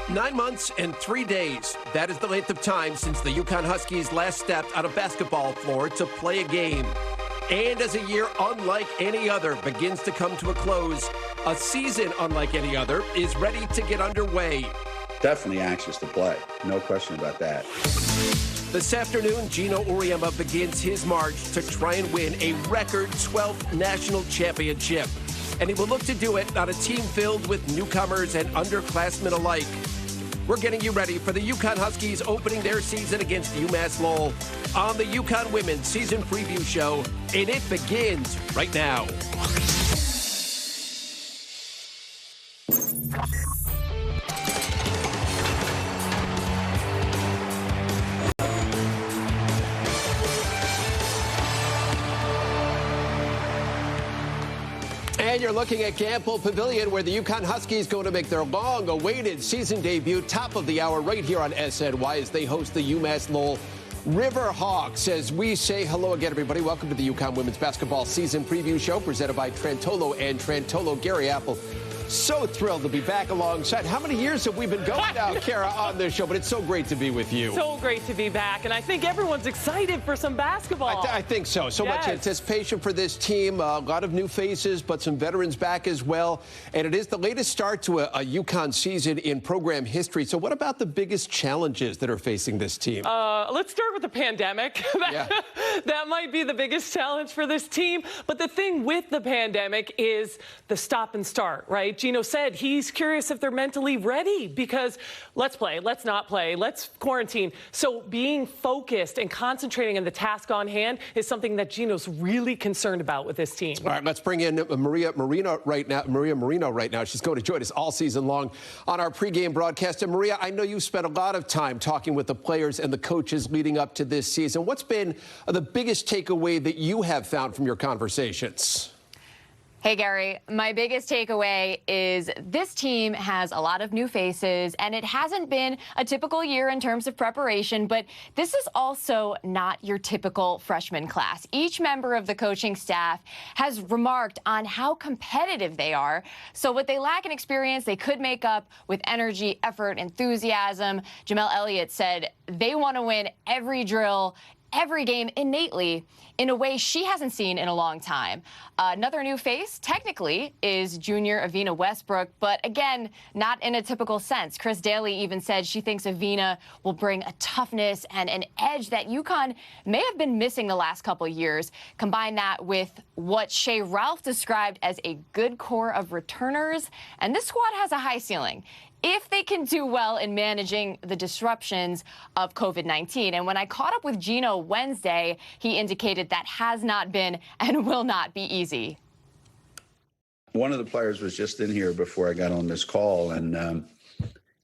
9 months and 3 days. That is the length of time since the UConn Huskies last stepped on a basketball floor to play a game. And as a year unlike any other begins to come to a close, a season unlike any other is ready to get underway. Definitely anxious to play. No question about that. This afternoon, Gino Auriemma begins his march to try and win a record 12th national championship. And he will look to do it on a team filled with newcomers and underclassmen alike. We're getting you ready for the UConn Huskies opening their season against UMass-Lowell on the UConn Women's Season Preview Show, and it begins right now. And you're looking at Gamble Pavilion, where the UConn Huskies going to make their long-awaited season debut, top of the hour, right here on SNY as they host the UMass-Lowell Riverhawks. As we say hello again, everybody, welcome to the UConn Women's Basketball Season Preview Show, presented by Trentolo and Trentolo. Gary Apple, so thrilled to be back alongside. How many years have we been going now, Kara, on this show? But it's so great to be with you. So great to be back, and I think everyone's excited for some basketball. I think so. So much anticipation for this team. A lot of new faces, but some veterans back as well. And it is the latest start to a UConn season in program history. So what about the biggest challenges that are facing this team? Let's start with the pandemic. That might be the biggest challenge for this team. But the thing with the pandemic is the stop and start, right? Gino said he's curious if they're mentally ready because let's play, let's not play, let's quarantine. So being focused and concentrating on the task on hand is something that Gino's really concerned about with this team. All right, let's bring in Maria Marino right now. She's going to join us all season long on our pregame broadcast. And Maria, I know you've spent a lot of time talking with the players and the coaches leading up to this season. What's been the biggest takeaway that you have found from your conversations? Hey, Gary, my biggest takeaway is this team has a lot of new faces, and it hasn't been a typical year in terms of preparation, but this is also not your typical freshman class. Each member of the coaching staff has remarked on how competitive they are. So what they lack in experience, they could make up with energy, effort, enthusiasm. Jamel Elliott said they want to win every drill, every game innately in a way she hasn't seen in a long time. Another new face, technically, is junior Avina Westbrook, but again, not in a typical sense. Chris Daly even said she thinks Avina will bring a toughness and an edge that UConn may have been missing the last couple of years. Combine that with what Shea Ralph described as a good core of returners, and this squad has a high ceiling if they can do well in managing the disruptions of COVID-19. And when I caught up with Gino Wednesday, he indicated that has not been and will not be easy. One of the players was just in here before I got on this call, and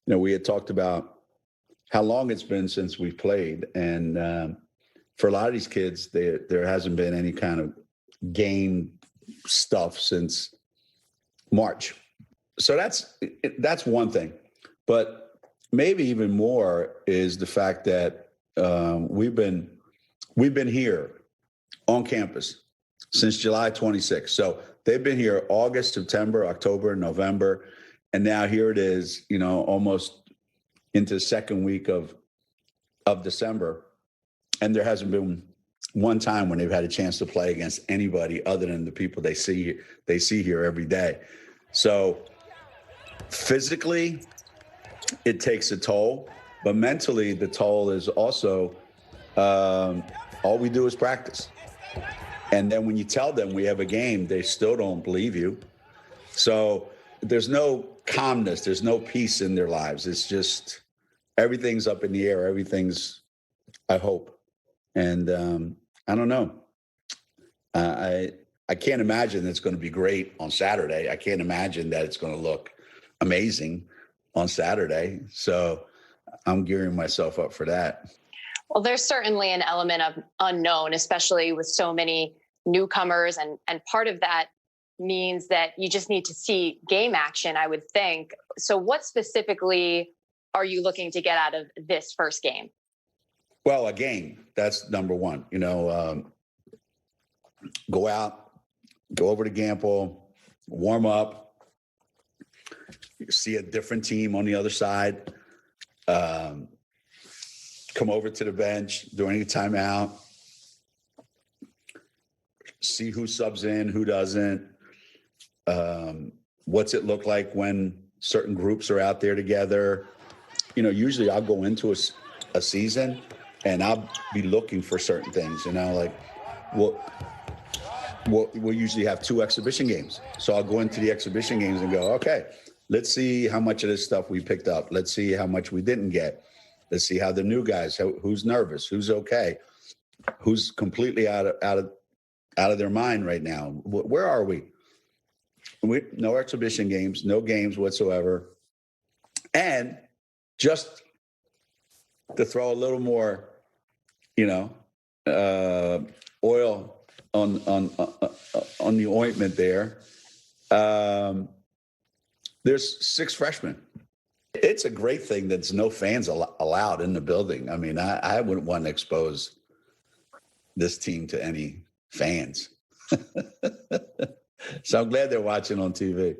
we had talked about how long it's been since we've played. And for a lot of these kids, there hasn't been any kind of game stuff since March. So that's one thing, but maybe even more is the fact that we've been here on campus since July 26th. So they've been here August, September, October, November, and now here it is, almost into the second week of December, and there hasn't been one time when they've had a chance to play against anybody other than the people they see here every day. So physically, it takes a toll, but mentally, the toll is also all we do is practice. And then when you tell them we have a game, they still don't believe you. So there's no calmness, there's no peace in their lives. It's just everything's up in the air. Everything's, I hope. And I don't know. I can't imagine it's going to be great on Saturday. I can't imagine that it's going to look amazing on Saturday. So I'm gearing myself up for that. Well, there's certainly an element of unknown, especially with so many newcomers. And part of that means that you just need to see game action, I would think. So what specifically are you looking to get out of this first game? Well, a game, that's number one. Go out, go over to Gamble, warm up, see a different team on the other side. come over to the bench during a timeout, see who subs in, who doesn't. What's it look like when certain groups are out there together? Usually I'll go into a season and I'll be looking for certain things, like we'll usually have 2 exhibition games. So I'll go into the exhibition games and go, okay, let's see how much of this stuff we picked up. Let's see how much we didn't get. Let's see how the new guys, who's nervous, who's okay, who's completely out of their mind right now. Where are we? No exhibition games, no games whatsoever. And just to throw a little more, oil on the ointment there. There's 6 freshmen. It's a great thing that there's no fans allowed in the building. I mean, I wouldn't want to expose this team to any fans. So I'm glad they're watching on TV.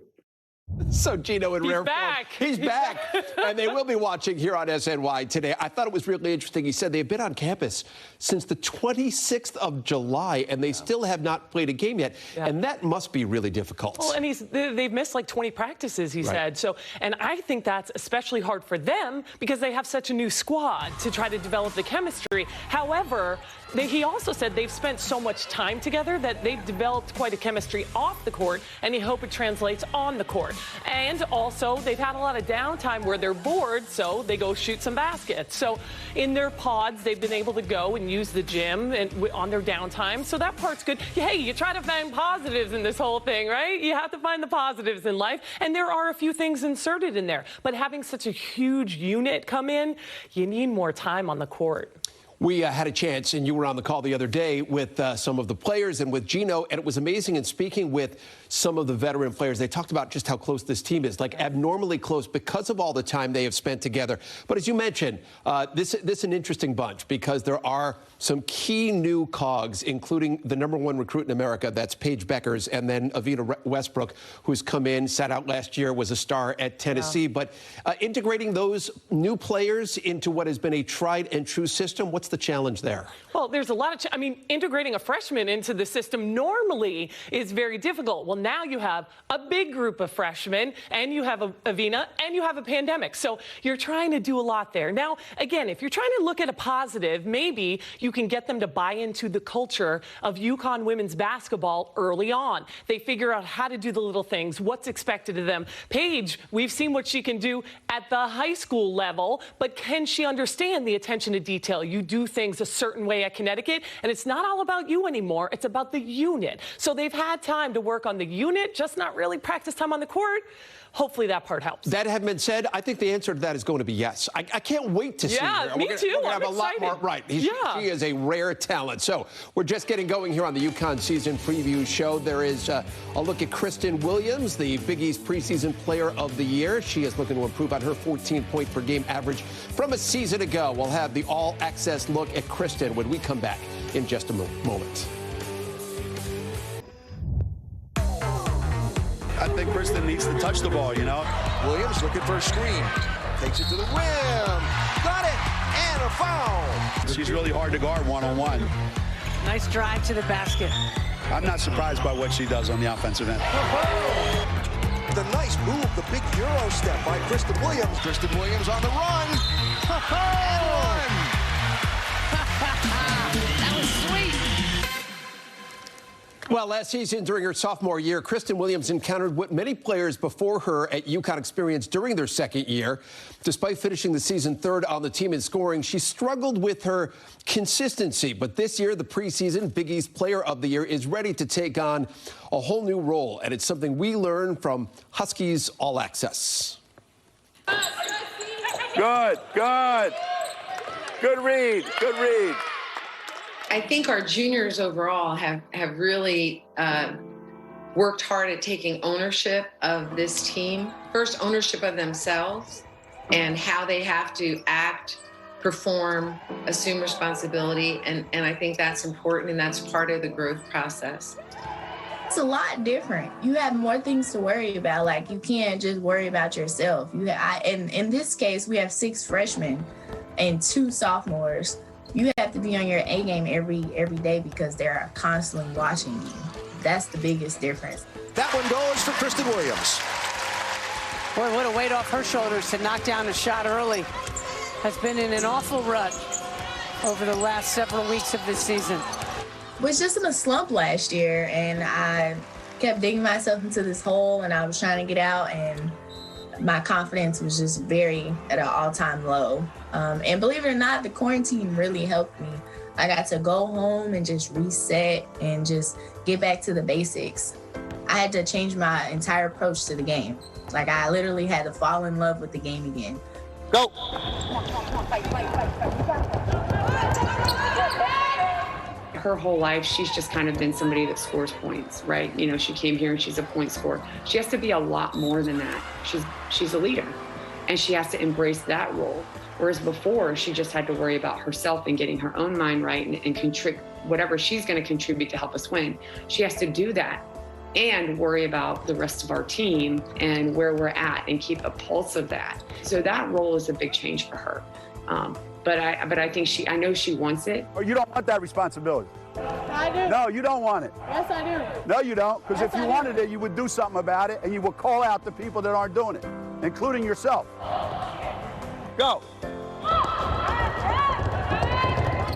So Gino in rare form. He's back. And they will be watching here on SNY today. I thought it was really interesting. He said they've been on campus since the 26th of July, and they still have not played a game yet. Yeah. And that must be really difficult. Well, and they've missed like 20 practices, he said. So, and I think that's especially hard for them because they have such a new squad to try to develop the chemistry. However, he also said they've spent so much time together that they've developed quite a chemistry off the court, and he hopes it translates on the court. And also, they've had a lot of downtime where they're bored, so they go shoot some baskets. So in their pods, they've been able to go and use the gym and on their downtime. So that part's good. Hey, you try to find positives in this whole thing, right? You have to find the positives in life. And there are a few things inserted in there. But having such a huge unit come in, you need more time on the court. We had a chance, and you were on the call the other day with some of the players and with Gino, and it was amazing in speaking with some of the veteran players. They talked about just how close this team is, like abnormally close because of all the time they have spent together. But as you mentioned, this is an interesting bunch because there are some key new cogs, including the #1 recruit in America, that's Paige Beckers, and then Avina Westbrook, who's come in, sat out last year, was a star at Tennessee. Yeah. But integrating those new players into what has been a tried and true system, what's the challenge there? Well, there's a lot of, integrating a freshman into the system normally is very difficult. Well, now you have a big group of freshmen, and you have Avina, and you have a pandemic. So you're trying to do a lot there. Now, again, if you're trying to look at a positive, maybe you can get them to buy into the culture of UConn women's basketball early on. They figure out how to do the little things, what's expected of them. Paige, we've seen what she can do at the high school level, but can she understand the attention to detail? You do things a certain way at Connecticut, and it's not all about you anymore. It's about the unit. So they've had time to work on the unit, just not really practice time on the court. Hopefully that part helps. That having been said, I think the answer to that is going to be yes. I can't wait to see her. Me too. We're going to have a lot more. Right. She is a rare talent. So we're just getting going here on the UConn season preview show. There is a look at Kristen Williams, the Big East preseason player of the year. She is looking to improve on her 14-point per game average from a season ago. We'll have the all-access look at Kristen when we come back in just a moment. I think Kristen needs to touch the ball, Williams looking for a screen. Takes it to the rim. Got it. And a foul. She's really hard to guard one-on-one. Nice drive to the basket. I'm not surprised by what she does on the offensive end. The nice move, the big Euro step by Kristen Williams. Kristen Williams on the run. And one. That was sweet. Well, last season, during her sophomore year, Kristen Williams encountered what many players before her at UConn experienced during their second year. Despite finishing the season third on the team in scoring, she struggled with her consistency. But this year, the preseason Big East Player of the Year is ready to take on a whole new role. And it's something we learned from Huskies All Access. Good read. I think our juniors overall have really worked hard at taking ownership of this team. First, ownership of themselves and how they have to act, perform, assume responsibility. And I think that's important, and that's part of the growth process. It's a lot different. You have more things to worry about. Like, you can't just worry about yourself. And in this case, we have 6 freshmen and 2 sophomores. You have to be on your A game every day because they're constantly watching you. That's the biggest difference. That one goes for Kristen Williams. Boy, what a weight off her shoulders to knock down a shot early. Has been in an awful rut over the last several weeks of this season. Was just in a slump last year, and I kept digging myself into this hole, and I was trying to get out, and my confidence was just at an all-time low. And believe it or not, the quarantine really helped me. I got to go home and just reset and just get back to the basics. I had to change my entire approach to the game. Like, I literally had to fall in love with the game again. Go. Her whole life, she's just kind of been somebody that scores points, right? You know, she came here and she's a point scorer. She has to be a lot more than that. She's a leader, and she has to embrace that role. Whereas before, she just had to worry about herself and getting her own mind right and contribute whatever she's going to contribute to help us win. She has to do that and worry about the rest of our team and where we're at and keep a pulse of that. So that role is a big change for her. But I think I know she wants it. Or you don't want that responsibility. I do. No, you don't want it. Yes, I do. No, you don't. Because Yes, if you wanted it, you would do something about it, and you would call out the people that aren't doing it, including yourself. Go.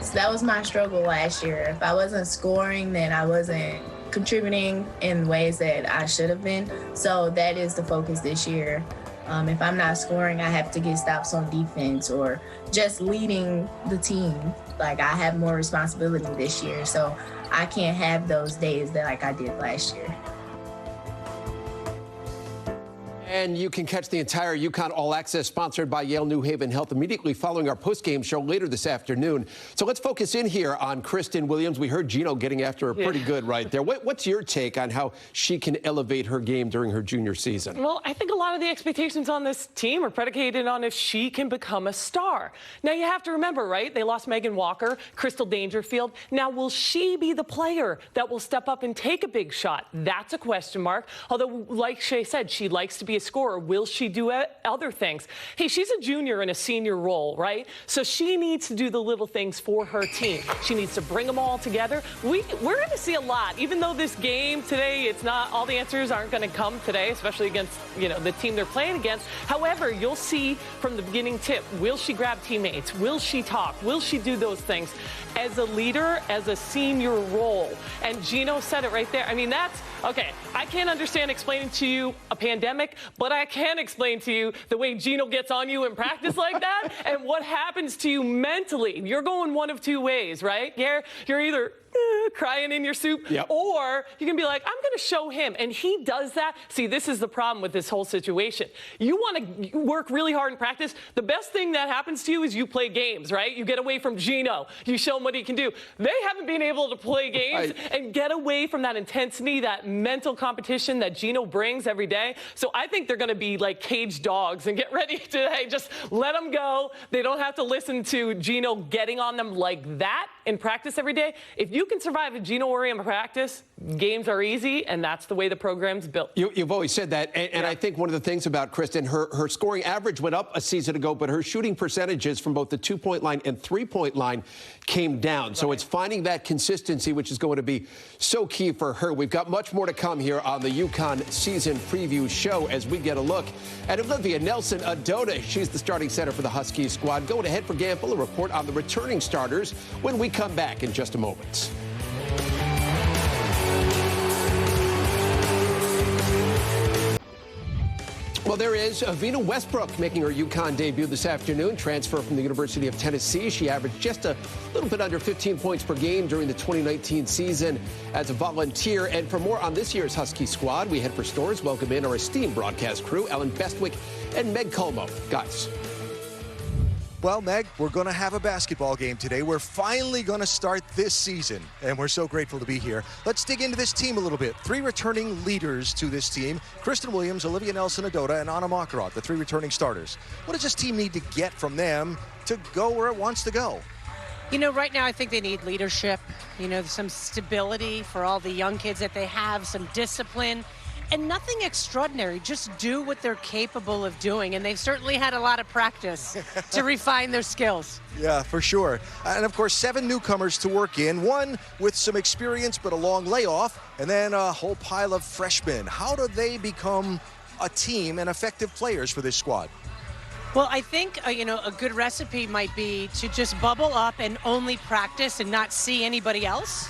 So that was my struggle last year. If I wasn't scoring, then I wasn't contributing in ways that I should have been. So that is the focus this year. If I'm not scoring, I have to get stops on defense or just leading the team. Like, I have more responsibility this year, so I can't have those days that like I did last year. And you can catch the entire UConn All Access sponsored by Yale New Haven Health immediately following our postgame show later this afternoon. So let's focus in here on Kristen Williams. We heard Gino getting after her pretty good right there. What's your take on how she can elevate her game during her junior season? Well, I think a lot of the expectations on this team are predicated on if she can become a star. Now, you have to remember, right? They lost Megan Walker, Crystal Dangerfield. Now, will she be the player that will step up and take a big shot? That's a question mark. Although, like Shay said, she likes to be a scorer. Will she do other things? Hey, she's a junior in a senior role, right? So she needs to do the little things for her team. She needs to bring them all together. We're going to see a lot, even though this game today, it's not all the answers aren't going to come today, especially against, the team they're playing against. However, you'll see from the beginning tip, will she grab teammates? Will she talk? Will she do those things as a leader, as a senior role? And Gino said it right there. I mean, that's okay. I can't understand explaining to you a pandemic, but I can explain to you the way Gino gets on you in practice like that and what happens to you mentally. You're going one of two ways, right? You're either crying in your soup, or you can be like, I'm going to show him. And he does that. See, this is the problem with this whole situation. You want to work really hard in practice. The best thing that happens to you is you play games, right? You get away from Gino. You show him what he can do. They haven't been able to play games and get away from that intensity, that mental competition that Gino brings every day. So I think they're going to be like caged dogs and get ready to just let them go. They don't have to listen to Gino getting on them like that in practice every day. If you can survive a Gino worry in practice, games are easy, and that's the way the program's built. You've always said that, and I think one of the things about Kristen, her scoring average went up a season ago, but her shooting percentages from both the two-point line and three-point line came down. So it's finding that consistency, which is going to be so key for her. We've got much more to come here on the UConn season preview show as we get a look at Olivia Nelson-Ododa. She's the starting center for the Huskies squad. Going ahead for Gamble, a report on the returning starters when we come back in just a moment. Well, there is Avina Westbrook making her UConn debut this afternoon. Transfer from the University of Tennessee. She averaged just a little bit under 15 points per game during the 2019 season as a volunteer. And for more on this year's Husky squad, we head for stores. Welcome in our esteemed broadcast crew, Ellen Bestwick and Meg Colmo. Guys. Well, Meg, we're going to have a basketball game today. We're finally going to start this season, and we're so grateful to be here. Let's dig into this team a little bit. 3 returning leaders to this team: Kristen Williams, Olivia Nelson-Ododa, and Anna Makarov, the 3 returning starters. What does this team need to get from them to go where it wants to go? You know, right now I think they need leadership, you know, some stability for all the young kids that they have, some discipline, and nothing extraordinary. Just do what they're capable of doing, and they've certainly had a lot of practice to refine their skills. Yeah, for sure. And, of course, 7 newcomers to work in, one with some experience but a long layoff, and then a whole pile of freshmen. How do they become a team and effective players for this squad? Well, I think, you know, a good recipe might be to just bubble up and only practice and not see anybody else.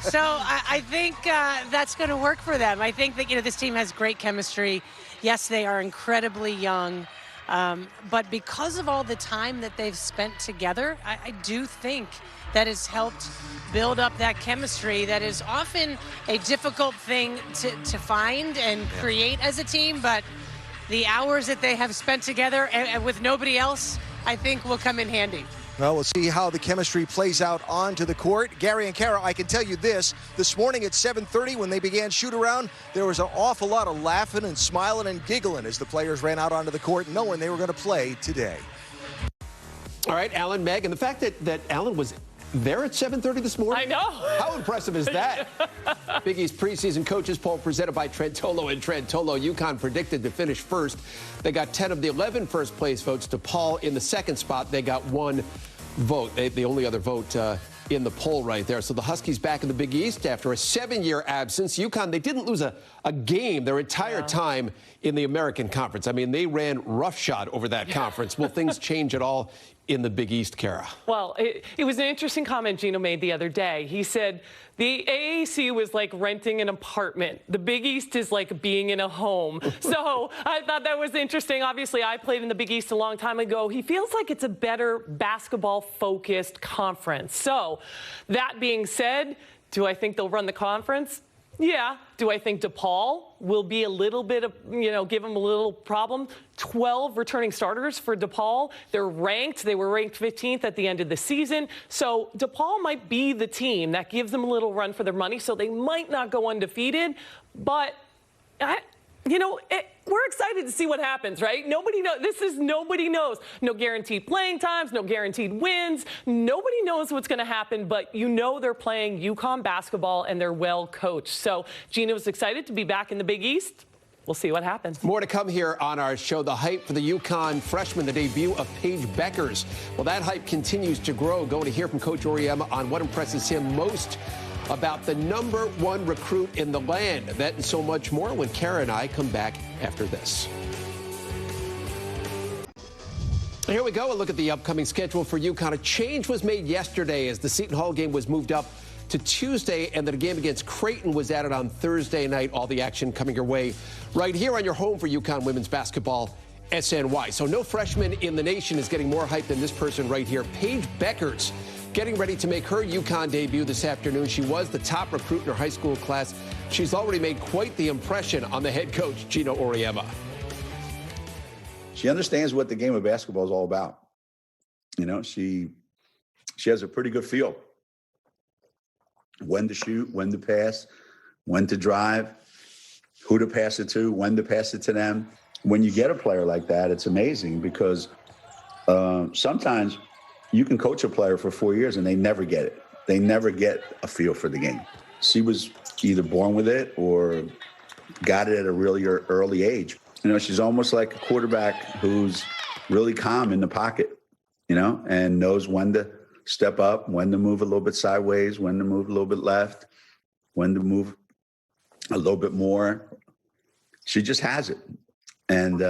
So I think that's going to work for them. I think that, you know, this team has great chemistry. Yes, they are incredibly young. But because of all the time that they've spent together, I do think that has helped build up that chemistry that is often a difficult thing to find and create as a team. But the hours that they have spent together and with nobody else, I think will come in handy. Well, we'll see how the chemistry plays out onto the court. Gary and Kara, I can tell you this morning at 7:30 when they began shoot-around, there was an awful lot of laughing and smiling and giggling as the players ran out onto the court knowing they were going to play today. All right, Alan, Meg, and the fact that Alan was there at 7:30 this morning? I know. How impressive is that? Big East preseason coaches poll presented by Trentolo and Trentolo. UConn predicted to finish first. They got 10 of the 11 first-place votes. DePaul in the second spot. They got 1 vote. The only other vote in the poll right there. So the Huskies back in the Big East after a 7-year absence. UConn, they didn't lose a game their entire time in the American Conference. I mean, they ran roughshod over that conference. Will things change at all in the Big East, Kara? Well, it was an interesting comment Gino made the other day. He said the AAC was like renting an apartment. The Big East is like being in a home. So I thought that was interesting. Obviously, I played in the Big East a long time ago. He feels like it's a better basketball-focused conference. So that being said, do I think they'll run the conference? Yeah. Do I think DePaul will be a little bit of, you know, give them a little problem? 12 returning starters for DePaul. They're ranked. They were ranked 15th at the end of the season. So DePaul might be the team that gives them a little run for their money. So they might not go undefeated. But, we're excited to see what happens, right? Nobody knows. No guaranteed playing times, no guaranteed wins. Nobody knows what's going to happen, but they're playing UConn basketball and they're well coached. So Gino's excited to be back in the Big East. We'll see what happens. More to come here on our show. The hype for the UConn freshman, the debut of Paige Beckers. Well, that hype continues to grow. Going to hear from Coach Auriemma on what impresses him most about the #1 recruit in the land. That and so much more when Kara and I come back after this. Here we go. A look at the upcoming schedule for UConn. A change was made yesterday as the Seton Hall game was moved up to Tuesday, and the game against Creighton was added on Thursday night. All the action coming your way right here on your home for UConn women's basketball, SNY. So no freshman in the nation is getting more hype than this person right here, Paige Beckers, getting ready to make her UConn debut this afternoon. She was the top recruit in her high school class. She's already made quite the impression on the head coach, Gino Auriemma. She understands what the game of basketball is all about. You know, she has a pretty good feel. When to shoot, when to pass, when to drive, who to pass it to, when to pass it to them. When you get a player like that, it's amazing because sometimes you can coach a player for 4 years and they never get it. They never get a feel for the game. She was either born with it or got it at a really early age. You know, she's almost like a quarterback who's really calm in the pocket, and knows when to step up, when to move a little bit sideways, when to move a little bit left, when to move a little bit more. She just has it. And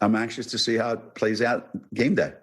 I'm anxious to see how it plays out game day.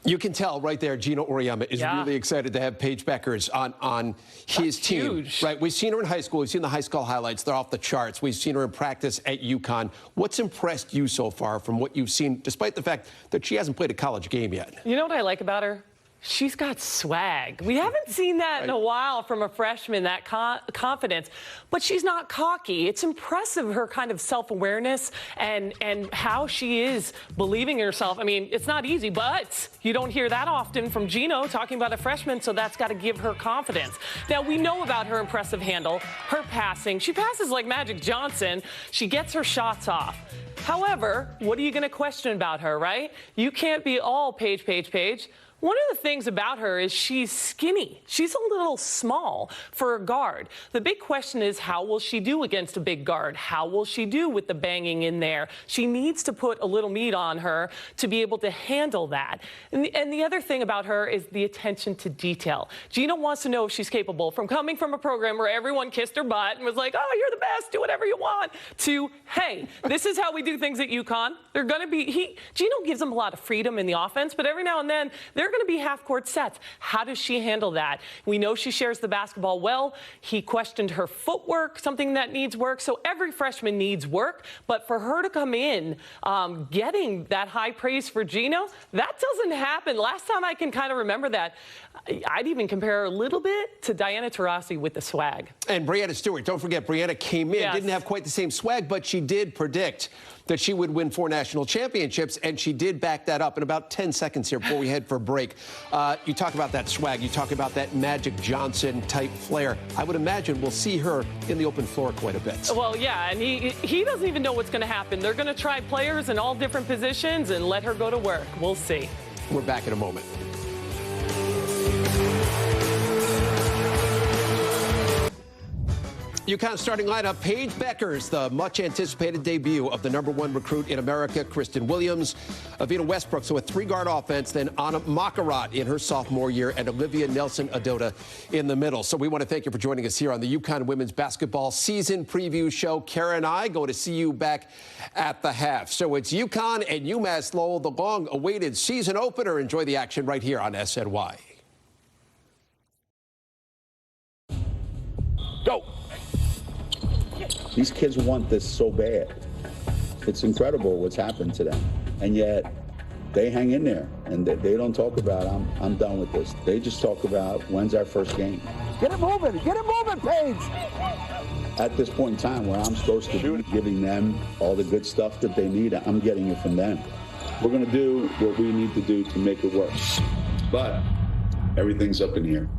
You can tell right there, Gino Auriemma is really excited to have Paige Beckers on his team. Huge. Right, we've seen her in high school. We've seen the high school highlights. They're off the charts. We've seen her in practice at UConn. What's impressed you so far from what you've seen, despite the fact that she hasn't played a college game yet? You know what I like about her? She's got swag. We haven't seen that in a while from a freshman, that confidence. But she's not cocky. It's impressive, her kind of self-awareness and how she is believing in herself. I mean, it's not easy, but you don't hear that often from Gino talking about a freshman, so that's got to give her confidence. Now, we know about her impressive handle, her passing. She passes like Magic Johnson. She gets her shots off. However, what are you going to question about her, right? You can't be all Paige. One of the things about her is she's skinny. She's a little small for a guard. The big question is, how will she do against a big guard? How will she do with the banging in there? She needs to put a little meat on her to be able to handle that. And the other thing about her is the attention to detail. Gina wants to know if she's capable, from coming from a program where everyone kissed her butt and was like, oh, you're the best, do whatever you want, to, hey, this is how we do things at UConn. They're going to be, Gino gives them a lot of freedom in the offense, but every now and then they're going to be half-court sets. How does she handle that? We know she shares the basketball well. He questioned her footwork, something that needs work. So every freshman needs work, but for her to come in getting that high praise for Gino, that doesn't happen. Last time I can kind of remember that, I'd even compare her a little bit to Diana Taurasi with the swag. And Breanna Stewart, don't forget, Breanna came in, didn't have quite the same swag, but she did predict that she would win 4 national championships, and she did back that up in about 10 seconds here before we head for break. You talk about that swag, you talk about that Magic Johnson-type flair. I would imagine we'll see her in the open floor quite a bit. Well, yeah, and he doesn't even know what's going to happen. They're going to try players in all different positions and let her go to work. We'll see. We're back in a moment. UConn starting lineup, Paige Bueckers, the much-anticipated debut of the #1 recruit in America, Kristen Williams, Avina Westbrook, so a 3-guard offense, then Anna Makarat in her sophomore year, and Olivia Nelson-Adota in the middle. So we want to thank you for joining us here on the UConn women's basketball season preview show. Kara and I go to see you back at the half. So it's UConn and UMass-Lowell, the long-awaited season opener. Enjoy the action right here on SNY. Go! These kids want this so bad. It's incredible what's happened to them. And yet they hang in there and they don't talk about, I'm done with this. They just talk about, when's our first game? Get it moving, Paige. At this point in time where I'm supposed to be giving them all the good stuff that they need, I'm getting it from them. We're going to do what we need to do to make it work. But everything's up in the air.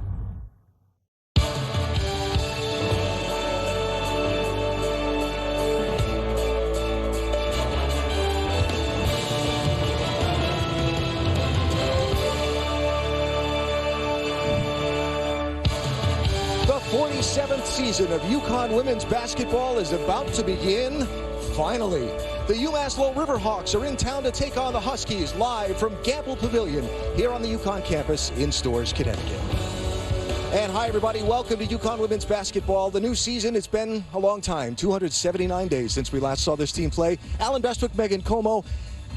The 47th season of UConn women's basketball is about to begin. Finally, the UMass-Lowell Riverhawks are in town to take on the Huskies live from Gamble Pavilion here on the UConn campus in Storrs, Connecticut. And hi, everybody. Welcome to UConn women's basketball. The new season, it's been a long time, 279 days since we last saw this team play. Alan Bestwick, Megan Como.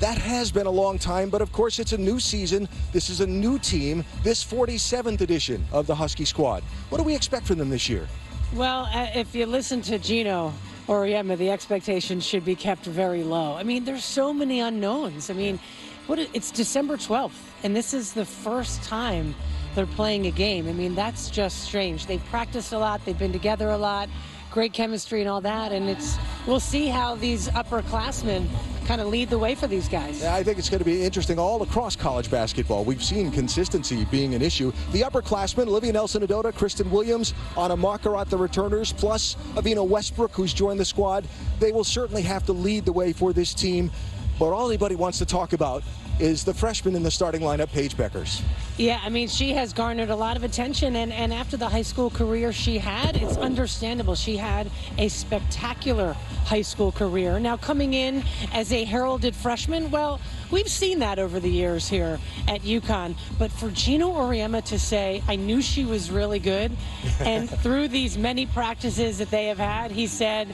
That has been a long time, but of course it's a new season. This is a new team, this 47th edition of the Husky squad. What do we expect from them this year? Well, if you listen to Gino Auriemma, the expectations should be kept very low. I mean, there's so many unknowns. I mean, it's December 12th, and this is the first time they're playing a game. I mean, that's just strange. They've practiced a lot, they've been together a lot, great chemistry and all that, and we'll see how these upperclassmen kind of lead the way for these guys. Yeah, I think it's going to be interesting all across college basketball. We've seen consistency being an issue. The upperclassmen, Olivia Nelson-Adota, Kristen Williams, Anna Makarat, the returners, plus Avina Westbrook, who's joined the squad. They will certainly have to lead the way for this team. But all anybody wants to talk about is the freshman in the starting lineup, Paige Bueckers. Yeah, I mean, she has garnered a lot of attention, and after the high school career she had, it's understandable. She had a spectacular high school career. Now, coming in as a heralded freshman, well, we've seen that over the years here at UConn. But for Gino Auriemma to say, I knew she was really good, and through these many practices that they have had, he said,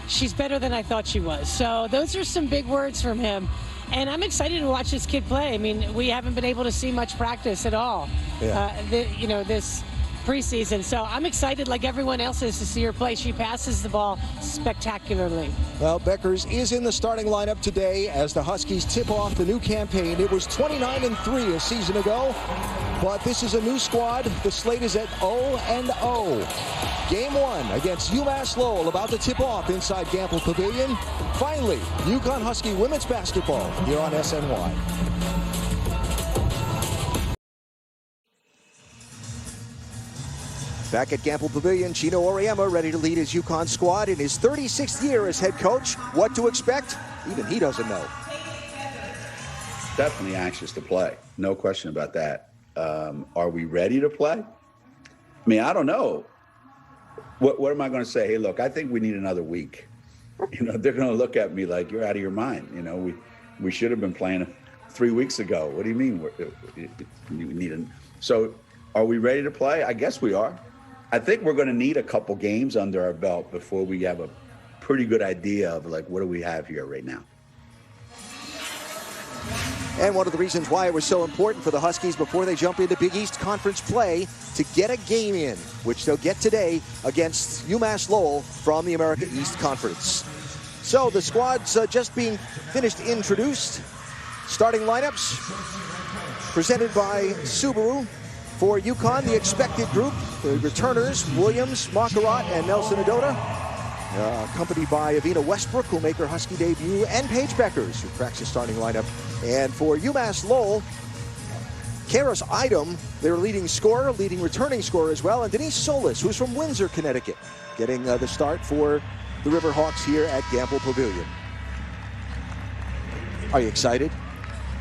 she's better than I thought she was. So those are some big words from him. And I'm excited to watch this kid play. I mean, we haven't been able to see much practice at all, this preseason. So I'm excited, like everyone else is, to see her play. She passes the ball spectacularly. Well, Bueckers is in the starting lineup today as the Huskies tip off the new campaign. It was 29-3 a season ago, but this is a new squad. The slate is at 0-0. Game 1 against UMass-Lowell about to tip off inside Gamble Pavilion. Finally, UConn Husky women's basketball here on SNY. Back at Gamble Pavilion, Gino Auriemma ready to lead his UConn squad in his 36th year as head coach. What to expect? Even he doesn't know. Definitely anxious to play. No question about that. Are we ready to play? I mean, I don't know. What am I going to say? Hey, look, I think we need another week. They're going to look at me like you're out of your mind. We should have been playing 3 weeks ago. What do you mean? So are we ready to play? I guess we are. I think we're going to need a couple games under our belt before we have a pretty good idea of what do we have here right now. And one of the reasons why it was so important for the Huskies before they jump into Big East Conference play to get a game in, which they'll get today against UMass-Lowell from the America East Conference. So the squad's just being finished introduced. Starting lineups presented by Subaru. For UConn, the expected group, the returners, Williams, Makarat, and Nelson Adota, accompanied by Avina Westbrook, who'll make her Husky debut, and Paige Beckers, who cracks the starting lineup. And for UMass-Lowell, Karis Idom, their leading scorer, leading returning scorer as well, and Denise Solis, who's from Windsor, Connecticut, getting the start for the Riverhawks here at Gamble Pavilion. Are you excited?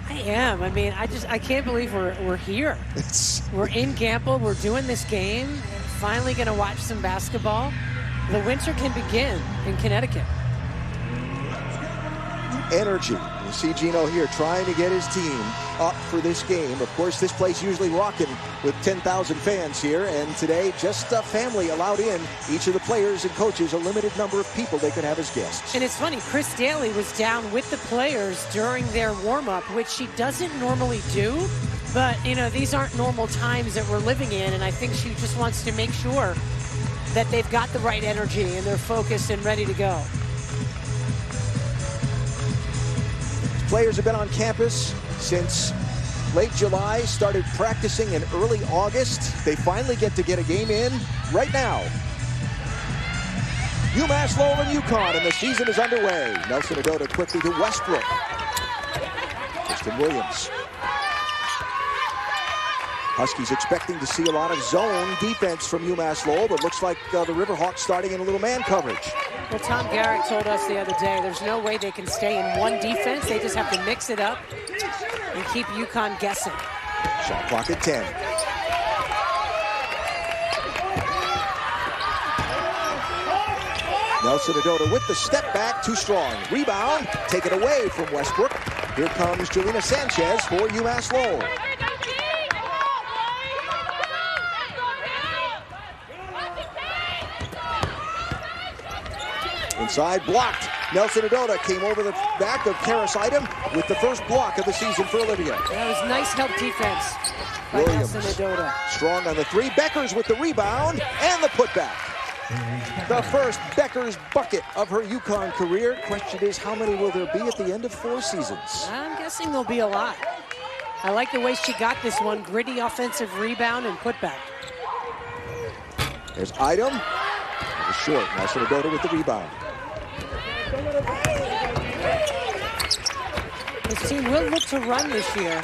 I am. I mean, I can't believe we're here. We're in Gamble. We're doing this game. Finally going to watch some basketball. The winter can begin in Connecticut. Energy. You see Gino here trying to get his team up for this game. Of course, this place usually rocking with 10,000 fans here, and today just a family allowed in. Each of the players and coaches, a limited number of people they could have as guests. And it's funny, Chris Daly was down with the players during their warm-up, which she doesn't normally do. But, these aren't normal times that we're living in, and I think she just wants to make sure that they've got the right energy and they're focused and ready to go. Players have been on campus since late July, started practicing in early August. They finally get a game in right now. UMass-Lowell and UConn, and the season is underway. Nelson Adota quickly to Westbrook. Kristen Williams. Huskies expecting to see a lot of zone defense from UMass-Lowell, but looks like the Riverhawks starting in a little man coverage. Well, Tom Garrett told us the other day there's no way they can stay in one defense. They just have to mix it up and keep UConn guessing. Shot clock at 10. Nelson Adota with the step back, too strong. Rebound, taken away from Westbrook. Here comes Jelena Sanchez for UMass-Lowell. Inside, blocked. Nelson Adota came over the back of Karis Idom with the first block of the season for Olivia. That was nice help defense by Williams. Nelson Adota. Strong on the three. Beckers with the rebound and the putback. The first Beckers bucket of her UConn career. Question is, how many will there be at the end of 4 seasons? I'm guessing there'll be a lot. I like the way she got this one. Gritty offensive rebound and putback. There's Idom. It was short. Nelson Adota with the rebound. This team will look to run this year.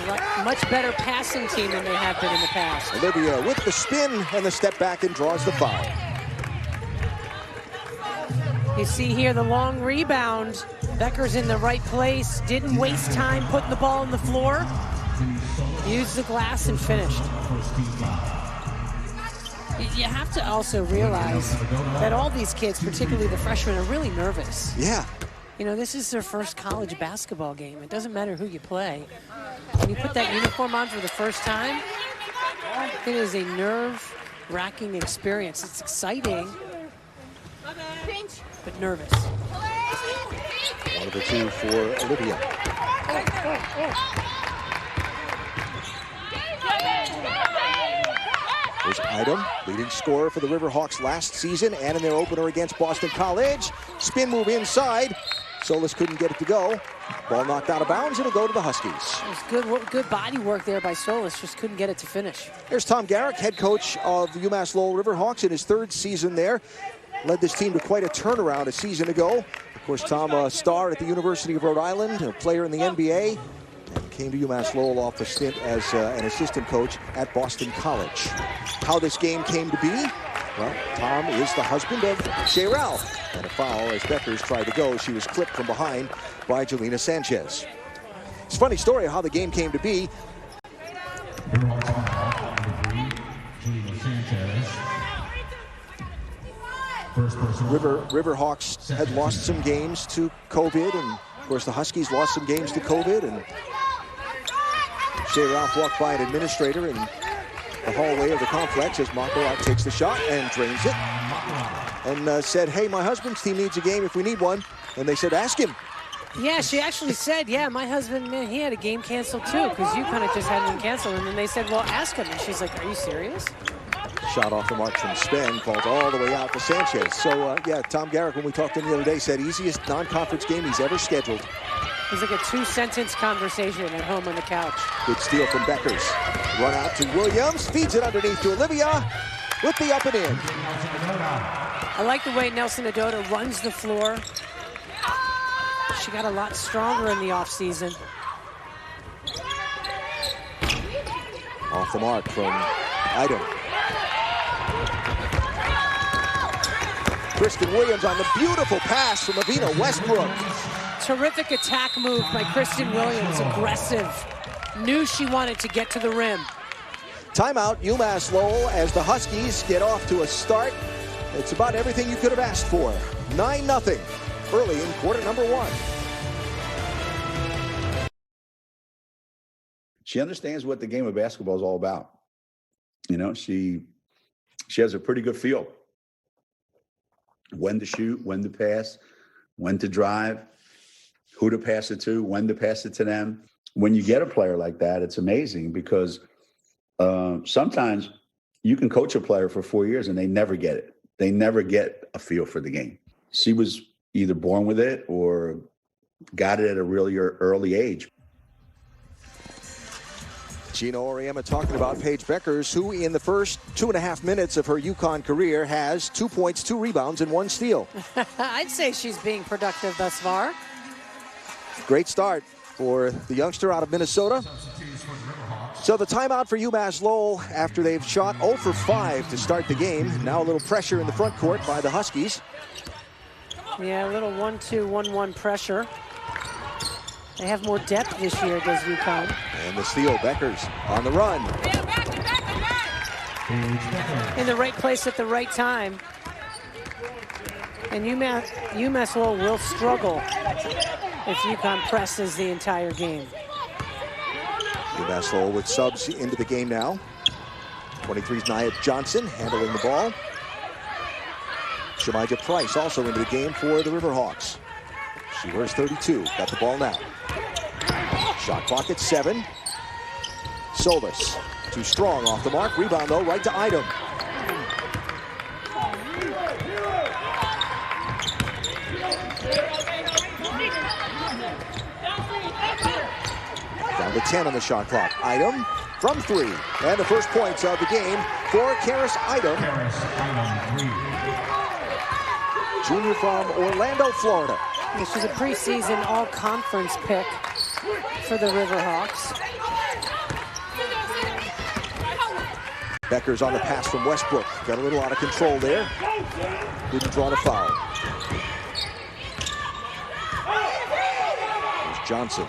A much better passing team than they have been in the past. Olivia with the spin and the step back and draws the foul. You see here the long rebound. Becker's in the right place. Didn't waste time putting the ball on the floor. Used the glass and finished. You have to also realize that all these kids, particularly the freshmen, are really nervous. Yeah. This is their first college basketball game. It doesn't matter who you play. When you put that uniform on for the first time, it is a nerve-wracking experience. It's exciting, but nervous. One of the two for Olivia. There's Idom, leading scorer for the Riverhawks last season and in their opener against Boston College. Spin move inside. Solis couldn't get it to go. Ball knocked out of bounds. It'll go to the Huskies. It was good body work there by Solis. Just couldn't get it to finish. There's Tom Garrick, head coach of the UMass-Lowell Riverhawks in his 3rd season there. Led this team to quite a turnaround a season ago. Of course, Tom, a star at the University of Rhode Island, a player in the NBA. And came to UMass-Lowell off a stint as an assistant coach at Boston College. How this game came to be? Well, Tom is the husband of Shayrel. And a foul as Beckers tried to go. She was clipped from behind by Jelena Sanchez. It's a funny story of how the game came to be. Riverhawks had lost some games to COVID, and of course the Huskies lost some games to COVID. And Shea Ralph walked by an administrator in the hallway of the complex as Makarat takes the shot and drains it, and said, "Hey, my husband's team needs a game if we need one." And they said, "Ask him." Yeah, she actually said, "Yeah, my husband, man, he had a game canceled too, because you kind of just had him canceled." And then they said, "Well, ask him." And she's like, "Are you serious?" Shot off the mark from Spen, called all the way out to Sanchez. So, yeah, Tom Garrick, when we talked to him the other day, said easiest non-conference game he's ever scheduled. It was like a 2-sentence conversation at home on the couch. Good steal from Beckers. Run out to Williams, feeds it underneath to Olivia with the up and in. I like the way Nelson Adota runs the floor. She got a lot stronger in the offseason. Off the mark from Idom. Kristen Williams on the beautiful pass from Avina Westbrook. Terrific attack move by Kristen Williams, aggressive. Knew she wanted to get to the rim. Timeout, UMass-Lowell, as the Huskies get off to a start. It's about everything you could have asked for. 9-0 early in quarter number 1. She understands what the game of basketball is all about. You know, she has a pretty good feel. When to shoot, when to pass, when to drive, who to pass it to, when to pass it to them. When you get a player like that, it's amazing because sometimes you can coach a player for 4 years and they never get it. They never get a feel for the game. She was either born with it or got it at a really early age. Gino Auriemma talking about Paige Beckers, who in the first 2.5 minutes of her UConn career has 2 points, 2 rebounds, and 1 steal. I'd say she's being productive thus far. Great start for the youngster out of Minnesota. So the timeout for UMass-Lowell after they've shot 0 for 5 to start the game. Now a little pressure in the front court by the Huskies. Yeah, a little 1-2, 1-1 pressure. They have more depth this year, does UConn. And the steal, Beckers on the run. In the right place at the right time. And UMass-Lowell will struggle if UConn presses the entire game. UMass-Lowell with subs into the game now. 23's Nia Johnson handling the ball. Shemijah Price also into the game for the Riverhawks. She wears 32, got the ball now. Shot clock at 7. Solis, too strong off the mark. Rebound though, right to Idom. Down to 10 on the shot clock. Idom from 3. And the first points of the game for Karis Idom. Junior from Orlando, Florida. Yeah, she's a preseason all-conference pick for the Riverhawks. Beckers on the pass from Westbrook. Got a little out of control there. Didn't draw the foul. There's Johnson.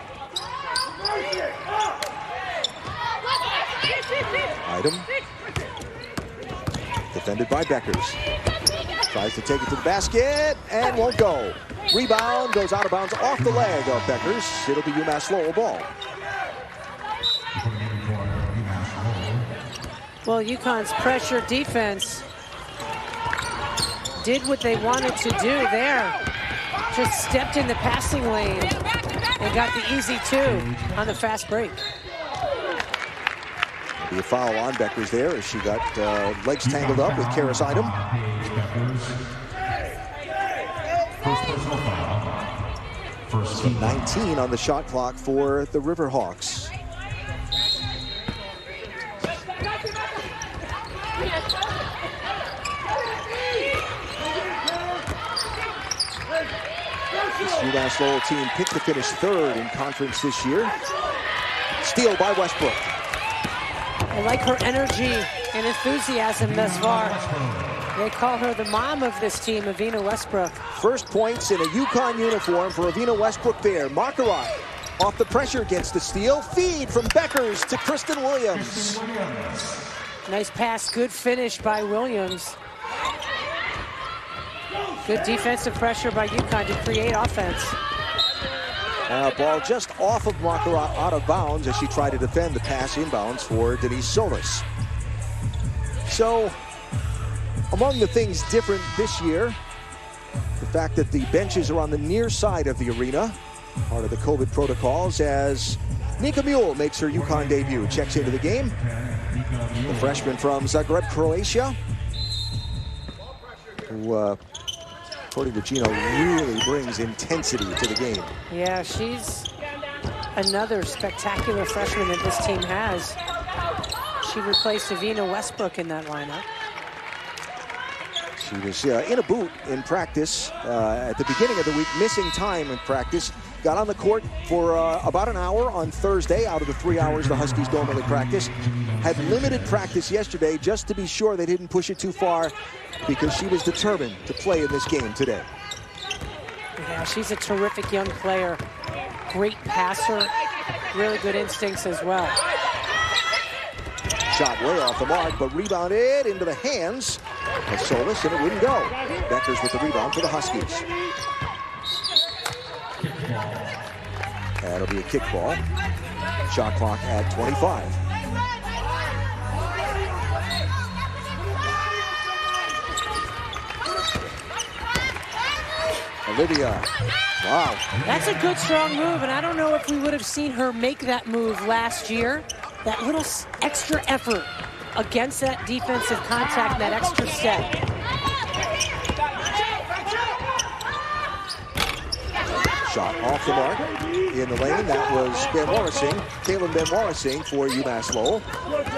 Idom. Defended by Beckers. Tries to take it to the basket and won't go. Rebound goes out of bounds off the leg of Beckers. It'll be UMass-Lowell ball. Well, UConn's pressure defense did what they wanted to do there. Just stepped in the passing lane and got the easy 2 on the fast break. There'll be a foul on Beckers there as she got legs tangled up with Karis Idom. So 19 on the shot clock for the Riverhawks. This UMass-Lowell team picked to finish 3rd in conference this year. Steal by Westbrook. I like her energy and enthusiasm thus far. They call her the mom of this team, Avina Westbrook. First points in a UConn uniform for Avina Westbrook there. Makarat off the pressure against the steal. Feed from Beckers to Kristen Williams. Nice pass, good finish by Williams. Good defensive pressure by UConn to create offense. Ball just off of Baccarat, out of bounds as she tried to defend the pass inbounds for Denise Solis. So, among the things different this year, the fact that the benches are on the near side of the arena, part of the COVID protocols, as Nika Mule makes her UConn debut, checks into the game. The freshman from Zagreb, Croatia, who, according to Gino, really brings intensity to the game. Yeah, she's another spectacular freshman that this team has. She replaced Avina Westbrook in that lineup. She was in a boot in practice at the beginning of the week, missing time in practice. Got on the court for about an hour on Thursday out of the 3 hours the Huskies normally practice. Had limited practice yesterday just to be sure they didn't push it too far, because she was determined to play in this game today. Yeah, she's a terrific young player. Great passer, really good instincts as well. Shot way off the mark, but rebounded into the hands of Solis, and it wouldn't go. Beckers with the rebound for the Huskies. That'll be a kickball. Shot clock at 25. Olivia. Wow. That's a good, strong move, and I don't know if we would have seen her make that move last year. That little extra effort against that defensive contact, that extra step. Shot off the mark in the lane. That was Kaylin Ben-Morrising for UMass-Lowell.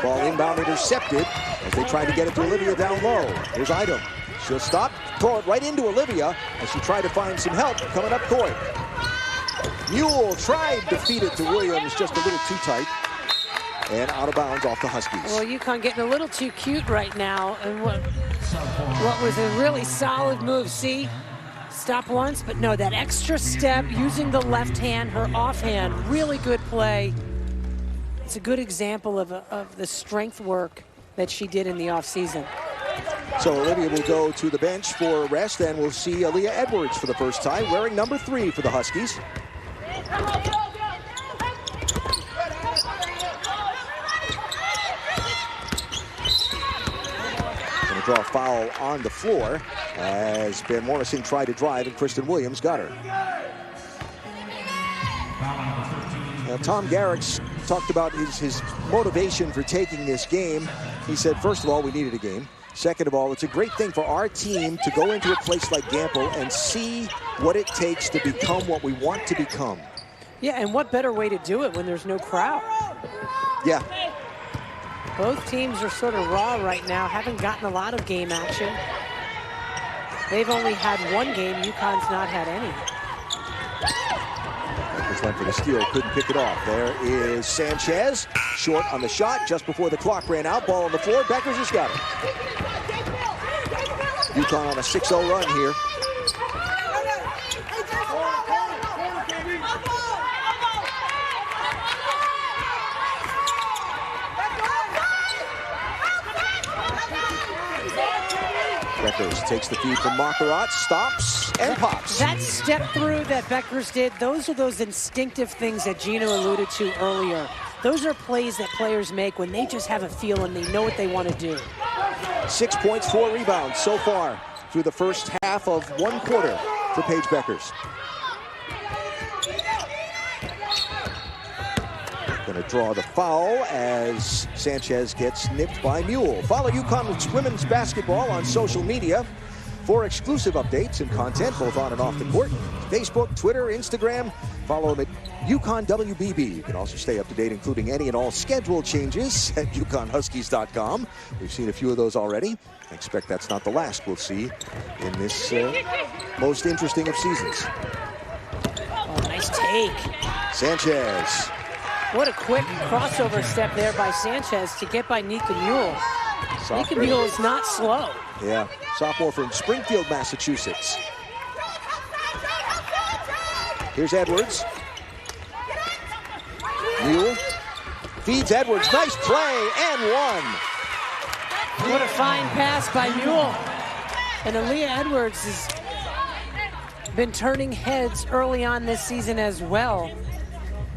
Ball inbound intercepted as they tried to get it to Olivia down low. Here's Idom. She'll stop, throw it right into Olivia as she tried to find some help coming up court. Mule tried to feed it to Williams, just a little too tight. And out of bounds off the Huskies. Well, UConn getting a little too cute right now. And what was a really solid move. See, stop once, but no, that extra step using the left hand, her offhand, really good play. It's a good example of the strength work that she did in the offseason. So Olivia will go to the bench for a rest, and we'll see Aaliyah Edwards for the first time, wearing number 3 for the Huskies. Draw a foul on the floor as Ben-Morrising tried to drive and Kristen Williams got her. Now, Tom Garrick's talked about his motivation for taking this game. He said, first of all, we needed a game. Second of all, it's a great thing for our team to go into a place like Gamble and see what it takes to become what we want to become. Yeah, and what better way to do it when there's no crowd? Yeah. Both teams are sort of raw right now, haven't gotten a lot of game action. They've only had one game, UConn's not had any. Beckers went for the steal, couldn't pick it off. There is Sanchez, short on the shot just before the clock ran out. Ball on the floor, Beckers has got it. UConn on a 6-0 run here. Beckers takes the feed from Baccarat, stops, and pops. That step through that Beckers did, those are those instinctive things that Gino alluded to earlier. Those are plays that players make when they just have a feel and they know what they want to do. 6 points, 4 rebounds so far through the first half of one quarter for Paige Beckers. Going to draw the foul as Sanchez gets nipped by Mule. Follow UConn women's basketball on social media for exclusive updates and content, both on and off the court. Facebook, Twitter, Instagram. Follow them at UConn WBB. You can also stay up to date, including any and all schedule changes at UConnHuskies.com. We've seen a few of those already. I expect that's not the last we'll see in this most interesting of seasons. Oh, nice take. Sanchez. What a quick crossover step there by Sanchez to get by Nika Mule. Nika Mule is not slow. Yeah, sophomore from Springfield, Massachusetts. Here's Edwards. Mule feeds Edwards. Nice play and one. What a fine pass by Mule. And Aaliyah Edwards is been turning heads early on this season as well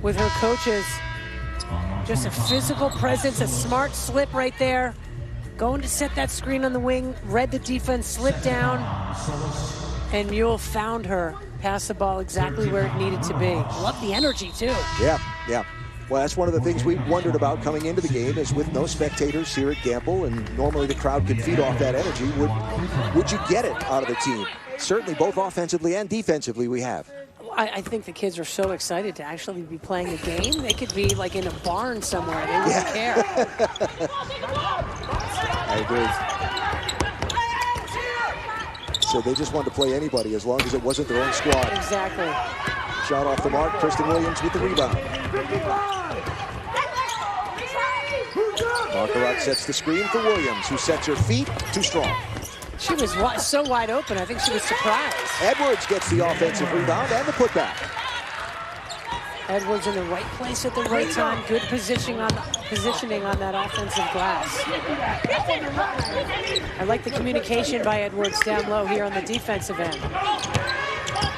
with her coaches. Just a physical presence, a smart slip right there. Going to set that screen on the wing, read the defense, slipped down, and Mule found her. Pass the ball exactly where it needed to be. Love the energy, too. Yeah. Well, that's one of the things we wondered about coming into the game is with no spectators here at Gamble, and normally the crowd can feed off that energy. Would you get it out of the team? Certainly both offensively and defensively we have. I think the kids are so excited to actually be playing the game. They could be like in a barn somewhere. They wouldn't care. I agree. So they just wanted to play anybody as long as it wasn't their own squad. Exactly. Shot off the mark. Kristen Williams with the rebound. Marquardt sets the screen for Williams, who sets her feet too strong. She was so wide open, I think she was surprised. Edwards gets the offensive rebound and the putback. Edwards in the right place at the right time. Good positioning on that offensive glass. I like the communication by Edwards down low here on the defensive end.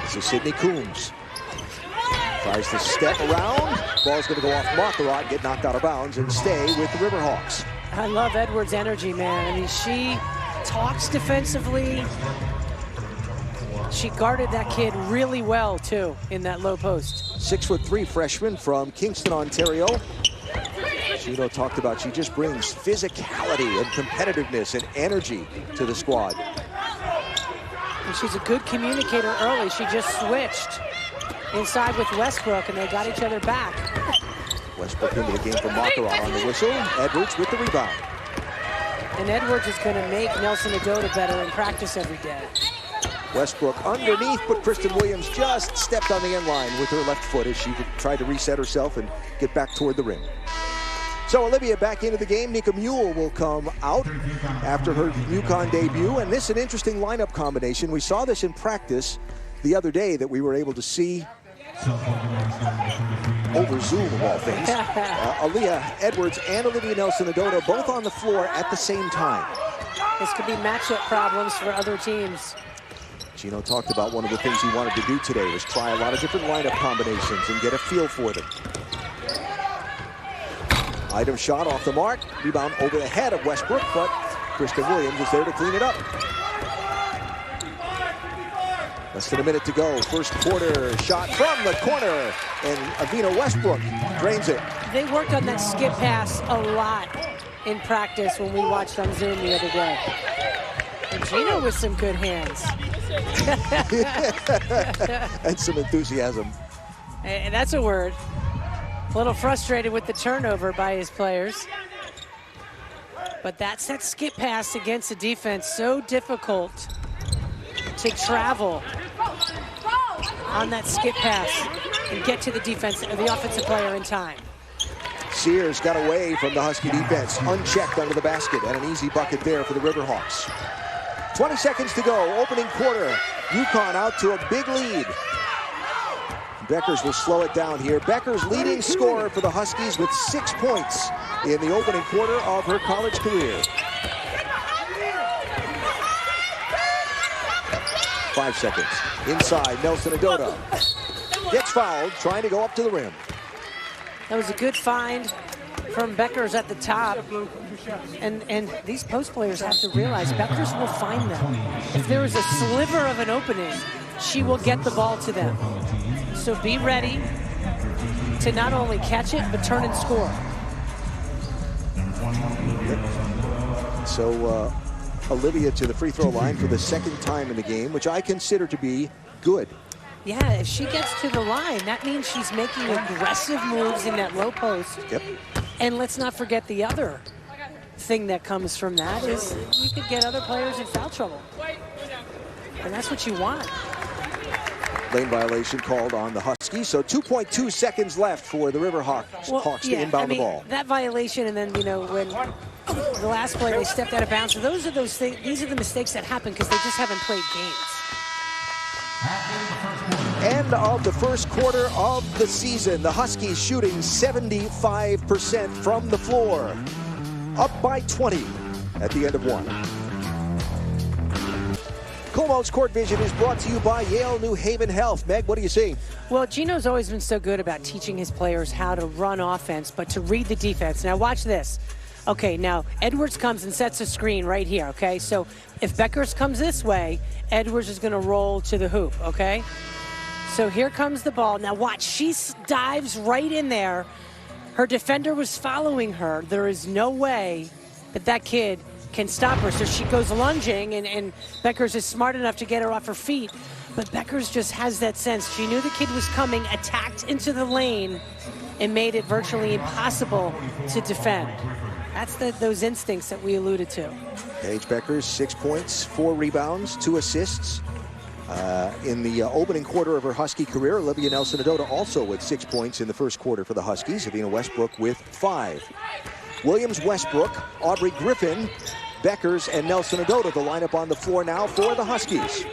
So Sydney Coombs tries to step around. Ball's going to go off Marquardt, get knocked out of bounds, and stay with the Riverhawks. I love Edwards' energy, man. I mean, she talks defensively. She guarded that kid really well, too, in that low post. 6'3" freshman from Kingston, Ontario. Gino talked about she just brings physicality and competitiveness and energy to the squad. And she's a good communicator early. She just switched inside with Westbrook, and they got each other back. Westbrook into the game for Marquardt on the whistle. Edwards with the rebound. And Edwards is going to make Nelson Adota better in practice every day. Westbrook underneath, but Kristen Williams just stepped on the end line with her left foot as she tried to reset herself and get back toward the rim. So Olivia back into the game. Nika Mule will come out after her UConn debut, and this is an interesting lineup combination. We saw this in practice the other day that we were able to see over Zoom of all things. Aaliyah Edwards and Olivia Nelson-Adota both on the floor at the same time. This could be matchup problems for other teams. Gino talked about one of the things he wanted to do today was try a lot of different lineup combinations and get a feel for them. Item shot off the mark. Rebound over the head of Westbrook, but Kristen Williams is there to clean it up. Less than a minute to go. First quarter shot from the corner, and Avina Westbrook drains it. They worked on that skip pass a lot in practice when we watched on Zoom the other day. And Gino with some good hands. And some enthusiasm. And that's a word. A little frustrated with the turnover by his players. But that's that skip pass against the defense. So difficult to travel on that skip pass and get to the defense or the offensive player in time. Sears got away from the Husky defense, unchecked under the basket, and an easy bucket there for the Riverhawks. 20 seconds to go, opening quarter. UConn out to a big lead. Beckers will slow it down here. Beckers leading scorer for the Huskies with 6 points in the opening quarter of her college career. 5 seconds. Inside, Nelson-Adota gets fouled, trying to go up to the rim. That was a good find from Beckers at the top. And these post players have to realize Beckers will find them. If there is a sliver of an opening, she will get the ball to them. So be ready to not only catch it, but turn and score. So Olivia to the free throw line for the second time in the game, which I consider to be good. Yeah, if she gets to the line, that means she's making aggressive moves in that low post. Yep. And let's not forget the other thing that comes from that is you could get other players in foul trouble. And that's what you want. Lane violation called on the Huskies, so 2.2 seconds left for the Riverhawks to inbound the ball. That violation, and then, you know, when the last play they stepped out of bounds. So those are those things, these are the mistakes that happen because they just haven't played games. End of the first quarter of the season. The Huskies shooting 75% from the floor. Up by 20 at the end of one. Kumho's Court Vision is brought to you by Yale New Haven Health. Meg, what are you seeing? Well, Gino's always been so good about teaching his players how to run offense, but to read the defense. Now watch this. Okay, now Edwards comes and sets a screen right here, okay? So if Beckers comes this way, Edwards is going to roll to the hoop, okay? So here comes the ball. Now watch, she dives right in there. Her defender was following her. There is no way that kid can stop her. So she goes lunging, and Beckers is smart enough to get her off her feet. But Beckers just has that sense. She knew the kid was coming, attacked into the lane, and made it virtually impossible to defend. That's those instincts that we alluded to. Paige Beckers, 6 points, 4 rebounds, 2 assists. In the opening quarter of her Husky career, Olivia Nelson-Ododa also with 6 points in the first quarter for the Huskies. Evina Westbrook with 5. Williams, Westbrook, Aubrey Griffin, Beckers, and Nelson-Ododa, the lineup on the floor now for the Huskies.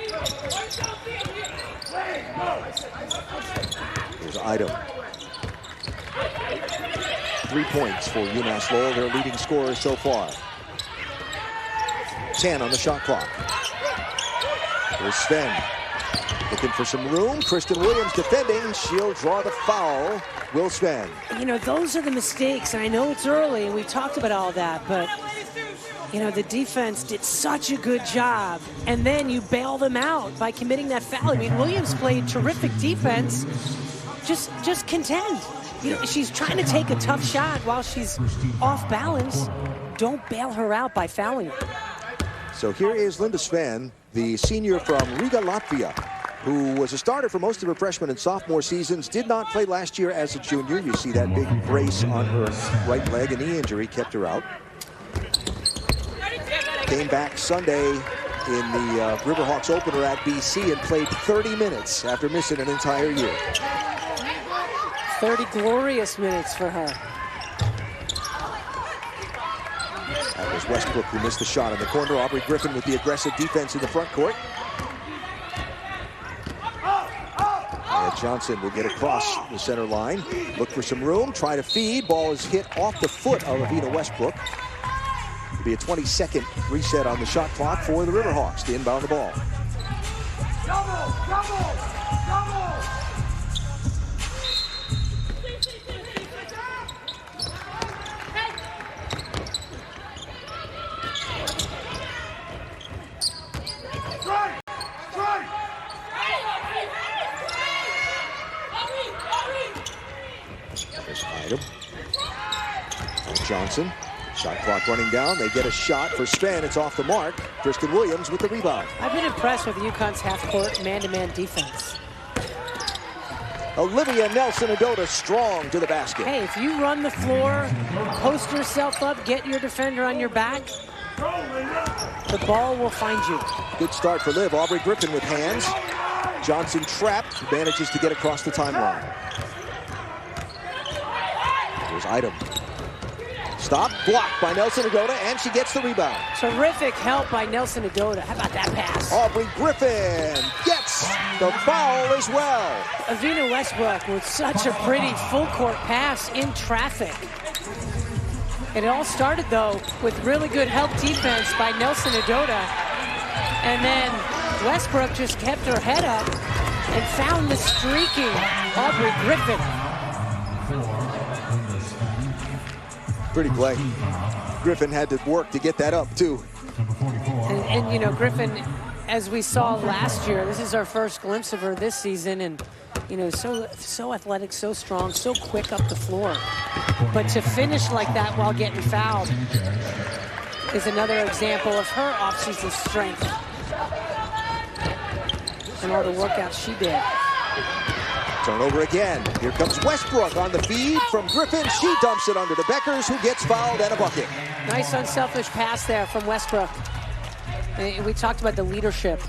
Here's Idom. 3 points for UMass-Lowell, their leading scorer so far. 10 on the shot clock. Here's Sven. Looking for some room. Kristen Williams defending. She'll draw the foul. Will Sven. You know, those are the mistakes, and I know it's early, and we talked about all that, but, you know, the defense did such a good job, and then you bail them out by committing that foul. I mean, Williams played terrific defense. Just contend. You know, she's trying to take a tough shot while she's off balance. Don't bail her out by fouling her. So here is Linda Sven, the senior from Riga, Latvia, who was a starter for most of her freshman and sophomore seasons, did not play last year as a junior. You see that big brace on her right leg. A knee injury kept her out. Came back Sunday in the Riverhawks opener at BC and played 30 minutes after missing an entire year. 30 glorious minutes for her. That was Westbrook who missed the shot in the corner. Aubrey Griffin with the aggressive defense in the front court. And Johnson will get across the center line. Look for some room, try to feed. Ball is hit off the foot of Evina Westbrook. It'll be a 20-second reset on the shot clock for the Riverhawks to inbound the ball. Johnson, shot clock running down. They get a shot for Sven. It's off the mark. Kristen Williams with the rebound. I've been impressed with UConn's half-court man-to-man defense. Olivia Nelson-Ododa strong to the basket. Hey, if you run the floor, post yourself up, get your defender on your back, the ball will find you. Good start for Liv. Aubrey Griffin with hands. Johnson trapped, manages to get across the timeline. Here's Idom. Stop, blocked by Nelson-Ododa, and she gets the rebound. Terrific help by Nelson-Ododa. How about that pass? Aubrey Griffin gets the foul as well. Evina Westbrook with such a pretty full-court pass in traffic. It all started, though, with really good help defense by Nelson-Ododa. And then Westbrook just kept her head up and found the streaking Aubrey Griffin. Pretty play. Griffin had to work to get that up, too. And you know, Griffin, as we saw last year, this is our first glimpse of her this season, and, you know, so athletic, so strong, so quick up the floor. But to finish like that while getting fouled is another example of her offseason strength and all the workouts she did. Turnover again. Here comes Westbrook on the feed from Griffin. She dumps it under to Beckers, who gets fouled and a bucket. Nice unselfish pass there from Westbrook. We talked about the leadership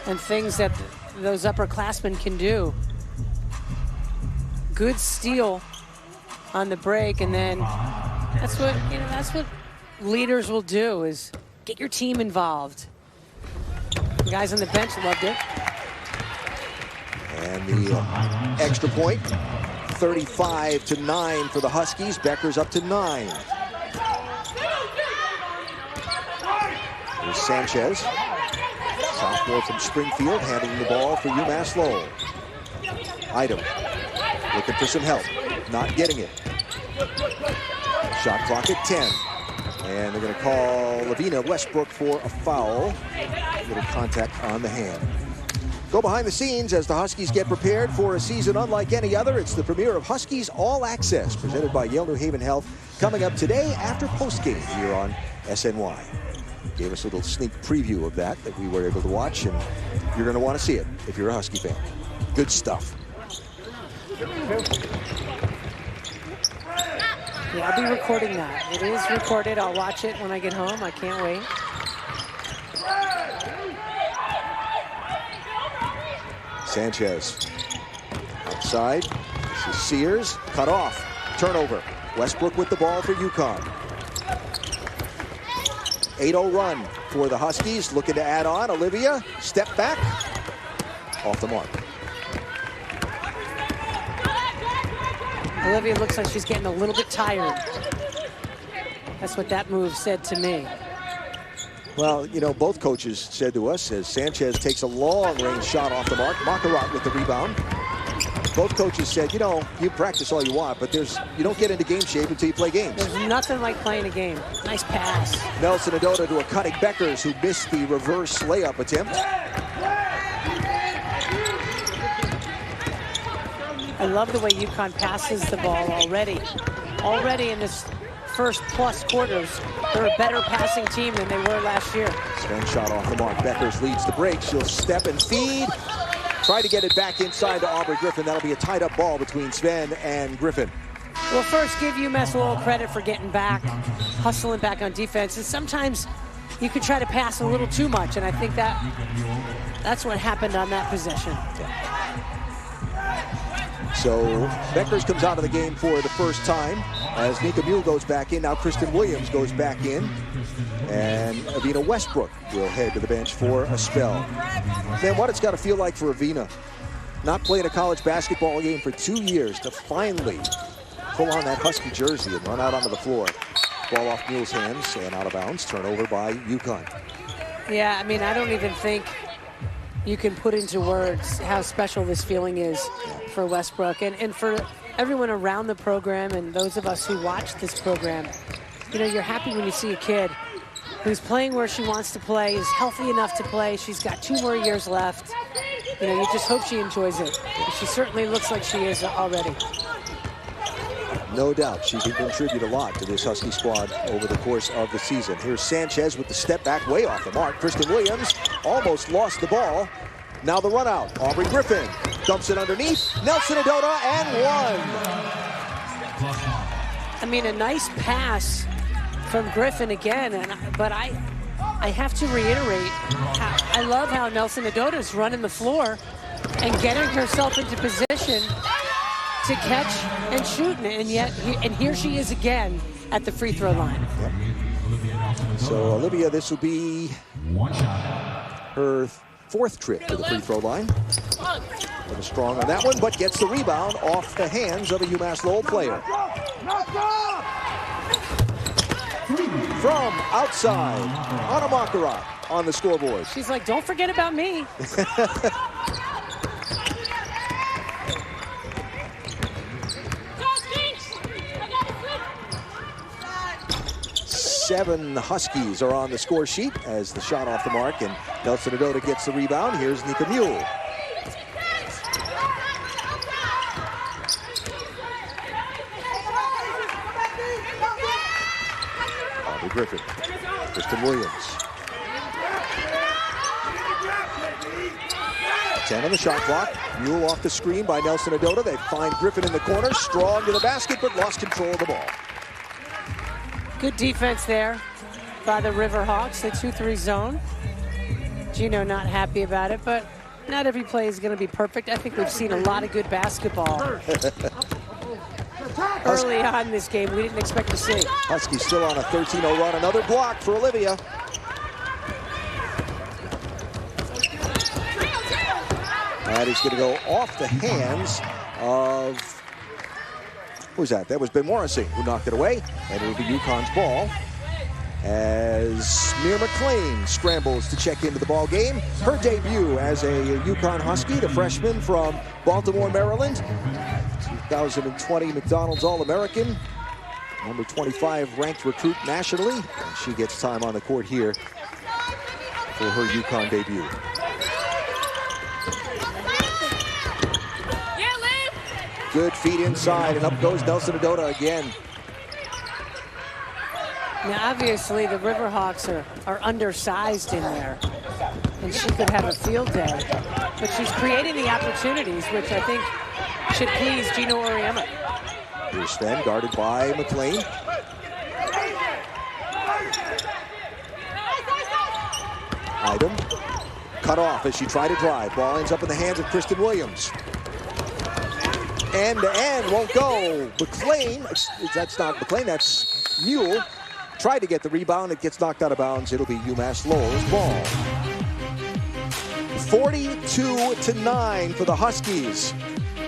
and things that those upperclassmen can do. Good steal on the break, and then that's what leaders will do, is get your team involved. The guys on the bench loved it. And the extra point, 35-9 for the Huskies. Beckers up to 9. Here's Sanchez. South sophomore from Springfield, handling the ball for UMass-Lowell. Item looking for some help, not getting it. Shot clock at 10. And they're going to call Lavina Westbrook for a foul. A little contact on the hand. Go behind the scenes as the Huskies get prepared for a season unlike any other. It's the premiere of Huskies All Access, presented by Yale New Haven Health, coming up today after Postgame here on SNY. Gave us a little sneak preview of that we were able to watch, and you're going to want to see it if you're a Husky fan. Good stuff. Yeah, I'll be recording that. It is recorded. I'll watch it when I get home. I can't wait. Sanchez outside. This is Sears. Cut off. Turnover. Westbrook with the ball for UConn. 8-0 run for the Huskies. Looking to add on. Olivia. Step back. Off the mark. Olivia looks like she's getting a little bit tired. That's what that move said to me. Well, you know, both coaches said to us as Sanchez takes a long-range shot off the mark. Makarat with the rebound. Both coaches said, you know, you practice all you want, but you don't get into game shape until you play games. There's nothing like playing a game. Nice pass. Nelson Adota to a cutting Beckers, who missed the reverse layup attempt. I love the way UConn passes the ball already. Already in this first plus quarters, they're a better passing team than they were last year. Sven shot off the mark. Beckers leads the break. She'll step and feed. Try to get it back inside to Aubrey Griffin. That'll be a tied-up ball between Sven and Griffin. Well, first, give UMass-Lowell credit for getting back, hustling back on defense. And sometimes you could try to pass a little too much, and I think that's what happened on that possession. Yeah. So Beckers comes out of the game for the first time as Nika Mule goes back in. Now Kristen Williams goes back in. And Avina Westbrook will head to the bench for a spell. Man, what it's got to feel like for Avina, not playing a college basketball game for 2 years, to finally pull on that Husky jersey and run out onto the floor. Ball off Mule's hands and out of bounds. Turnover by UConn. Yeah, I mean, I don't even think you can put into words how special this feeling is for Westbrook and for everyone around the program and those of us who watch this program. You know, you're happy when you see a kid who's playing where she wants to play, is healthy enough to play. She's got 2 more years left. You know, you just hope she enjoys it. She certainly looks like she is already. No doubt she can contribute a lot to this Husky squad over the course of the season. Here's Sanchez with the step back way off the mark. Kristen Williams almost lost the ball. Now the run out. Aubrey Griffin dumps it underneath. Nelson Adota and one. I mean, a nice pass from Griffin again, but I have to reiterate, I love how Nelson Adota's running the floor and getting herself into position to catch and shoot, and here she is again at the free throw line. Yep. So Olivia, this will be her 4th trip to the free throw line. A little strong on that one, but gets the rebound off the hands of a UMass-Lowell player. From outside, Anna Makarat on the scoreboard. She's like, don't forget about me. 7 Huskies are on the score sheet as the shot off the mark, and Nelson Adota gets the rebound. Here's Nika Mule. Aubrey Griffin. Kristen Williams. 10 on the shot clock. Mule off the screen by Nelson Adota. They find Griffin in the corner. Strong to the basket, but lost control of the ball. Good defense there by the Riverhawks, the 2-3 zone. Gino not happy about it, but not every play is going to be perfect. I think we've seen a lot of good basketball early on in this game we didn't expect to see. Huskies still on a 13-0 run. Another block for Olivia. That is going to go off the hands of, who was that? That was Ben Morrissey who knocked it away, and it will be UConn's ball. as Mir McLean scrambles to check into the ball game. Her debut as a UConn Husky, the freshman from Baltimore, Maryland. 2020 McDonald's All-American. Number 25 ranked recruit nationally. And she gets time on the court here for her UConn debut. Good feet inside, and up goes Nelson Adota again. Now, obviously, the Riverhawks are undersized in there, and she could have a field day. But she's creating the opportunities, which I think should please Gino Auriemma. Here's Sven, guarded by McLean. Item cut off as she tried to drive. Ball ends up in the hands of Kristen Williams. End to end, won't go. McLean, that's not McLean, that's Mule. Tried to get the rebound, it gets knocked out of bounds. It'll be UMass-Lowell's ball. 42-9 for the Huskies.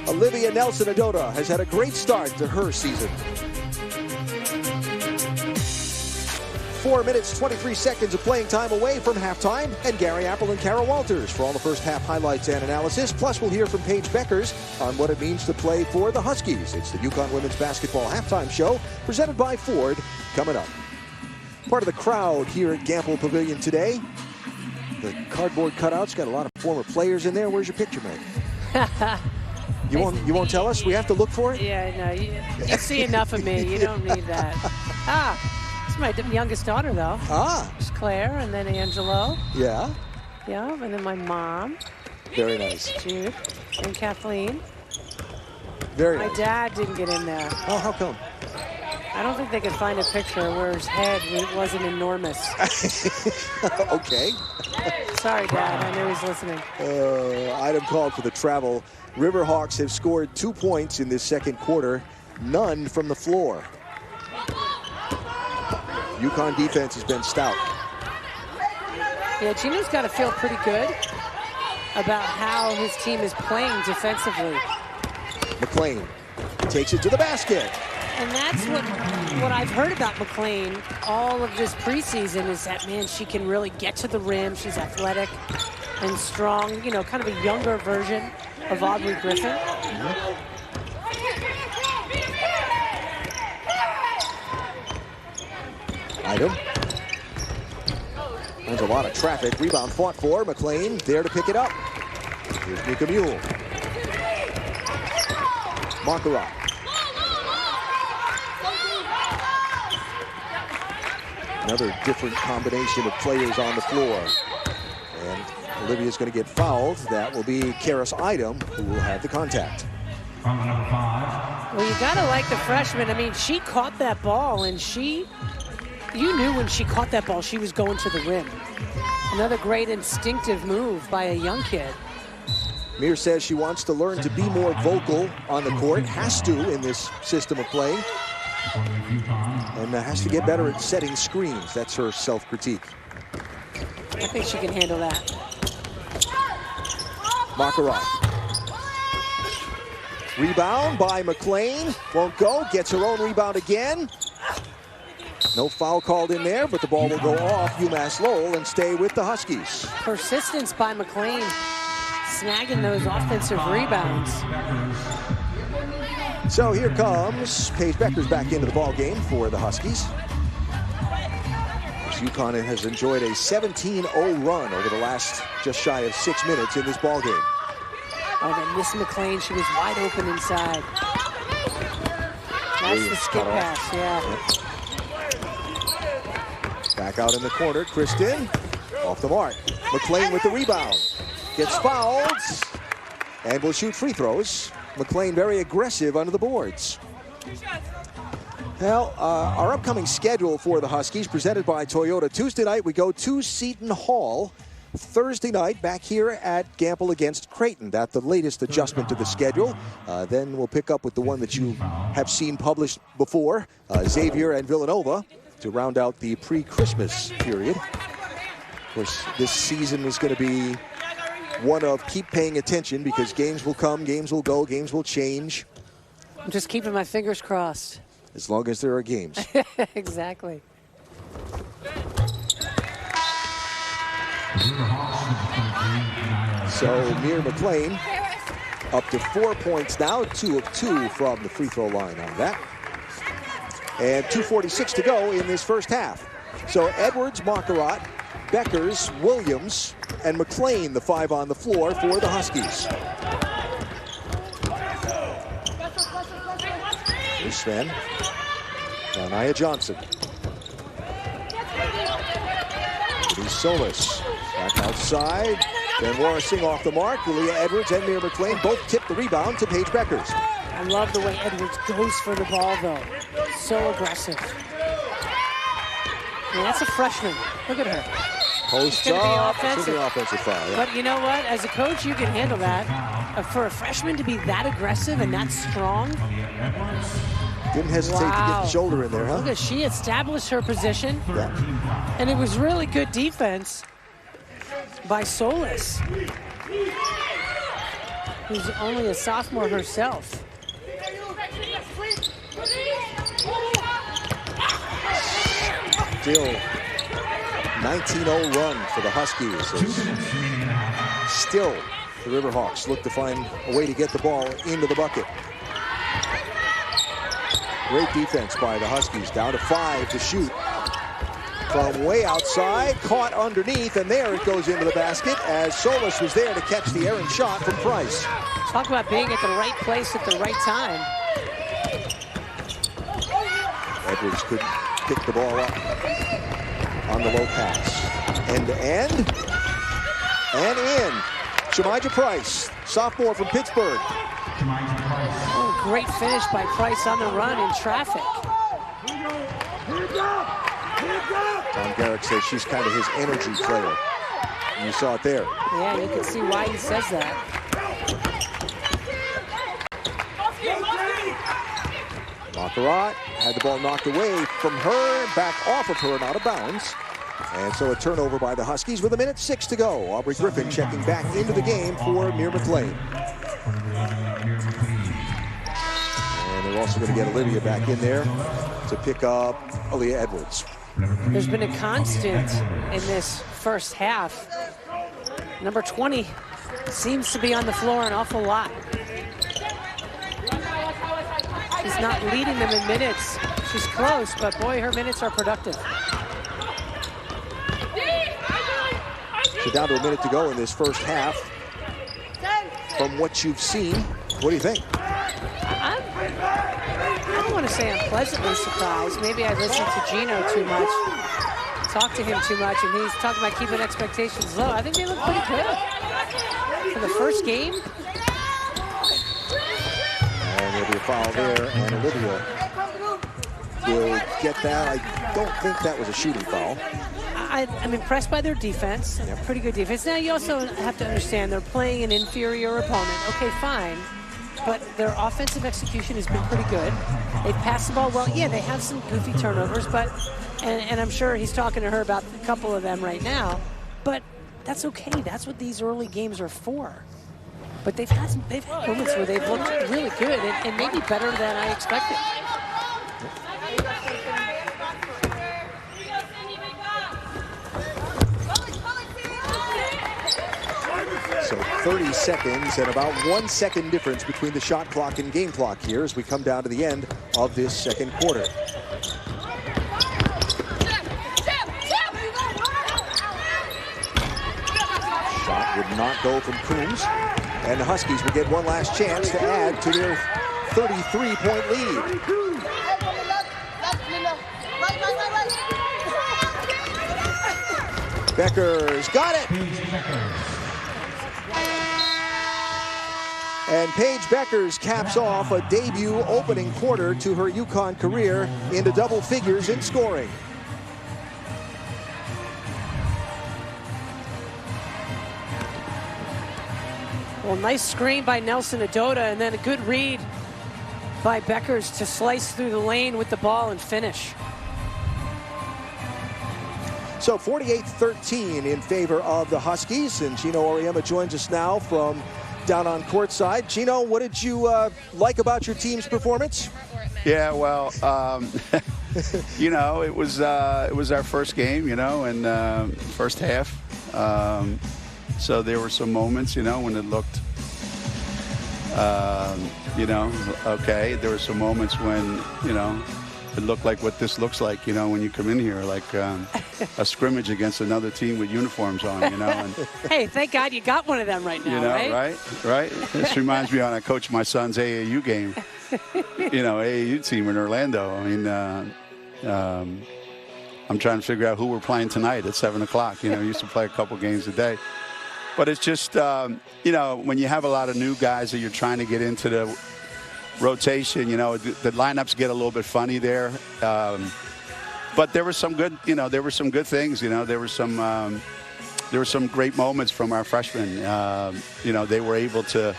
Olivia Nelson Adota has had a great start to her season. 4 minutes, 23 seconds of playing time away from halftime. And Gary Apple and Kara Walters for all the first half highlights and analysis. Plus, we'll hear from Paige Beckers on what it means to play for the Huskies. It's the UConn Women's Basketball Halftime Show, presented by Ford, coming up. Part of the crowd here at Gamble Pavilion today. The cardboard cutouts got a lot of former players in there. Where's your picture, Meg? You won't tell us? We have to look for it? Yeah, no, you see enough of me. You don't need that. It's my youngest daughter, though. It's Claire, and then Angelo. Yeah. Yeah, and then my mom. Very nice. Jude and Kathleen. Very nice. My dad didn't get in there. Oh, how come? I don't think they could find a picture where his head wasn't enormous. Okay. Sorry, Dad. I know he's listening. Item called for the travel. Riverhawks have scored 2 points in this second quarter. None from the floor. UConn defense has been stout. Yeah, Gino's got to feel pretty good about how his team is playing defensively. McLean takes it to the basket. And that's what I've heard about McLean all of this preseason is that, man, she can really get to the rim. She's athletic and strong, you know, kind of a younger version of Aubrey Griffin. Item. There's a lot of traffic. Rebound fought for. McLean there to pick it up. Here's Mika Mule. Markarov. Another different combination of players on the floor. And Olivia's going to get fouled. That will be Karis Item who will have the contact. Well, you got to like the freshman. I mean, she caught that ball, and you knew when she caught that ball, she was going to the rim. Another great instinctive move by a young kid. Mir says she wants to learn to be more vocal on the court. Has to in this system of play. And has to get better at setting screens. That's her self-critique. I think she can handle that. Markarov. Rebound by McLean. Won't go. Gets her own rebound again. No foul called in there, but the ball will go off UMass-Lowell and stay with the Huskies. Persistence by McLean, snagging those offensive rebounds. So here comes Paige Beckers back into the ball game for the Huskies. UConn has enjoyed a 17-0 run over the last just shy of 6 minutes in this ball game. Oh, then Miss McLean, she was wide open inside. That's the skip pass, yeah. Back out in the corner, Kristen, off the mark. McLean with the rebound. Gets fouled, and will shoot free throws. McLean very aggressive under the boards. Well, our upcoming schedule for the Huskies presented by Toyota. Tuesday night, we go to Seton Hall. Thursday night, back here at Gamble against Creighton. That's the latest adjustment to the schedule. Then we'll pick up with the one that you have seen published before, Xavier and Villanova, to round out the pre-Christmas period. Of course, this season is going to be one of keep paying attention because games will come, games will go, games will change. I'm just keeping my fingers crossed. As long as there are games. Exactly. So Mir McLean up to 4 points now, 2 of 2 from the free throw line on that. And 2:46 to go in this first half. So Edwards, Marquardt, Beckers, Williams, and McLean, the 5 on the floor for the Huskies. Here's Sven. Nia Johnson. Here's Solis. Back outside. Then Warrising off the mark. Leah Edwards and Mir McLean both tip the rebound to Paige Beckers. I love the way Edwards goes for the ball, though. So aggressive. And that's a freshman. Look at her. Post up. It's going to be an offensive foul. Yeah. But you know what? As a coach, you can handle that. For a freshman to be that aggressive and that strong. Didn't hesitate to get the shoulder in there, huh? Look at, she established her position. Yeah. And it was really good defense by Solis, who's only a sophomore herself. Still 19-0 run for the Huskies. Still, the Riverhawks look to find a way to get the ball into the bucket. Great defense by the Huskies. Down to 5 to shoot. From way outside, caught underneath, and there it goes into the basket as Solis was there to catch the errant shot from Price. Talk about being at the right place at the right time. Edwards couldn't pick the ball up on the low pass. End to end, and in. Shemija Price, sophomore from Pittsburgh. Oh, great finish by Price on the run in traffic. Tom Garrick says she's kind of his energy player. And you saw it there. Yeah, you can see why he says that. Marquardt had the ball knocked away from her, back off of her and out of bounds. And so a turnover by the Huskies with 1:06 to go. Aubrey Griffin checking back into the game for Mir McLean. And they're also going to get Olivia back in there to pick up Aaliyah Edwards. There's been a constant in this first half. Number 20 seems to be on the floor an awful lot. She's not leading them in minutes. She's close, but boy, her minutes are productive. So down to 1 minute to go in this first half. From what you've seen, what do you think? I don't want to say I'm pleasantly surprised. Maybe I listened to Gino too much, talked to him too much, and he's talking about keeping expectations low. I think they look pretty good for the first game. And there'll be a foul there, and Olivia will get that. I don't think that was a shooting foul. I'm impressed by their defense. They're pretty good defense. Now, you also have to understand they're playing an inferior opponent. Okay, fine. But their offensive execution has been pretty good. They've passed the ball well. Yeah, they have some goofy turnovers, but and I'm sure he's talking to her about a couple of them right now. But that's okay. That's what these early games are for. But they've had moments where they've looked really good and maybe better than I expected. So 30 seconds and about 1 second difference between the shot clock and game clock here as we come down to the end of this second quarter. Shot would not go from Coombs, and the Huskies would get one last chance to add to their 33-point lead. Beckers got it. And Paige Beckers caps off a debut opening quarter to her UConn career into double figures in scoring. Well, nice screen by Nelson Adota, and then a good read by Beckers to slice through the lane with the ball and finish. So 48-13 in favor of the Huskies, and Gino Auriemma joins us now from down on courtside. Gino, what did you like about your team's performance? Yeah, well, you know, it was our first game, you know, and first half. So there were some moments, when it looked, okay. There were some moments when, it looked like what this looks like, when you come in here, like a scrimmage against another team with uniforms on, And, hey, thank God you got one of them right now, right? This reminds me when I coached my son's AAU game, AAU team in Orlando. I mean, I'm trying to figure out who we're playing tonight at 7 o'clock. I used to play a couple games a day. But it's just, when you have a lot of new guys that you're trying to get into the rotation, the lineups get a little bit funny there. But there were some good, there were some good things. There were some great moments from our freshmen. They were able to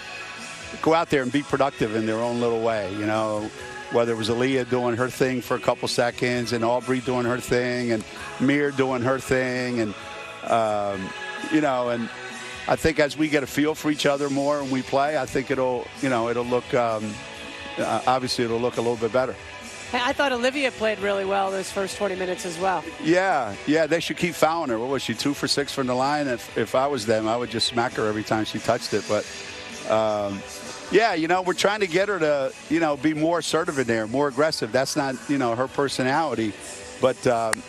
go out there and be productive in their own little way. Whether it was Aaliyah doing her thing for a couple seconds, and Aubrey doing her thing, and Mir doing her thing, and and I think as we get a feel for each other more and we play, I think it'll look. Obviously, it'll look a little bit better. I thought Olivia played really well those first 20 minutes as well. Yeah, they should keep fouling her. What was she, 2 for 6 from the line? If I was them, I would just smack her every time she touched it. But, we're trying to get her to, be more assertive in there, more aggressive. That's not, her personality. But,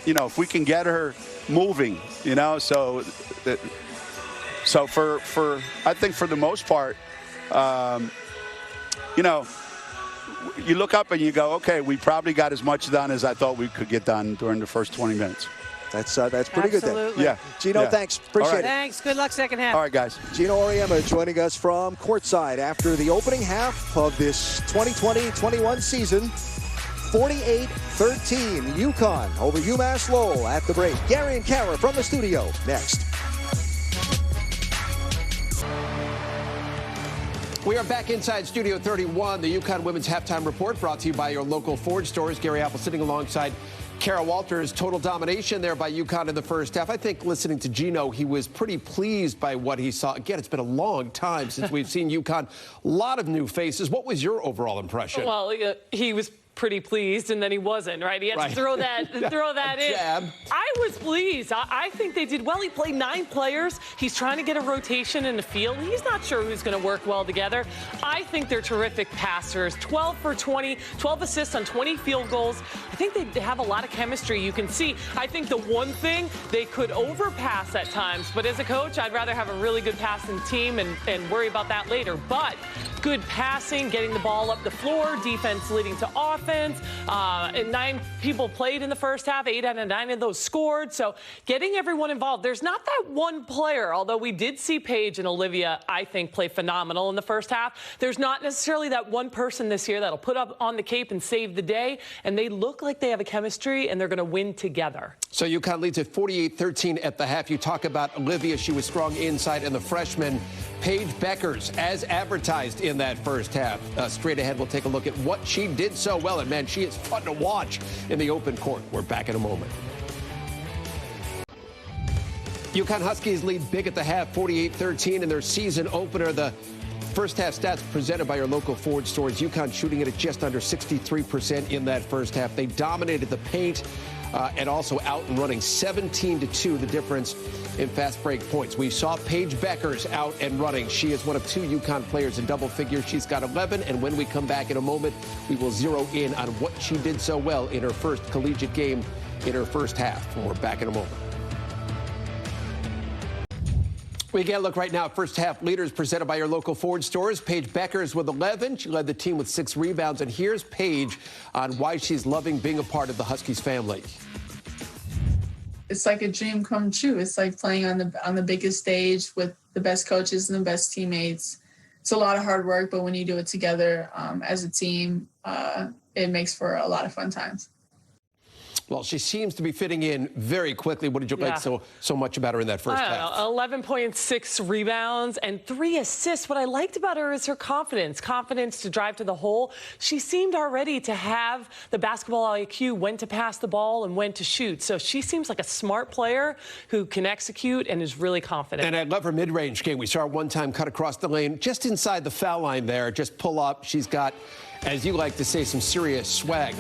if we can get her moving, so for I think for the most part, you look up and you go, okay, we probably got as much done as I thought we could get done during the first 20 minutes. That's pretty good then. Yeah. Gino, thanks. Appreciate it. Thanks. Good luck second half. All right, guys. Gino Auriemma joining us from courtside after the opening half of this 2020-21 season. 48-13, UConn over UMass-Lowell at the break. Gary and Kara from the studio next. We are back inside Studio 31, the UConn Women's Halftime Report, brought to you by your local Ford stores. Gary Apple sitting alongside Kara Walters. Total domination there by UConn in the first half. I think listening to Gino, he was pretty pleased by what he saw. Again, it's been a long time since we've seen UConn. A lot of new faces. What was your overall impression? Well, he was pretty pleased, and then he wasn't, right? He had to throw that in. Jab. I was pleased. I think they did well. He played 9 players. He's trying to get a rotation in the field. He's not sure who's going to work well together. I think they're terrific passers. 12 for 20, 12 assists on 20 field goals. I think they have a lot of chemistry. You can see. I think the one thing, they could overpass at times, but as a coach, I'd rather have a really good passing team and worry about that later. But good passing, getting the ball up the floor, defense leading to offense. And 9 people played in the first half. 8 out of 9 of those scored. So getting everyone involved. There's not that one player, although we did see Paige and Olivia, I think, play phenomenal in the first half. There's not necessarily that one person this year that'll put up on the cape and save the day. And they look like they have a chemistry, and they're going to win together. So UConn leads at 48-13 at the half. You talk about Olivia. She was strong inside, and the freshman Paige Beckers, as advertised in that first half. Straight ahead, we'll take a look at what she did so well. And, man, she is fun to watch in the open court. We're back in a moment. UConn Huskies lead big at the half, 48-13 in their season opener. The first half stats presented by your local Ford stores. UConn shooting it at just under 63% in that first half. They dominated the paint and also out and running 17-2, the difference in fast break points. We saw Paige Beckers out and running. She is one of 2 UConn players in double figures. She's got 11, and when we come back in a moment, we will zero in on what she did so well in her first collegiate game in her first half. We're back in a moment. We get a look right now at first half leaders presented by your local Ford stores. Paige Beckers with 11. She led the team with 6 rebounds. And here's Paige on why she's loving being a part of the Huskies family. It's like a dream come true. It's like playing on the biggest stage with the best coaches and the best teammates. It's a lot of hard work, but when you do it together as a team, it makes for a lot of fun times. Well, she seems to be fitting in very quickly. What did you like so much about her in that first half? 11.6 rebounds and 3 assists. What I liked about her is her confidence to drive to the hole. She seemed already to have the basketball IQ, when to pass the ball and when to shoot. So she seems like a smart player who can execute and is really confident. And I love her mid-range game. We saw her one time cut across the lane, just inside the foul line there, just pull up. She's got, as you like to say, some serious swag.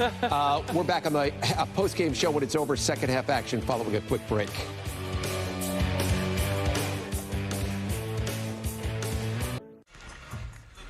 We're back on the post-game show when it's over. Second half action following a quick break.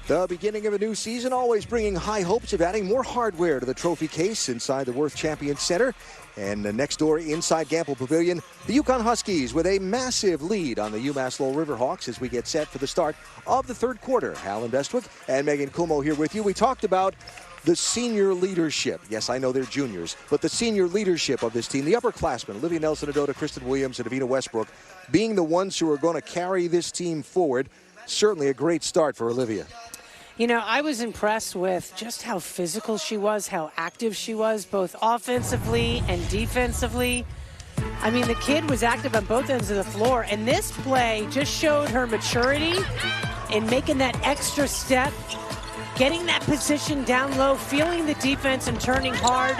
The beginning of a new season, always bringing high hopes of adding more hardware to the trophy case inside the Worth Champion Center. And next door inside Gamble Pavilion, the UConn Huskies with a massive lead on the UMass-Lowell Riverhawks as we get set for the start of the third quarter. Alan Bestwick and Megan Kumo here with you. We talked about the senior leadership. Yes, I know they're juniors, but the senior leadership of this team, the upperclassmen, Olivia Nelson-Adota, Kristen Williams, and Avina Westbrook, being the ones who are going to carry this team forward. Certainly a great start for Olivia. You know, I was impressed with just how physical she was, how active she was, both offensively and defensively. I mean, the kid was active on both ends of the floor, and this play just showed her maturity in making that extra step, getting that position down low, feeling the defense and turning hard.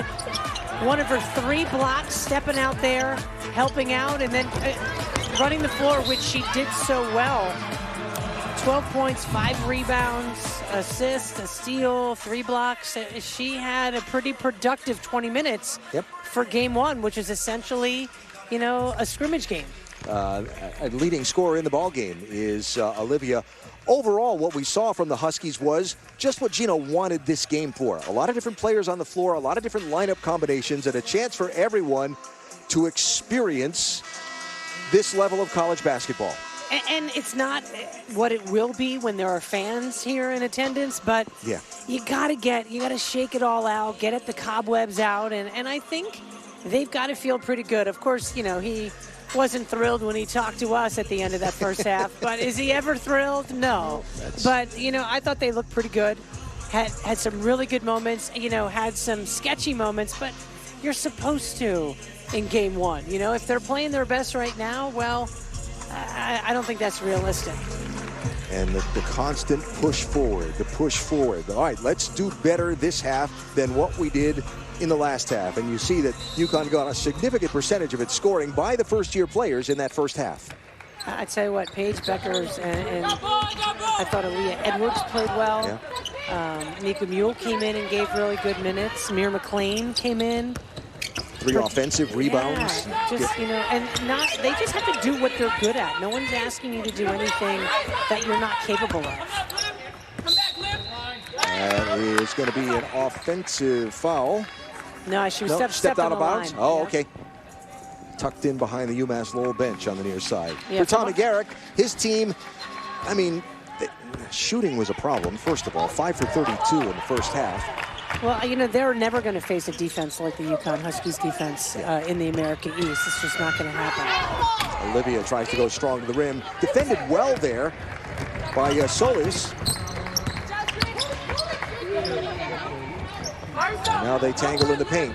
One of her 3 blocks, stepping out there, helping out, and then running the floor, which she did so well. 12 points, 5 rebounds, assist, a steal, 3 blocks. She had a pretty productive 20 minutes for game 1, which is essentially, you know, a scrimmage game. A leading scorer in the ball game is Olivia. Overall, what we saw from the Huskies was just what Gino wanted this game for. A lot of different players on the floor, a lot of different lineup combinations, and a chance for everyone to experience this level of college basketball. And it's not what it will be when there are fans here in attendance, but you gotta shake it all out, get the cobwebs out, and I think they've got to feel pretty good. Of course, you know, he wasn't thrilled when he talked to us at the end of that first half, but is he ever thrilled? No. But, you know, I thought they looked pretty good, had some really good moments, you know, had some sketchy moments, but you're supposed to in game 1. You know, if they're playing their best right now, well, I don't think that's realistic. And the constant push forward, the push forward. All right, let's do better this half than what we did in the last half. And you see that UConn got a significant percentage of its scoring by the first-year players in that first half. I tell you what, Paige Beckers and I thought Aaliyah Edwards played well. Nika Mule came in and gave really good minutes. Mir McLean came in. 3 offensive rebounds. Just, you know, and they just have to do what they're good at. No one's asking you to do anything that you're not capable of. That is going to be an offensive foul. No, she was stepped out of bounds. Line. Oh, okay. Tucked in behind the UMass-Lowell bench on the near side. Yeah, for Tommy Garrick, his team, I mean, shooting was a problem, first of all. 5 for 32 in the first half. Well, you know, they're never going to face a defense like the UConn Huskies defense in the American East. It's just not going to happen. Olivia tries to go strong to the rim. Defended well there by Solis. Now they tangle in the paint.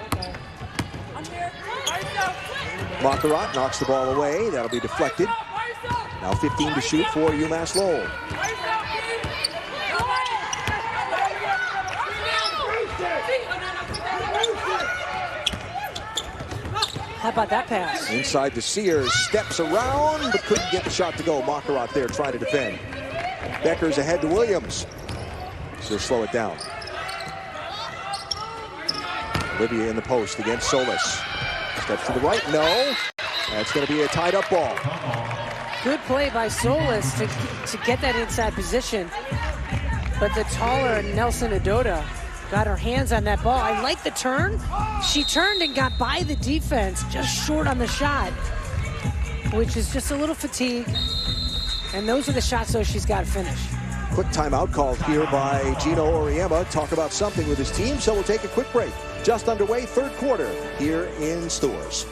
Monterat knocks the ball away. That'll be deflected. Now 15 to shoot for UMass-Lowell. How about that pass? Inside to Sears, steps around, but couldn't get the shot to go. Monterat there trying to defend. Becker's ahead to Williams. She'll slow it down. Olivia in the post against Solis. Steps to the right, no. That's going to be a tied-up ball. Good play by Solis to get that inside position. But the taller Nelson-Adota got her hands on that ball. I like the turn. She turned and got by the defense, just short on the shot, which is just a little fatigue. And those are the shots, though, she's got to finish. Quick timeout called here by Gino Auriemma. Talk about something with his team, so we'll take a quick break. Just underway, third quarter here in Stores.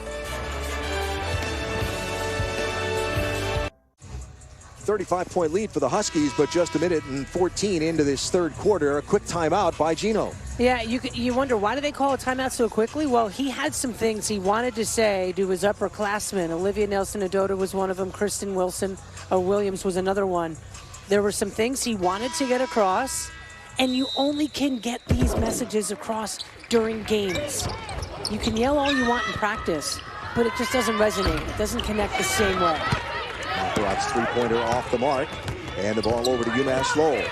35-point lead for the Huskies, but just a minute and 14 into this third quarter. A quick timeout by Gino. Yeah, you wonder, why do they call a timeout so quickly? Well, he had some things he wanted to say to his upperclassmen. Olivia Nelson-Adota was one of them. Kristen Williams was another one. There were some things he wanted to get across, and you only can get these messages across during games. You can yell all you want in practice, but it just doesn't resonate. It doesn't connect the same way. Monterat's three-pointer off the mark, and the ball over to UMass-Lowell.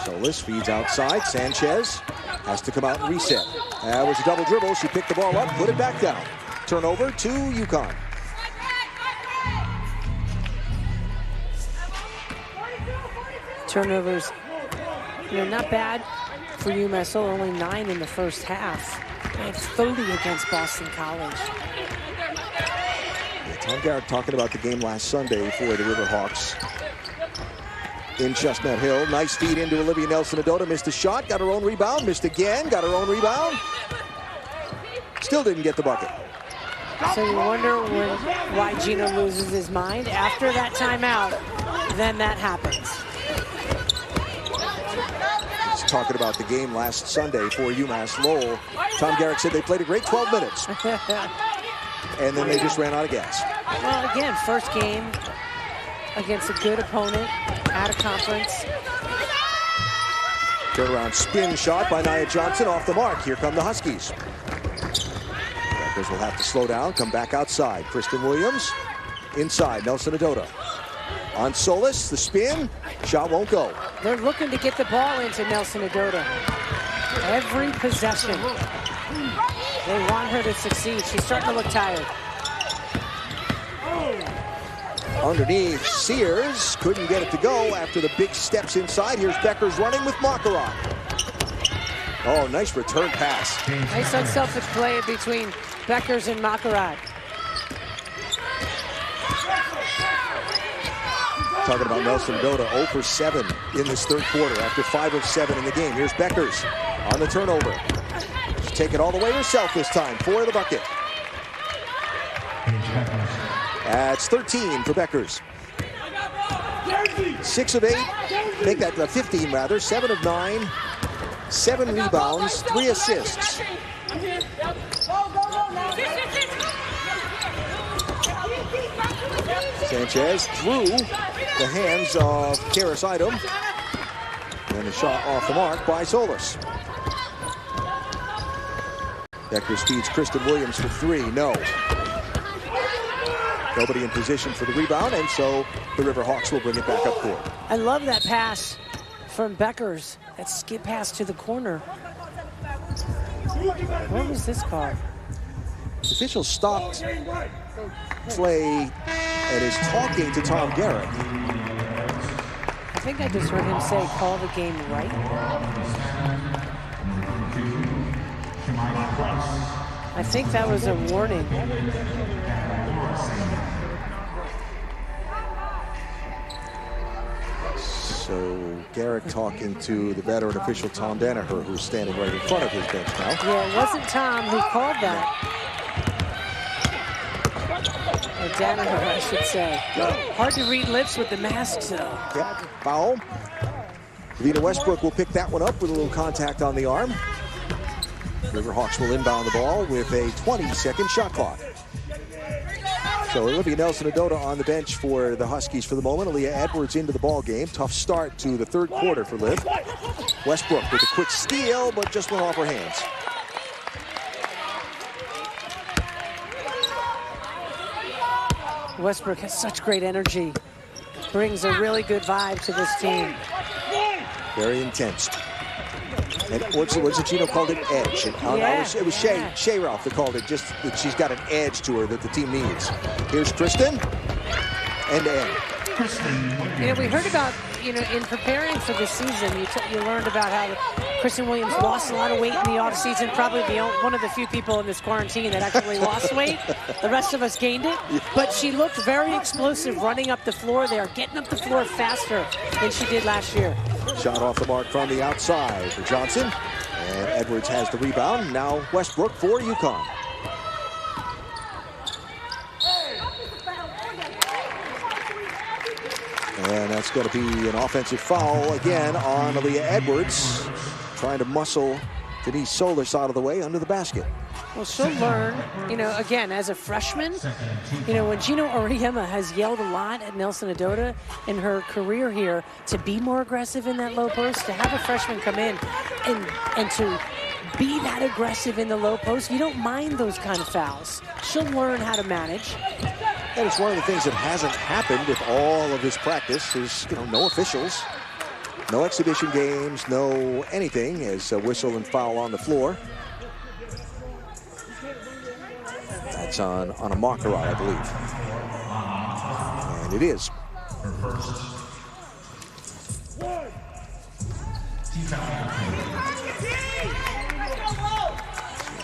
Solis feeds outside. Sanchez has to come out and reset. That was a double dribble. She picked the ball up, put it back down. turnover to UConn. Turnovers, not bad for UMass-Lowell, only 9 in the first half. They had 30 against Boston College. Yeah, Tom Garrett talking about the game last Sunday for the Riverhawks in Chestnut Hill. Nice feed into Olivia Nelson-Adota. Missed a shot, got her own rebound, missed again, got her own rebound. Still didn't get the bucket. So you wonder why Gino loses his mind. After that timeout, then that happens. He's talking about the game last Sunday for UMass-Lowell. Tom Garrett said they played a great 12 minutes. And then they just ran out of gas. Well, again, first game against a good opponent at a conference. Turnaround spin shot by Nia Johnson off the mark. Here come the Huskies. Beckers will have to slow down, come back outside. Kristen Williams inside. Nelson-Adota on Solis, the spin. Shot won't go. They're looking to get the ball into Nelson-Adota. Every possession. They want her to succeed. She's starting to look tired. Underneath, Sears couldn't get it to go after the big steps inside. Here's Beckers running with Makarov. Oh, nice return pass. Nice unselfish play between Beckers and Makarov. Talking about Nelson-Adota, 0 for 7 in this third quarter after 5 of 7 in the game. Here's Beckers on the turnover. She's taken all the way herself this time for the bucket. That's 13 for Beckers. 6 of 8, make that 15 rather, 7 of 9, 7 rebounds, 3 assists. Sanchez through the hands of Karis Idom. And the shot off the mark by Solis. Beckers feeds Kristen Williams for 3. No. Nobody in position for the rebound, and so the Riverhawks will bring it back up court. I love that pass from Beckers. That skip pass to the corner. What was this call? The official stopped play and is talking to Tom Garrett. I think I just heard him say, call the game right. I think that was a warning. So Garrett talking to the veteran official Tom Danaher, who's standing right in front of his bench now. Yeah, it wasn't Tom who called that. Or Danaher, I should say. Hard to read lips with the masks, though. Yep, foul. Vita Westbrook will pick that one up with a little contact on the arm. Riverhawks will inbound the ball with a 20-second shot clock. So Olivia Nelson-Adota on the bench for the Huskies for the moment. Aaliyah Edwards into the ball game. Tough start to the third quarter for Liv. Westbrook with a quick steal, but just went off her hands. Westbrook has such great energy. Brings a really good vibe to this team. Very intense. And what's it Gino called it? Edge. And it was Shea Ralph that called it, just that she's got an edge to her that the team needs. Here's Kristen. End to end. We heard about, in preparing for this season, you learned about how Kristen Williams lost a lot of weight in the offseason. Probably one of the few people in this quarantine that actually lost weight. The rest of us gained it. But she looked very explosive running up the floor there, getting up the floor faster than she did last year. Shot off the mark from the outside for Johnson. And Edwards has the rebound. Now Westbrook for UConn. And that's going to be an offensive foul again on Aaliyah Edwards. Trying to muscle Denise Solis out of the way under the basket. Well, she'll learn, again, as a freshman, when Gino Auriemma has yelled a lot at Nelson-Adota in her career here to be more aggressive in that low post, to have a freshman come in and to be that aggressive in the low post, you don't mind those kind of fouls. She'll learn how to manage. And it's one of the things that hasn't happened with all of this practice is, no officials, no exhibition games, no anything, as a whistle and foul on the floor. That's on a Macarat, I believe. And it is.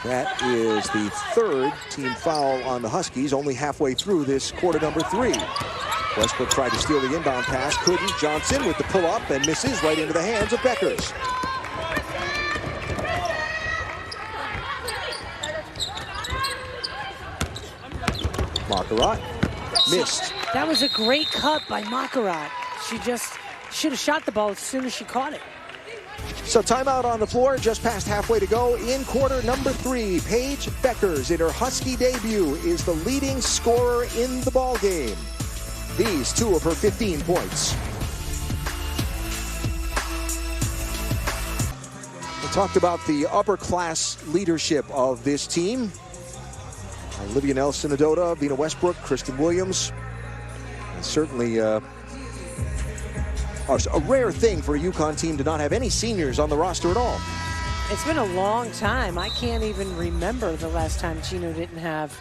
That is the third team foul on the Huskies, only halfway through this quarter number 3. Westbrook tried to steal the inbound pass, couldn't. Johnson with the pull-up and misses right into the hands of Beckers. Macarat missed. That was a great cut by Macarat. She just should have shot the ball as soon as she caught it. So timeout on the floor, just past halfway to go in quarter number 3. Paige Beckers, in her Husky debut, is the leading scorer in the ball game. These 2 of her 15 points. We talked about the upper class leadership of this team. Olivia Nelson-Adota, Vina Westbrook, Kristen Williams. And certainly a rare thing for a UConn team to not have any seniors on the roster at all. It's been a long time. I can't even remember the last time Gino didn't have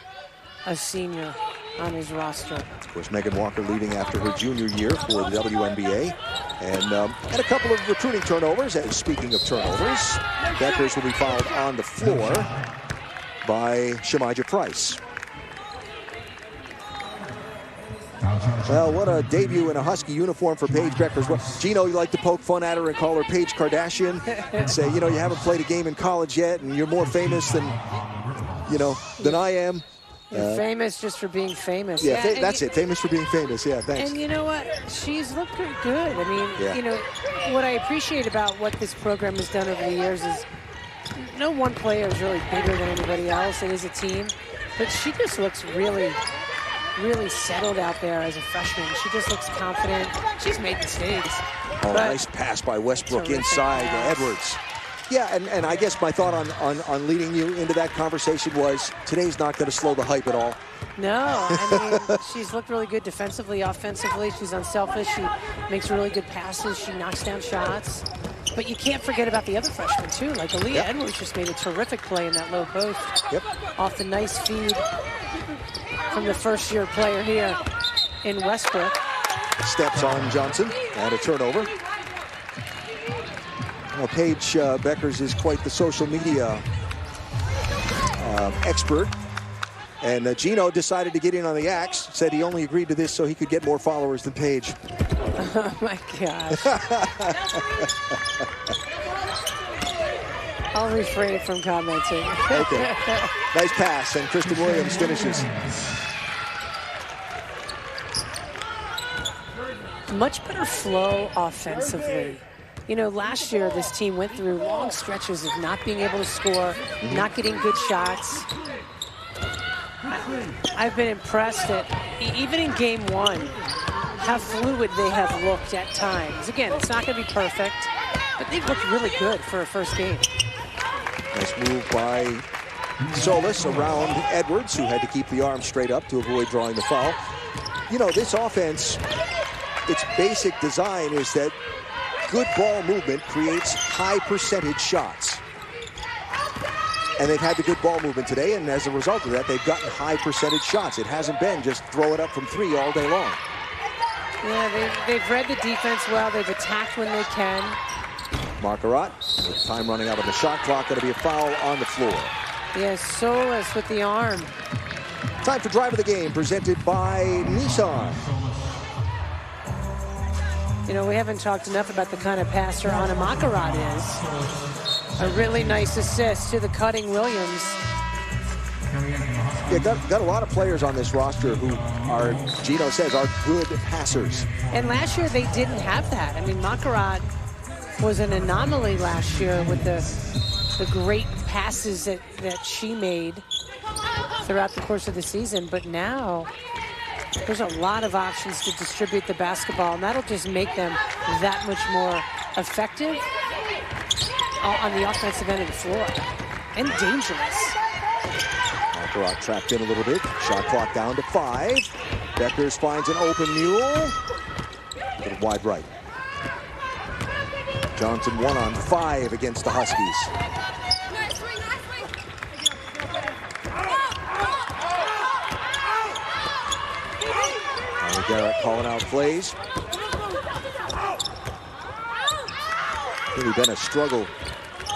a senior on his roster. Of course, Megan Walker leaving after her junior year for the WNBA. And a couple of recruiting turnovers. And speaking of turnovers, Beckers will be fouled on the floor by Shemija Price. Well, what a debut in a Husky uniform for Paige Beckers. Well, Gino, you like to poke fun at her and call her Paige Kardashian and say, you know, you haven't played a game in college yet and you're more famous than, than I am. You're famous just for being famous. Yeah, that's it. Famous for being famous. Yeah, thanks. And you know what? She's looked pretty good. I mean, what I appreciate about what this program has done over the years is no one player is really bigger than anybody else. It is a team. But she just looks really settled out there as a freshman. She just looks confident. She's made mistakes. Oh, nice pass by Westbrook inside Edwards. Yeah, and I guess my thought on leading you into that conversation was today's not going to slow the hype at all. No, I mean, she's looked really good defensively, offensively. She's unselfish. She makes really good passes. She knocks down shots. But you can't forget about the other freshmen, too. Like Aaliyah Edwards just made a terrific play in that low post. Off the nice feed from the first-year player here in Westbrook. Steps on Johnson and a turnover. Well, Paige Beckers is quite the social media expert. And Gino decided to get in on the axe, said he only agreed to this so he could get more followers than Paige. Oh, my gosh. I'll refrain from commenting. Okay. Nice pass, and Kristen Williams finishes. Much better flow offensively. You know, last year this team went through long stretches of not being able to score, not getting good shots. I've been impressed that even in game 1, how fluid they have looked at times. Again, it's not going to be perfect, but they've looked really good for a first game. Nice move by Solis around Edwards, who had to keep the arm straight up to avoid drawing the foul. You know, this offense, its basic design is that good ball movement creates high percentage shots. And they've had the good ball movement today, and as a result of that, they've gotten high percentage shots. It hasn't been just throw it up from 3 all day long. Yeah, they've read the defense well. They've attacked when they can. Macarat, with time running out of the shot clock, going to be a foul on the floor. Yeah, Solis with the arm. Time for Drive of the Game, presented by Nissan. You know, we haven't talked enough about the kind of passer Anna Macarat is. A really nice assist to the cutting Williams. Yeah, got a lot of players on this roster who are, Gino says, are good passers. And last year they didn't have that. I mean, Macarat was an anomaly last year with the great passes that she made throughout the course of the season. But now there's a lot of options to distribute the basketball, and that'll just make them that much more effective on the offensive end of the floor and dangerous. Macarat trapped in a little bit. Shot clock down to 5. Beckers finds an open mule. A little wide right. Johnson 1 on 5 against the Huskies. Garrett calling out plays. Really been a struggle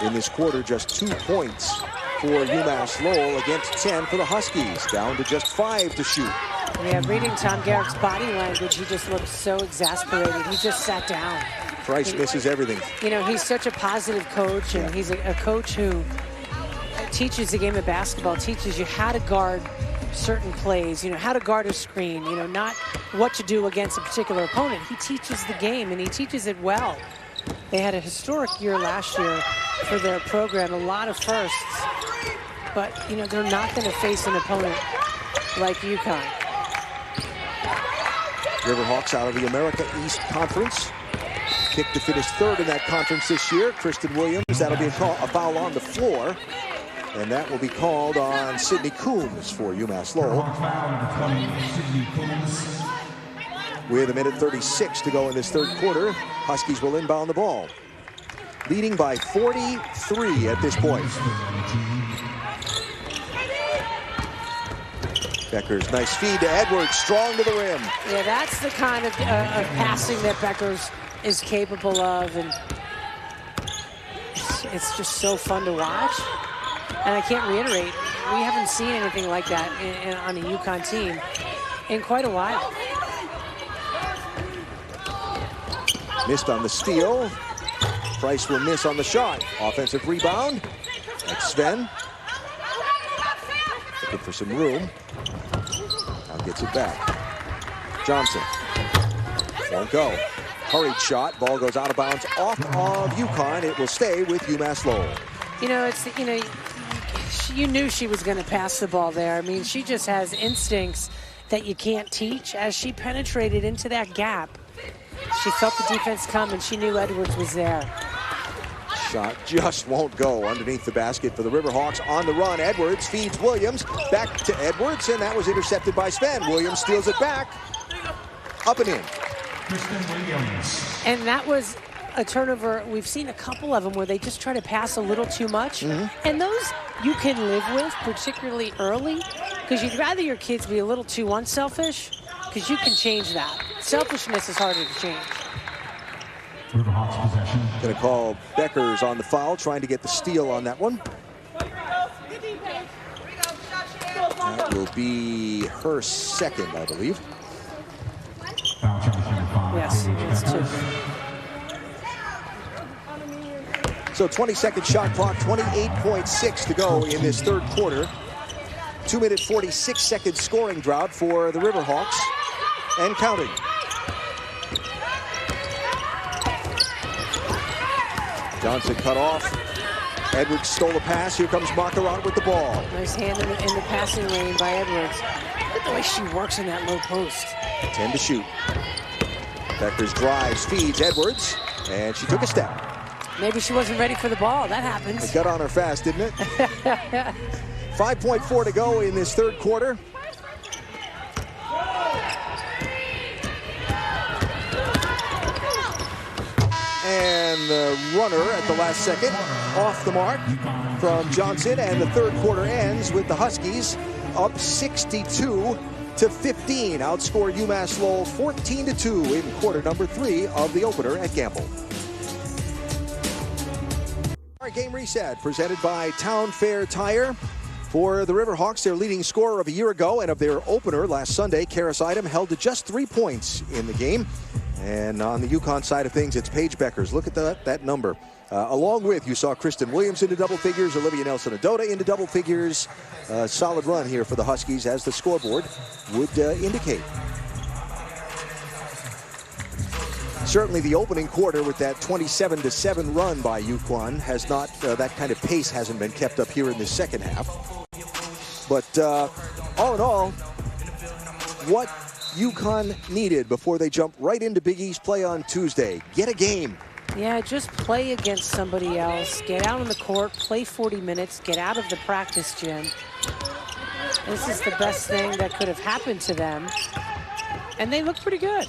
in this quarter. Just 2 points for UMass-Lowell against 10 for the Huskies. Down to just 5 to shoot. Yeah, reading Tom Garrett's body language, he just looked so exasperated. He just sat down. Price misses everything. You know, he's such a positive coach, and he's a coach who teaches the game of basketball, teaches you how to guard certain plays, you know, how to guard a screen, you know, not what to do against a particular opponent. He teaches the game, and he teaches it well. They had a historic year last year for their program, a lot of firsts. But, you know, they're not going to face an opponent like UConn. Riverhawks out of the America East Conference. Picked to finish third in that conference this year. Kristen Williams, that'll be a foul on the floor. And that will be called on Sydney Coombs for UMass-Lowell. With 1:36 to go in this third quarter, Huskies will inbound the ball. Leading by 43 at this point. Beckers, nice feed to Edwards, strong to the rim. Yeah, that's the kind of passing that Beckers is capable of, and it's just so fun to watch. And I can't reiterate, we haven't seen anything like that on a UConn team in quite a while. Missed on the steal. Price will miss on the shot. Offensive rebound. That's Sven. Looking for some room. Now gets it back. Johnson. Won't go. Hurried shot. Ball goes out of bounds off of UConn. It will stay with UMass-Lowell. You know, you knew she was going to pass the ball there. I mean, she just has instincts that you can't teach. As she penetrated into that gap, she felt the defense come, and she knew Edwards was there. Shot just won't go underneath the basket for the Riverhawks. On the run, Edwards feeds Williams. Back to Edwards, and that was intercepted by Sven. Williams steals it back. Up and in. And that was a turnover. We've seen a couple of them where they just try to pass a little too much. And those you can live with, particularly early, because you'd rather your kids be a little too unselfish, because you can change that. Selfishness is harder to change. Going to call Beckers on the foul, trying to get the steal on that one. That will be her second, I believe. Yes, it's two. So 20-second shot clock, 28.6 to go in this third quarter. 2-minute 46-second scoring drought for the Riverhawks and counting. Johnson cut off. Edwards stole a pass. Here comes Baccarat with the ball. Nice hand in the passing lane by Edwards. Look at the way she works in that low post. 10 to shoot. Beckers drives, feeds Edwards, and she took a step. Maybe she wasn't ready for the ball. That happens. It got on her fast, didn't it? 5.4 to go in this third quarter. And the runner at the last second off the mark from Johnson, and the third quarter ends with the Huskies up 62-15. Outscore UMass-Lowell 14-2 in quarter number 3 of the opener at Gamble. Our game reset presented by Town Fair Tire. For the Riverhawks, their leading scorer of a year ago and of their opener last Sunday, Karis Idem, held to just 3 points in the game. And on the UConn side of things, it's Paige Beckers. Look at that number. Along with, you saw Kristen Williams into double figures, Olivia Nelson-Adota into double figures. Solid run here for the Huskies, as the scoreboard would indicate. Certainly the opening quarter with that 27-7 run by UConn has not, that kind of pace hasn't been kept up here in the second half. But all in all, what UConn needed before they jump right into Big East play on Tuesday? Get a game. Yeah, just play against somebody else. Get out on the court, play 40 minutes, get out of the practice gym. This is the best thing that could have happened to them. And they look pretty good.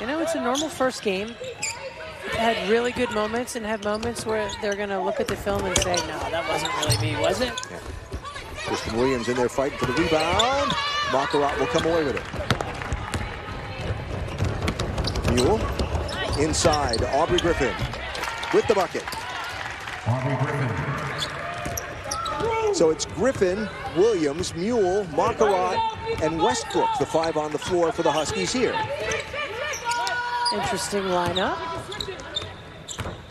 You know, it's a normal first game. Had really good moments and have moments where they're going to look at the film and say, no, that wasn't really me, was it? Yeah. Kristen Williams in there fighting for the rebound. Baccarat will come away with it. Mule inside. Aubrey Griffin with the bucket. So it's Griffin, Williams, Mule, Marquardt, and Westbrook, the 5 on the floor for the Huskies here. Interesting lineup.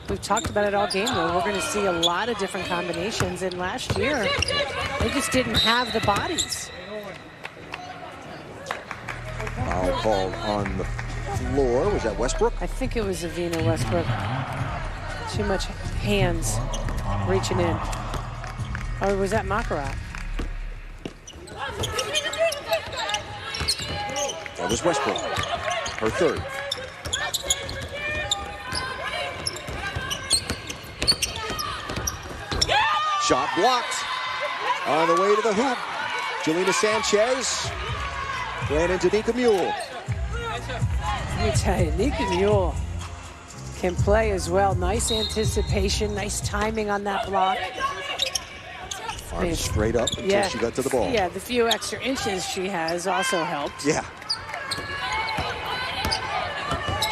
We've talked about it all game, though. We're going to see a lot of different combinations. And last year, they just didn't have the bodies. Foul called on the floor. Was that Westbrook? I think it was Avina Westbrook. Too much hands reaching in. Or was that Marquardt? That was Westbrook, her 3rd. Shot blocked. On the way to the hoop. Jelena Sanchez ran into Nika Mule. Let me tell you, Nika Mule can play as well. Nice anticipation, nice timing on that block. Arms straight up until she got to the ball. Yeah, the few extra inches she has also helped. Yeah.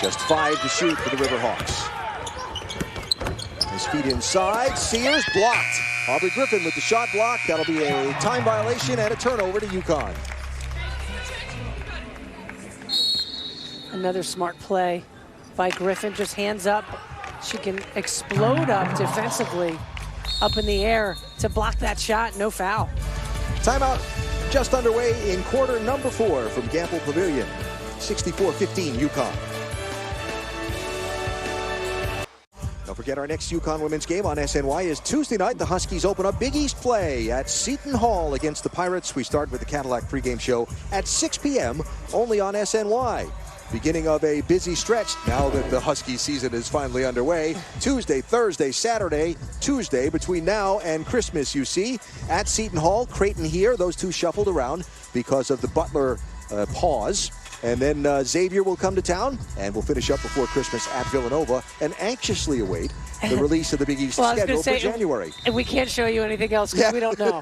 Just 5 to shoot for the Riverhawks. His feet inside. Sears blocked. Aubrey Griffin with the shot block. That'll be a time violation and a turnover to UConn. Another smart play by Griffin. Just hands up. She can explode up defensively, up in the air to block that shot. No foul. Timeout just underway in quarter number 4 from Gamble Pavilion. 64-15 UConn. Don't forget our next UConn women's game on SNY is Tuesday night. The Huskies open up Big East play at Seton Hall against the Pirates. We start with the Cadillac pregame show at 6 p.m. only on SNY. Beginning of a busy stretch now that the Husky season is finally underway. Tuesday, Thursday, Saturday, Tuesday between now and Christmas, you see. At Seton Hall, Creighton here. Those two shuffled around because of the Butler pause. And then Xavier will come to town, and we'll finish up before Christmas at Villanova and anxiously await the release of the Big East schedule for January. And we can't show you anything else because we don't know.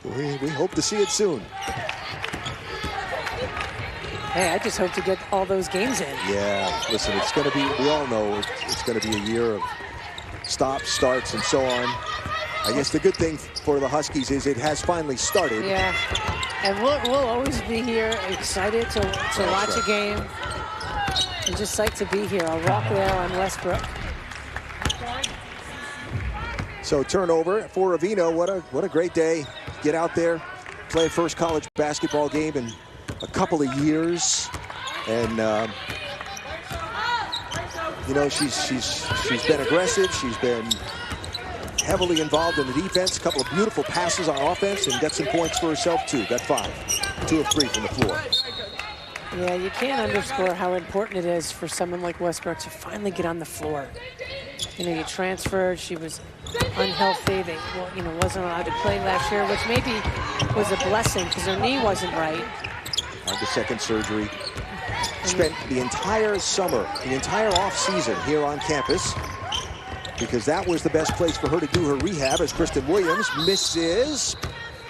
we hope to see it soon. Hey, I just hope to get all those games in. Yeah, listen, it's going to be, we all know it's going to be a year of stops, starts, and so on. I guess the good thing for the Huskies is it has finally started. Yeah, and we'll always be here excited to watch a game. I'm just psyched to be here. I'll walk there on Westbrook. So turnover for Avino. What a great day. Get out there, play a first college basketball game in a couple of years, and you know, she's been aggressive. She's been heavily involved in the defense. A couple of beautiful passes on offense, and got some points for herself too. Got 5, 2 of 3 from the floor. Yeah, you can't underscore how important it is for someone like Westbrook to finally get on the floor. You know, you transferred. She was unhealthy. They, you know, wasn't allowed to play last year, which maybe was a blessing because her knee wasn't right. Had the second surgery. Spent the entire summer, the entire off season here on campus, because that was the best place for her to do her rehab, as Kristen Williams misses.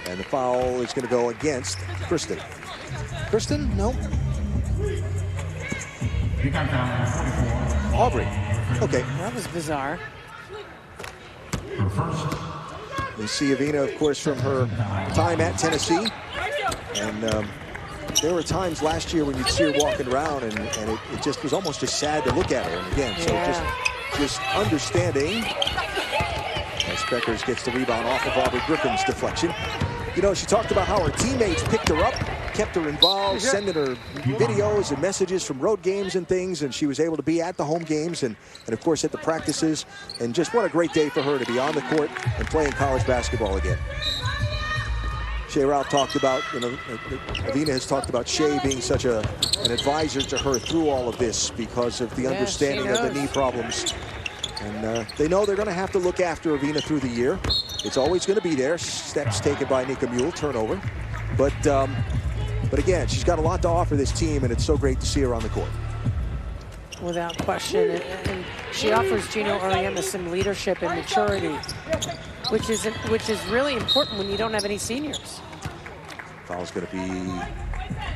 And the foul is going to go against Kristen. Kristen? No. Aubrey. Okay. That was bizarre. We see Avina, of course, from her time at Tennessee. And there were times last year when you'd see her walking around, and it just was almost just sad to look at her. And again, so just understanding. As Beckers gets the rebound off of Aubrey Griffin's deflection. You know, she talked about how her teammates picked her up, kept her involved, sending her videos and messages from road games and things, and she was able to be at the home games and of course at the practices. And just what a great day for her to be on the court and playing college basketball again. Shea Ralph talked about, you know, Avina has talked about Shea being such an advisor to her through all of this because of the understanding of the knee problems. And they know they're going to have to look after Avina through the year. It's always going to be there. Steps taken by Nika Mule, turnover. But again, she's got a lot to offer this team, and it's so great to see her on the court. Without question. And she offers Gino Auriemma some leadership and maturity, which is really important when you don't have any seniors. Foul's going to be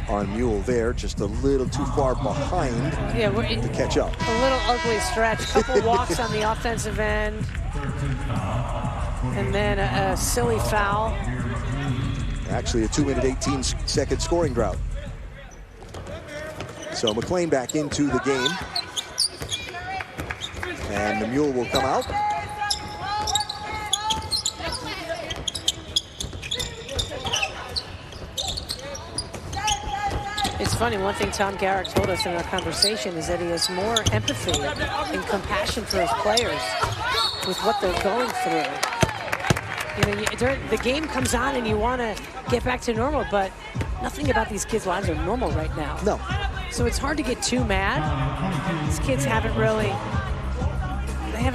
on Mule there, just a little too far behind to catch up. A little ugly stretch. Couple walks on the offensive end. And then a silly foul. Actually, a 2-minute, 18-second scoring drought. So McLean back into the game. And the Mule will come out. It's funny, one thing Tom Garrick told us in our conversation is that he has more empathy and compassion for his players with what they're going through. You know, the game comes on and you want to get back to normal, but nothing about these kids' lives are normal right now. No. So it's hard to get too mad. These kids haven't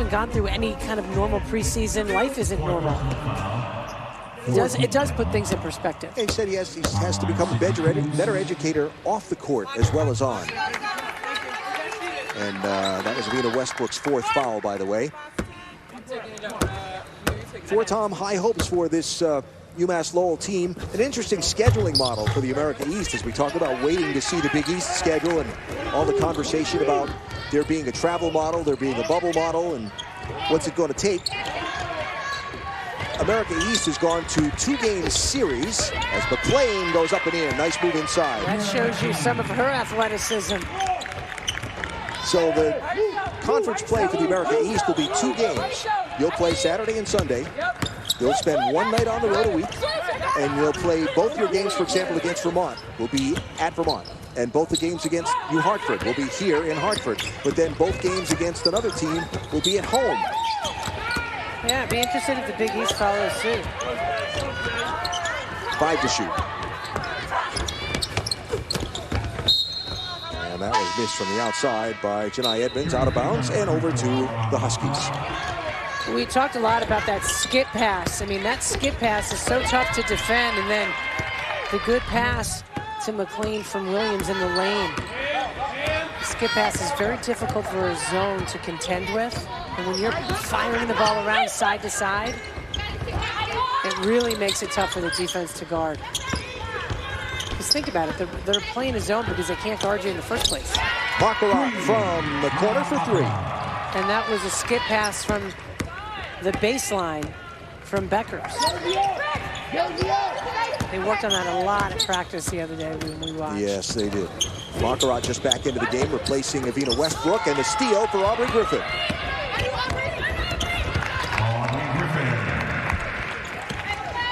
gone through any kind of normal preseason. Life isn't normal. It does put things in perspective. He said he has to become a better educator off the court as well as on. And that was Vina Westbrook's 4th foul, by the way. For Tom, high hopes for this UMass-Lowell team. An interesting scheduling model for the America East as we talk about waiting to see the Big East schedule and all the conversation about there being a travel model, there being a bubble model, and what's it going to take. America East has gone to 2-game series as McLean goes up and in. Nice move inside. That shows you some of her athleticism. So the conference play for the America East will be 2 games. You'll play Saturday and Sunday. You'll spend 1 night on the road a week, and you'll play both your games, for example, against Vermont, will be at Vermont. And both the games against New Hartford will be here in Hartford. But then both games against another team will be at home. Yeah, be interested if the Big East follows suit. 5 to shoot. And that was missed from the outside by Janai Edmonds, out of bounds, and over to the Huskies. We talked a lot about that skip pass. I mean, that skip pass is so tough to defend, and then the good pass to McLean from Williams in the lane. The skip pass is very difficult for a zone to contend with, and when you're firing the ball around side to side, it really makes it tough for the defense to guard. Just think about it, they're playing a zone because they can't guard you in the first place. Baccarat from the corner for 3. And that was a skip pass from the baseline from Beckers. They worked on that a lot at practice the other day when we watched. Yes, they did. Baccarat just back into the game, replacing Avina Westbrook, and a steal for Aubrey Griffin.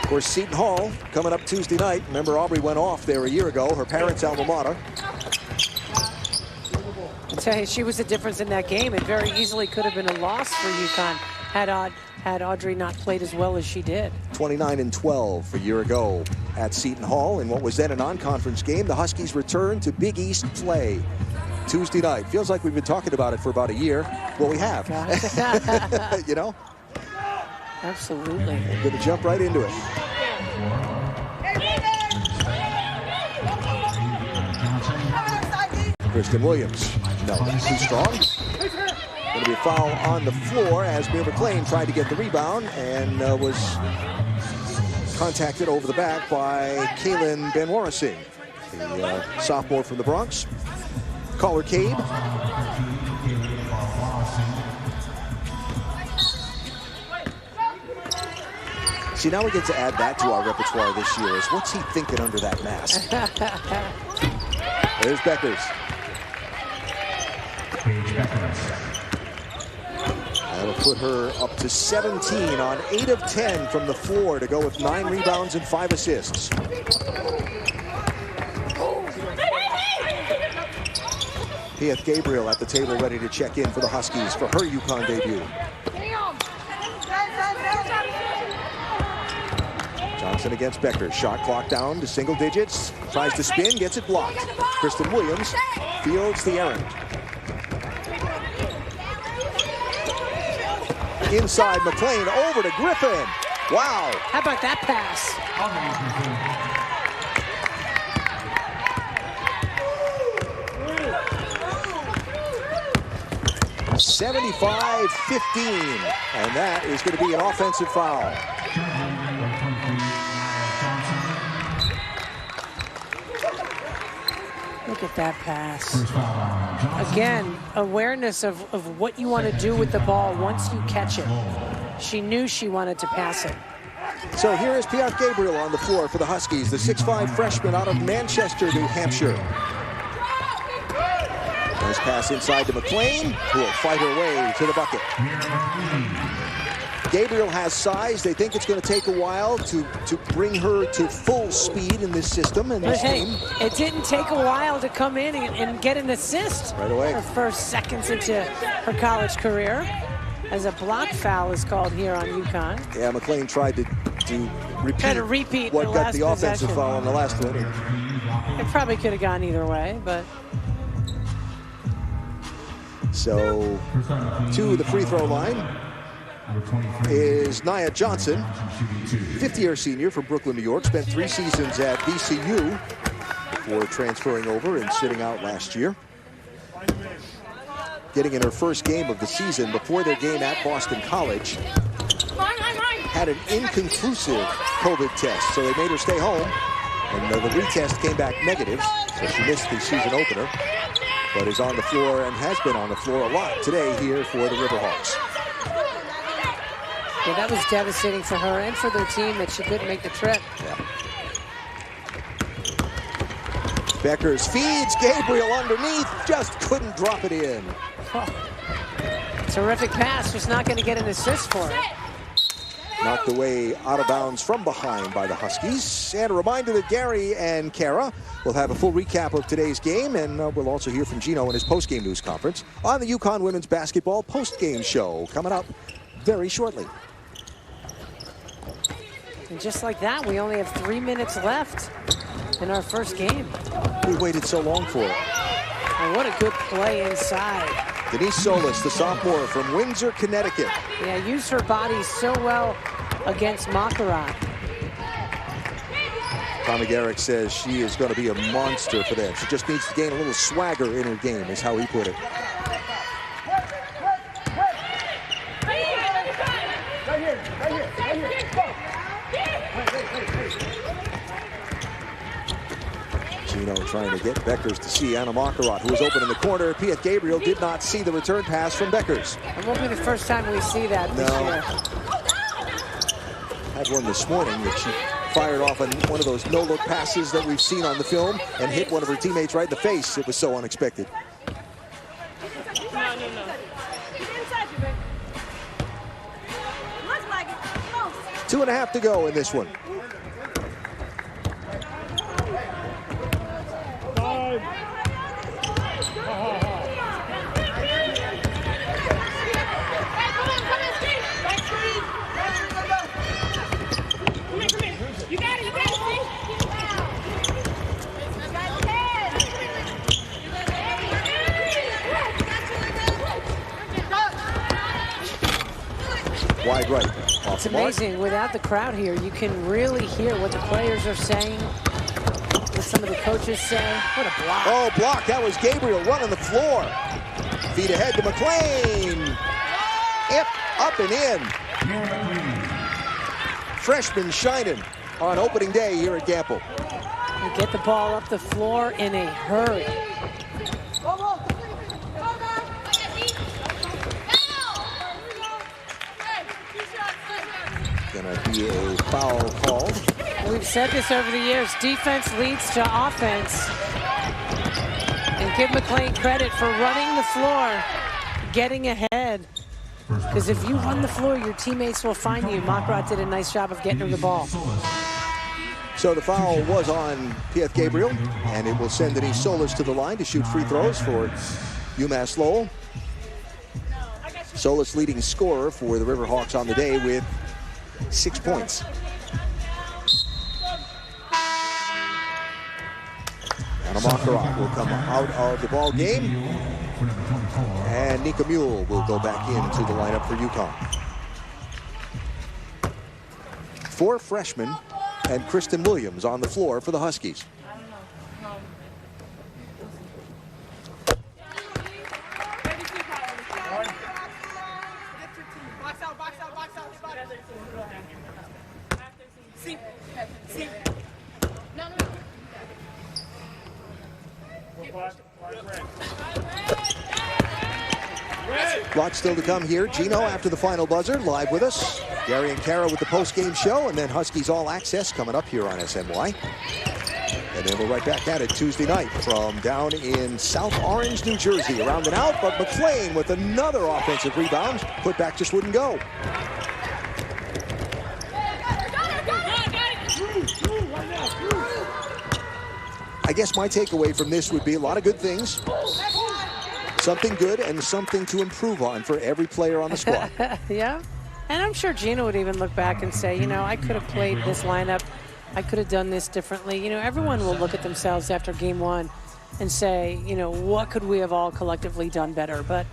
Of course, Seton Hall coming up Tuesday night. Remember, Aubrey went off there a year ago, her parents' alma mater. I'll tell you, she was the difference in that game. It very easily could have been a loss for UConn had Audrey not played as well as she did. 29-12 a year ago at Seton Hall in what was then a non-conference game. The Huskies return to Big East play Tuesday night. Feels like we've been talking about it for about a year. Well, we have. You know? Absolutely. I'm going to jump right into it. Kristen Williams. No, that's too strong. Going to be a foul on the floor as Bear McLean tried to get the rebound and was contacted over the back by Kaylin Benwarasing, the sophomore from the Bronx. Caller Cade. See, now we get to add that to our repertoire this year. Is what's he thinking under that mask? There's Beckers. That'll put her up to 17 on 8 of 10 from the floor to go with 9 rebounds and 5 assists. Pieth Gabriel at the table ready to check in for the Huskies for her UConn debut. Johnson against Becker. Shot clock down to single digits. Tries to spin, gets it blocked. Kristen Williams fields the errand. Inside McLean, over to Griffin. Wow. How about that pass? 75-15, and that is going to be an offensive foul. Look at that pass. Again, awareness of what you want to do with the ball once you catch it. She knew she wanted to pass it. So here is Piat Gabriel on the floor for the Huskies, the 6'5" freshman out of Manchester, New Hampshire. Nice pass inside to McLean, who will fight her way to the bucket. Gabriel has size. They think it's going to take a while to bring her to full speed in this system and this team. It didn't take a while to come in and get an assist right away. Her first seconds into her college career, as a block foul is called here on UConn. Yeah, McLean tried to repeat what got the offensive foul on the last one. It probably could have gone either way, but. So to the free throw line is Nia Johnson, 50-year senior from Brooklyn, New York. Spent 3 seasons at VCU before transferring over and sitting out last year. Getting in her first game of the season before their game at Boston College. Had an inconclusive COVID test, so they made her stay home. And the retest came back negative, so she missed the season opener. But is on the floor and has been on the floor a lot today here for the Riverhawks. Yeah, that was devastating for her and for their team that she couldn't make the trip. Yeah. Beckers feeds Gabriel underneath, just couldn't drop it in. Oh. Terrific pass, just not going to get an assist for it. Knocked away out of bounds from behind by the Huskies. And a reminder that Gary and Kara will have a full recap of today's game, and we'll also hear from Gino in his post-game news conference on the UConn women's basketball post-game show coming up very shortly. And just like that, we only have 3 minutes left in our first game. We waited so long for it. And what a good play inside. Denise Solis, the sophomore from Windsor, Connecticut. Yeah, used her body so well against Makarat. Tommy Garrick says she is going to be a monster for them. She just needs to gain a little swagger in her game, is how he put it. Gino trying to get Beckers to see Anna Makarat, who was open in the corner. Piat Gabriel did not see the return pass from Beckers. It won't be the first time we see that this year. Had one this morning that she fired off on one of those no-look passes that we've seen on the film and hit one of her teammates right in the face. It was so unexpected. No. 2.5 to go in this one. Wide right. It's amazing. Without the crowd here, you can really hear what the players are saying, what some of the coaches say. What a block. Oh, block. That was Gabriel running the floor. Feet ahead to McLean. Up and in. Freshman shining on opening day here at Gamble. They get the ball up the floor in a hurry. Gonna be a foul called. We've said this over the years. Defense leads to offense. And give McLean credit for running the floor, getting ahead. Because if you run the floor, your teammates will find you. Makarat did a nice job of getting her the ball. So the foul was on Piat Gabriel, and it will send Denise Solis to the line to shoot free throws for UMass-Lowell. Solis leading scorer for the Riverhawks on the day with 6 points. Anna Makarat will come out of the ball game. And Nika Mule will go back into the lineup for UConn. 4 freshmen and Kristen Williams on the floor for the Huskies. Lots still to come here. Gino after the final buzzer, live with us. Gary and Kara with the post-game show, and then Huskies All Access coming up here on SNY. And then we're right back at it Tuesday night from down in South Orange, New Jersey. Around and out, but McClain with another offensive rebound. Put back just wouldn't go. I guess my takeaway from this would be a lot of good things. Something good and something to improve on for every player on the squad. Yeah. And I'm sure Gino would even look back and say, you know, I could have played this lineup. I could have done this differently. You know, everyone will look at themselves after game one and say, you know, what could we have all collectively done better? But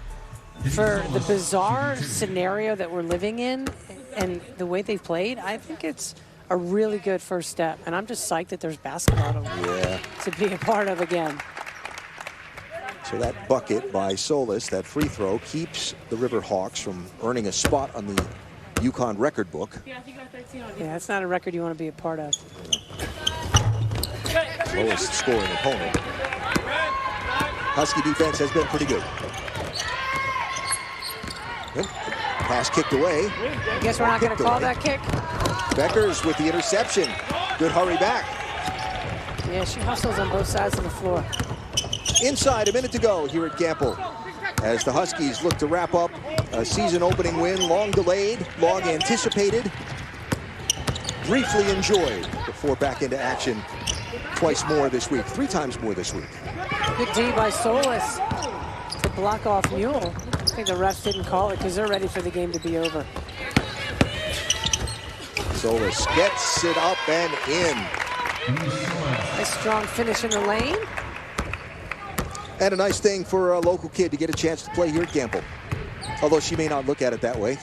for the bizarre scenario that we're living in and the way they've played, I think it's a really good first step. And I'm just psyched that there's basketball to be a part of again. So that bucket by Solis, that free throw, keeps the Riverhawks from earning a spot on the UConn record book. Yeah, it's not a record you want to be a part of. Lowest scoring opponent. Husky defense has been pretty good. Good. Pass kicked away. I guess we're not going to call that kick. Beckers with the interception. Good hurry back. Yeah, she hustles on both sides of the floor. Inside, a minute to go here at Gamble. As the Huskies look to wrap up a season-opening win, long delayed, long anticipated, briefly enjoyed, before back into action twice more this week, 3 times more this week. Good D by Solis to block off Mule. I think the refs didn't call it because they're ready for the game to be over. Solis gets it up and in. Nice strong finish in the lane. And a nice thing for a local kid to get a chance to play here at Gamble. Although she may not look at it that way.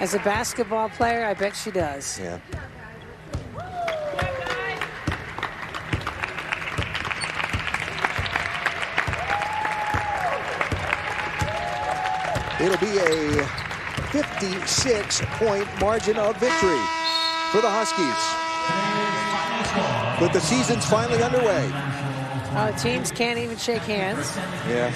As a basketball player, I bet she does. Yeah. It'll be a 56-point margin of victory for the Huskies. But the season's finally underway. Teams can't even shake hands. Yeah.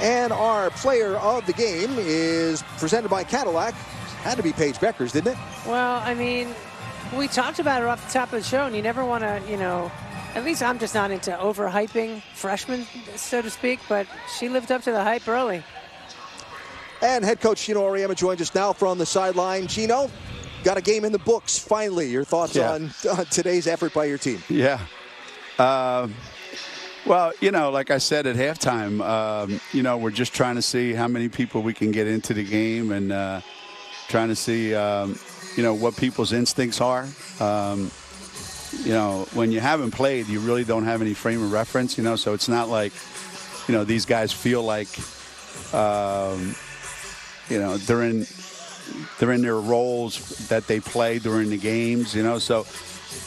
And our player of the game is presented by Cadillac. Had to be Paige Beckers, didn't it? Well, I mean, we talked about her off the top of the show, and you never want to, you know, at least I'm just not into overhyping freshmen, so to speak, but she lived up to the hype early. And head coach Gino Auriemma joins us now from the sideline. Gino, got a game in the books, finally. Your thoughts on today's effort by your team? Yeah. Well, you know, like I said at halftime, you know, we're just trying to see how many people we can get into the game and trying to see, you know, what people's instincts are. You know, when you haven't played, you really don't have any frame of reference, you know, so it's not like, you know, these guys feel like, you know, they're in their roles that they play during the games, you know, so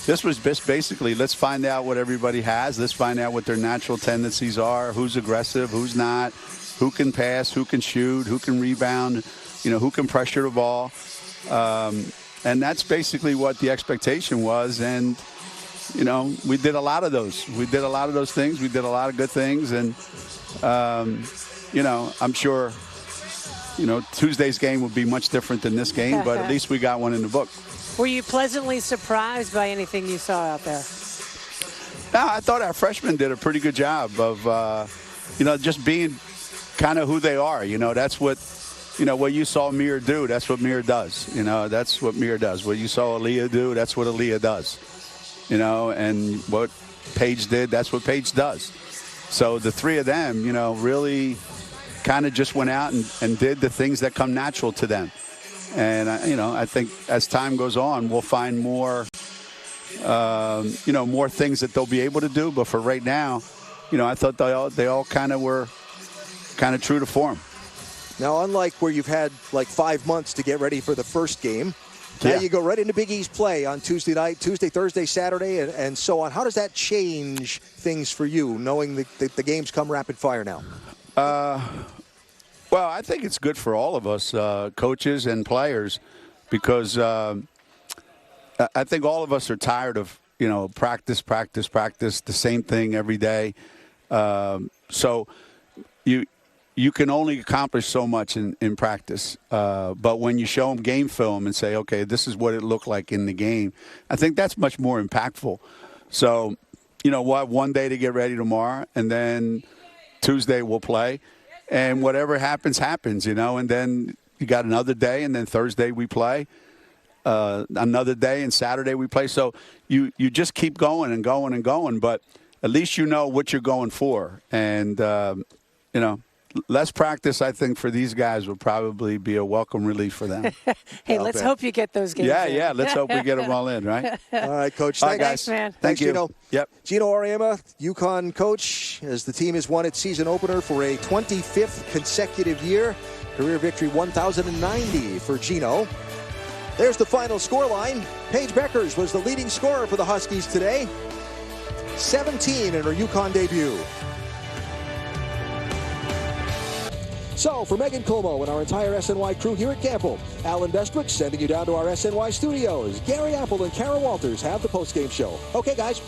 this was basically, let's find out what everybody has. Let's find out what their natural tendencies are, who's aggressive, who's not, who can pass, who can shoot, who can rebound, you know, who can pressure the ball. And that's basically what the expectation was. And, you know, we did a lot of those. We did a lot of those things. We did a lot of good things. And, you know, I'm sure, you know, Tuesday's game would be much different than this game, but at least we got one in the book. Were you pleasantly surprised by anything you saw out there? No, I thought our freshmen did a pretty good job of, you know, just being kind of who they are. You know, that's what, you know, what you saw Mir do, that's what Mir does. You know, that's what Mir does. What you saw Aaliyah do, that's what Aaliyah does. You know, and what Paige did, that's what Paige does. So the three of them, you know, really kind of just went out and did the things that come natural to them. And, you know, I think as time goes on, we'll find more, you know, more things that they'll be able to do. But for right now, you know, I thought they all kind of were kind of true to form. Now, unlike where you've had like 5 months to get ready for the first game, now you go right into Big East play on Tuesday night, Tuesday, Thursday, Saturday, and so on. How does that change things for you, knowing that the games come rapid fire now? Well, I think it's good for all of us, coaches and players, because I think all of us are tired of, practice, the same thing every day. So you can only accomplish so much in practice. But when you show them game film and say, okay, this is what it looked like in the game, I think that's much more impactful. So, we'll have one day to get ready tomorrow, and then Tuesday we'll play. And whatever happens, happens, and then you got another day, and then Thursday we play. Another day, and Saturday we play. So you just keep going and going and going, but at least you know what you're going for. And, less practice, I think, for these guys would probably be a welcome relief for them. Hey, let's hope you get those games in. Yeah, let's hope we get them all in, right? All right, Coach. All right, guys. Thanks, man. Thank you. Gino. Yep. Gino Auriemma, UConn coach, as the team has won its season opener for a 25th consecutive year. Career victory 1,090 for Gino. There's the final scoreline. Paige Beckers was the leading scorer for the Huskies today. 17 in her UConn debut. So, for Megan Como and our entire SNY crew here at Campbell, Alan Bestwick sending you down to our SNY studios. Gary Apple and Kara Walters have the postgame show. Okay, guys.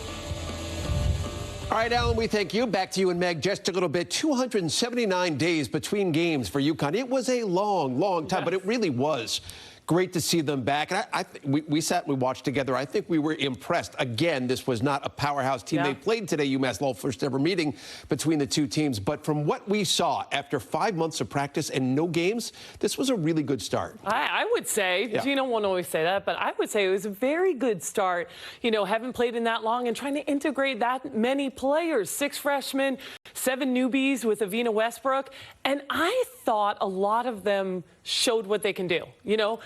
All right, Alan, we thank you. Back to you and Meg just a little bit. 279 days between games for UConn. It was a long, long time, but it really was. Great to see them back. And we sat and we watched together. I think we were impressed. Again, this was not a powerhouse team. Yeah. They played today, UMass-Lowell, first ever meeting between the two teams. But from what we saw after 5 months of practice and no games, this was a really good start. I would say, Gino won't always say that, but I would say it was a very good start. Haven't played in that long and trying to integrate that many players. 6 freshmen, 7 newbies with Avina Westbrook. And I thought a lot of them showed what they can do,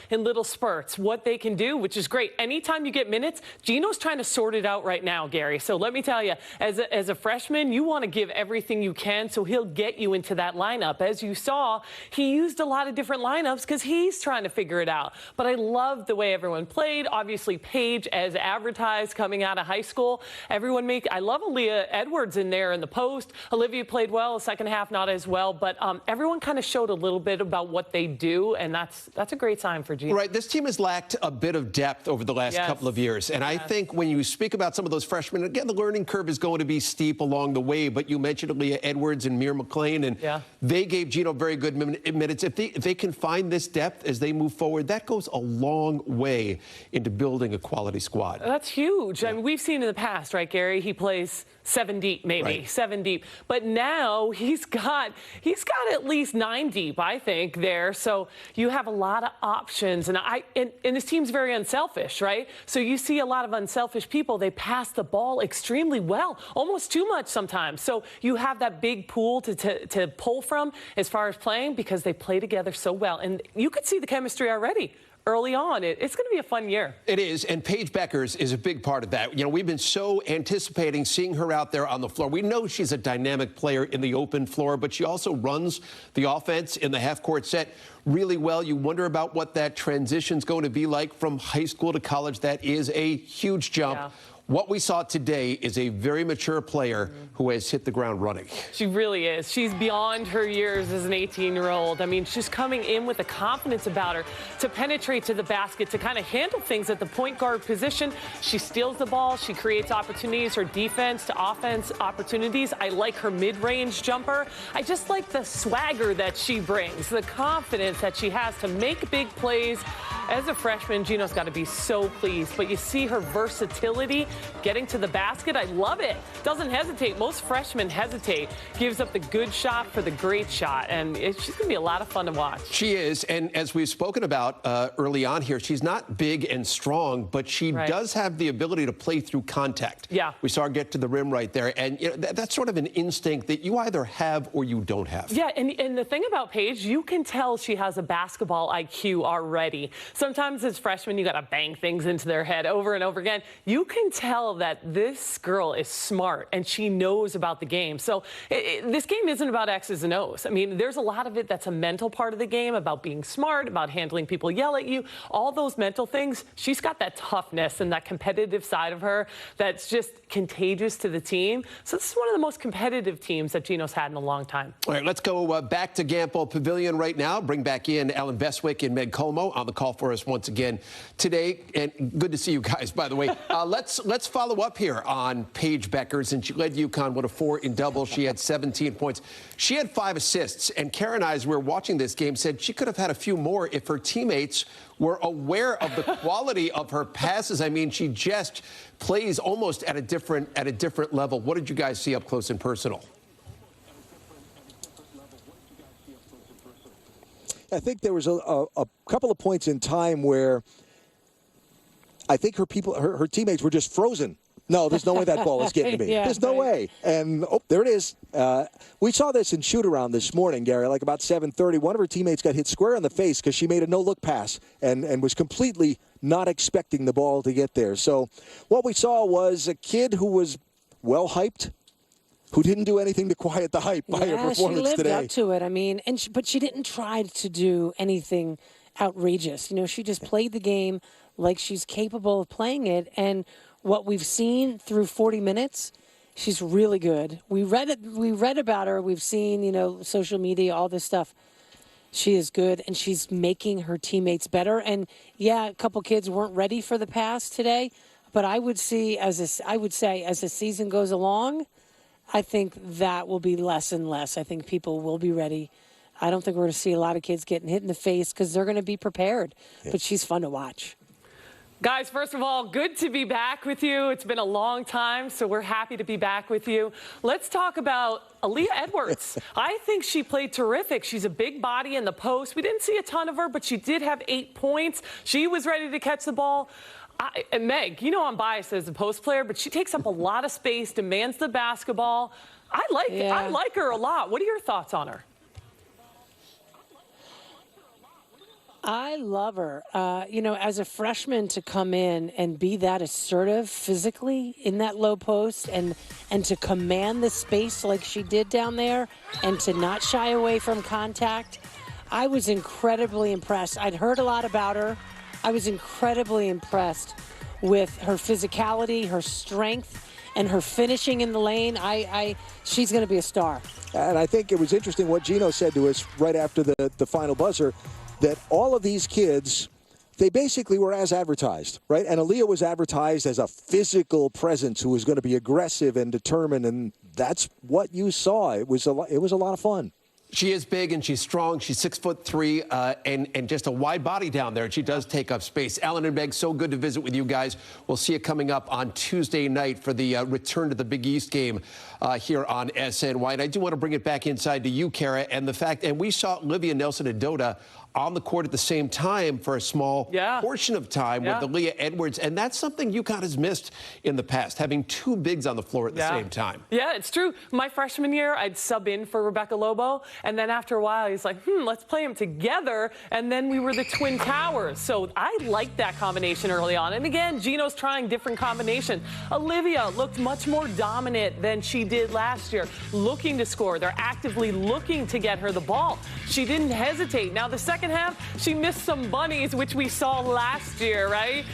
in little spurts, what they can do, which is great. Anytime you get minutes, Gino's trying to sort it out right now, Gary. So let me tell you, as a freshman, you want to give everything you can, so he'll get you into that lineup. As you saw, he used a lot of different lineups because he's trying to figure it out. But I love the way everyone played. Obviously, Paige, as advertised coming out of high school, I love Aaliyah Edwards in there in the post. Olivia played well, the second half not as well, but everyone kind of showed a little bit about what they do, and that's a great sign for Gino. Right, this team has lacked a bit of depth over the last couple of years, and I think when you speak about some of those freshmen, again, the learning curve is going to be steep along the way, but you mentioned Aaliyah Edwards and Mir McLean, and they gave Gino very good minutes. If they can find this depth as they move forward, that goes a long way into building a quality squad. That's huge. I mean, we've seen in the past, right, Gary? He plays 7 deep, maybe 7 deep. But now he's got at least 9 deep, I think, there. So you have a lot of options. And this team's very unselfish, right? So you see a lot of unselfish people. They pass the ball extremely well, almost too much sometimes. So you have that big pool to pull from as far as playing because they play together so well. And you could see the chemistry already. Early on, it's going to be a fun year. It is, and Paige Beckers is a big part of that. We've been so anticipating seeing her out there on the floor. We know she's a dynamic player in the open floor, but she also runs the offense in the half-court set really well. You wonder about what that transition's going to be like from high school to college. That is a huge jump. Yeah. What we saw today is a very mature player who has hit the ground running. She really is. She's beyond her years as an 18-year-old. I mean, she's coming in with a confidence about her to penetrate to the basket, to kind of handle things at the point guard position. She steals the ball. She creates opportunities. Her defense to offense opportunities. I like her mid-range jumper. I just like the swagger that she brings, the confidence that she has to make big plays. As a freshman, Gino's got to be so pleased. But you see her versatility getting to the basket. I love it. Doesn't hesitate. Most freshmen hesitate. Gives up the good shot for the great shot. And she's going to be a lot of fun to watch. She is. And as we've spoken about early on here, she's not big and strong, but she does have the ability to play through contact. Yeah. We saw her get to the rim right there. And that's sort of an instinct that you either have or you don't have. Yeah. And the thing about Paige, you can tell she has a basketball IQ already. sometimes as freshmen, you got to bang things into their head over and over again. You can tell that this girl is smart and she knows about the game. So this game isn't about X's and O's. I mean, there's a lot of it that's a mental part of the game, about being smart, about handling people yell at you, all those mental things. She's got that toughness and that competitive side of her that's just contagious to the team. So this is one of the most competitive teams that Gino's had in a long time. All right, let's go back to Gampel Pavilion right now. Bring back in Ellen Beswick and Meg Como on the call for us once again today. And good to see you guys, by the way. Let's follow up here on Paige Beckers. And she led UConn with a 4 in double. She had 17 points. She had 5 assists. And Karen and I, as we were watching this game, said she could have had a few more if her teammates were aware of the quality of her passes. I mean, she just plays almost at a different level. What did you guys see up close and personal? I think there was a couple of points in time where I think her teammates were just frozen. No, there's no way that ball is getting to me. There's no way. And, oh, there it is. We saw this in shoot-around this morning, Gary, like about 7:30. One of her teammates got hit square in the face because she made a no-look pass and was completely not expecting the ball to get there. So what we saw was a kid who was well-hyped, who didn't do anything to quiet the hype by her performance today. She lived up to it. I mean, but she didn't try to do anything outrageous. You know, she just played the game like she's capable of playing it. And what we've seen through 40 minutes, she's really good. We read about her. We've seen, you know, social media, all this stuff. She is good, and she's making her teammates better. And yeah, a couple kids weren't ready for the pass today, but I would say as the season goes along, I think that will be less and less. I think people will be ready. I don't think we're going to see a lot of kids getting hit in the face because they're going to be prepared. Yeah. But she's fun to watch. Guys, first of all, good to be back with you. It's been a long time, so we're happy to be back with you. Let's talk about Aaliyah Edwards. I think she played terrific. She's a big body in the post. We didn't see a ton of her, but she did have 8 points. She was ready to catch the ball. And Meg, you know I'm biased as a post player, but she takes up a lot of space, demands the basketball. I like her a lot. What are your thoughts on her? I love her. You know, as a freshman to come in and be that assertive physically in that low post and to command the space like she did down there and to not shy away from contact, I was incredibly impressed. I'd heard a lot about her. I was incredibly impressed with her physicality, her strength, and her finishing in the lane. She's going to be a star. And I think it was interesting what Gino said to us right after the final buzzer, that all of these kids, they basically were as advertised, right? And Aaliyah was advertised as a physical presence who was going to be aggressive and determined, and that's what you saw. It was a lot of fun. She is big and she's strong. She's 6'3" and just a wide body down there. And she does take up space. Ellen and Meg, so good to visit with you guys. We'll see you coming up on Tuesday night for the return to the Big East game here on SNY. And I do want to bring it back inside to you, Kara, and the fact, and we saw Olivia Nelson-Ododa on the court at the same time for a small portion of time with Aaliyah Edwards. And that's something UConn has missed in the past, having 2 bigs on the floor at the same time. Yeah, it's true. My freshman year, I'd sub in for Rebecca Lobo. And then after a while, he's like, let's play them together. And then we were the Twin Towers. So I liked that combination early on. And again, Gino's trying different combinations. Olivia looked much more dominant than she did last year, looking to score. They're actively looking to get her the ball. She didn't hesitate. Now, the second half, she missed some bunnies, which we saw last year, right?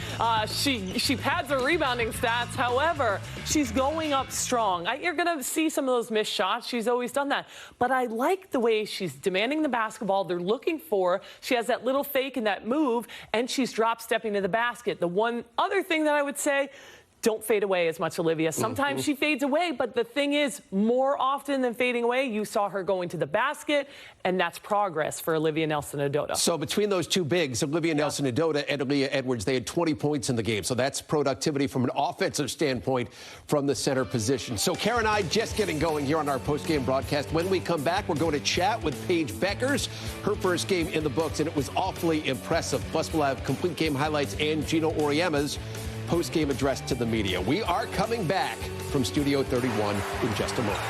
She pads her rebounding stats. However, she's going up strong. You're going to see some of those missed shots. She's always done that. But I like the way she's demanding the basketball. They're looking for. She has that little fake and that move, and she's drop-stepping to the basket. The one other thing that I would say, don't fade away as much, Olivia. Sometimes she fades away, but the thing is, more often than fading away, you saw her going to the basket, and that's progress for Olivia Nelson-Ododa. So between those 2 bigs, Olivia Nelson-Ododa and Aaliyah Edwards, they had 20 points in the game. So that's productivity from an offensive standpoint from the center position. So Kara and I just getting going here on our post-game broadcast. When we come back, we're going to chat with Paige Beckers, her first game in the books, and it was awfully impressive. Plus, we'll have complete game highlights and Gino Auriemma's post-game address to the media. We are coming back from Studio 31 in just a moment.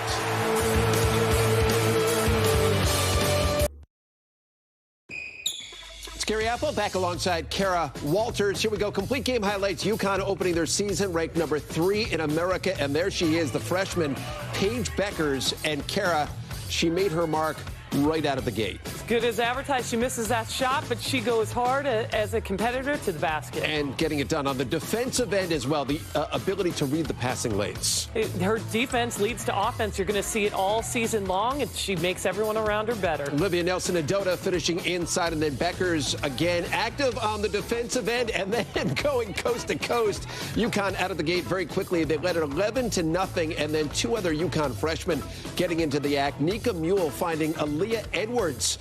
Scary Apple back alongside Kara Walters. Here we go. Complete game highlights. UConn opening their season ranked number 3 in America. And there she is, the freshman, Paige Beckers. And Kara, she made her mark right out of the gate. As good as advertised, she misses that shot, but she goes hard as a competitor to the basket. And getting it done on the defensive end as well, the ability to read the passing lanes. Her defense leads to offense. You're going to see it all season long, and she makes everyone around her better. Olivia Nelson-Adota finishing inside, and then Beckers again active on the defensive end and then going coast to coast. UConn out of the gate very quickly. They led it 11-0, and then 2 other UConn freshmen getting into the act. Nika Mule finding Aaliyah Edwards,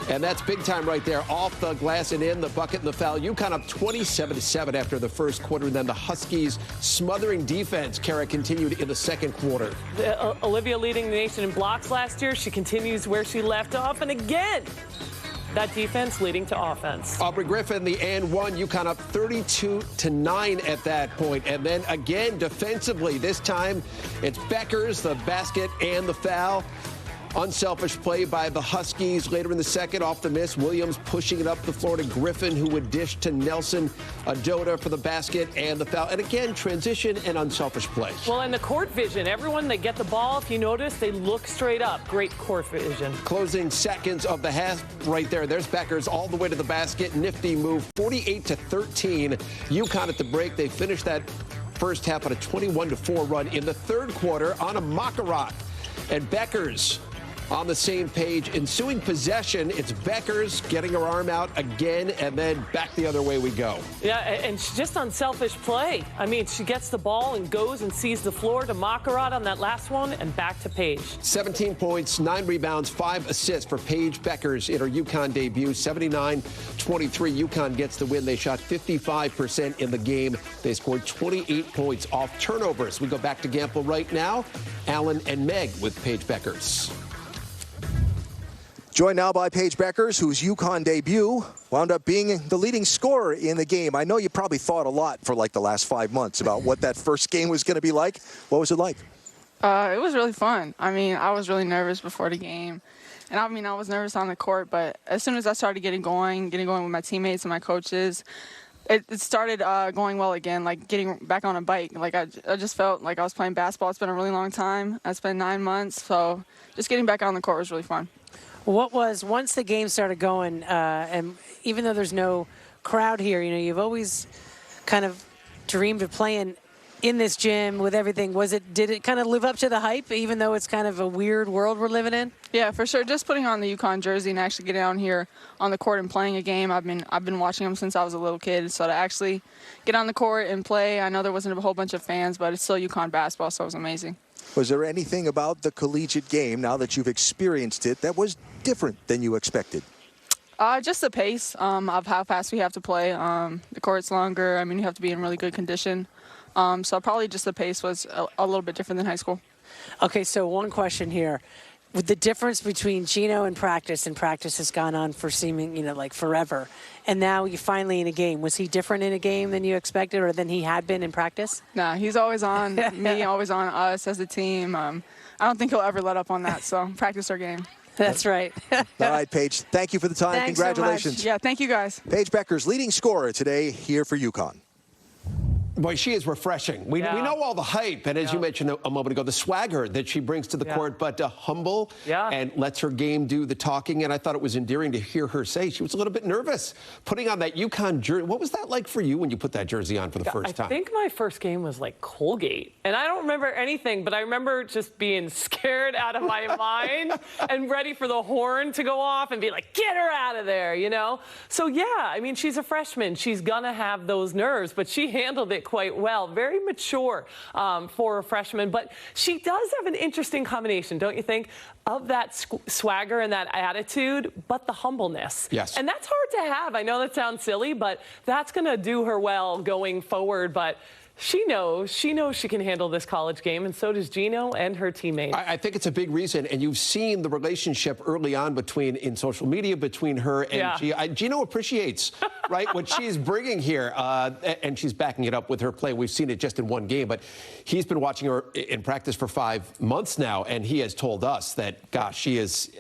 and that's big time right there. Off the glass and in, the bucket and the foul. UConn up 27-7 after the first quarter, and then the Huskies smothering defense. Kara continued in the second quarter. Olivia leading the nation in blocks last year. She continues where she left off, and again, that defense leading to offense. Aubrey Griffin, the and one. UConn up 32-9 at that point. And then again, defensively, this time it's Beckers, the basket and the foul. Unselfish play by the Huskies later in the second off the miss. Williams pushing it up the floor to Griffin, who would dish to Nelson-Adota for the basket and the foul. And again, transition and unselfish play. Well, and the court vision. Everyone, they get the ball. If you notice, they look straight up. Great court vision. Closing seconds of the half right there. There's Beckers all the way to the basket. Nifty move, 48-13. UConn at the break. They finished that first half on a 21-4 run in the third quarter on a Macarat. And Beckers on the same page. Ensuing possession, it's Beckers getting her arm out again, and then back the other way we go. Yeah, and just unselfish play. I mean, she gets the ball and goes and sees the floor to Macarat on that last one, and back to Paige. 17 points, 9 rebounds, 5 assists for Paige Beckers in her UConn debut. 79-23, UConn gets the win. They shot 55% in the game. They scored 28 points off turnovers. We go back to Gamble right now. Alan and Meg with Paige Beckers. Joined now by Paige Beckers, whose UConn debut wound up being the leading scorer in the game. I know you probably thought a lot for like the last 5 months about what that first game was going to be like. What was it like? It was really fun. I mean, I was really nervous before the game. And I mean, I was nervous on the court, but as soon as I started getting going with my teammates and my coaches, it started going well again, like getting back on a bike. Like I just felt like I was playing basketball. It's been a really long time. I spent 9 months, so just getting back on the court was really fun. What was, once the game started going, and even though there's no crowd here, you know, you've always kind of dreamed of playing in this gym with everything. Did it kind of live up to the hype, even though it's kind of a weird world we're living in? Yeah, for sure. Just putting on the UConn jersey and actually getting down here on the court and playing a game. I've been watching them since I was a little kid. So to actually get on the court and play, I know there wasn't a whole bunch of fans, but it's still UConn basketball, so it was amazing. Was there anything about the collegiate game, now that you've experienced it, that was different than you expected? Just the pace of how fast we have to play. The court's longer. I mean, you have to be in really good condition. So probably just the pace was a little bit different than high school. Okay, so one question here. With the difference between Gino and practice has gone on for seeming, like forever, and now you're finally in a game. Was he different in a game than you expected or than he had been in practice? Nah, he's always on me, always on us as a team. I don't think he'll ever let up on that, so practice our game. That's right. All right, Paige, thank you for the time. Thanks Congratulations. so much. Yeah, thank you guys. Paige Beckers, leading scorer today here for UConn. Boy, she is refreshing. We know all the hype, and as you mentioned a moment ago, the swagger that she brings to the court, but humble and lets her game do the talking. And I thought it was endearing to hear her say she was a little bit nervous putting on that UConn jersey. What was that like for you when you put that jersey on for the first time? I think my first game was like Colgate, and I don't remember anything, but I remember just being scared out of my mind and ready for the horn to go off and be like, get her out of there, you know? So, yeah, I mean, she's a freshman. She's going to have those nerves, but she handled it quite well. Very mature for a freshman, but she does have an interesting combination, don't you think, of that swagger and that attitude, but the humbleness. Yes. And that's hard to have. I know that sounds silly, but that's going to do her well going forward. But she knows she can handle this college game, and so does Gino and her teammates. I think it's a big reason, and you've seen the relationship early on in social media between her and Gino appreciates, right, what she's bringing here, and she's backing it up with her play. We've seen it just in one game, but he's been watching her in practice for 5 months now, and he has told us that, gosh, she is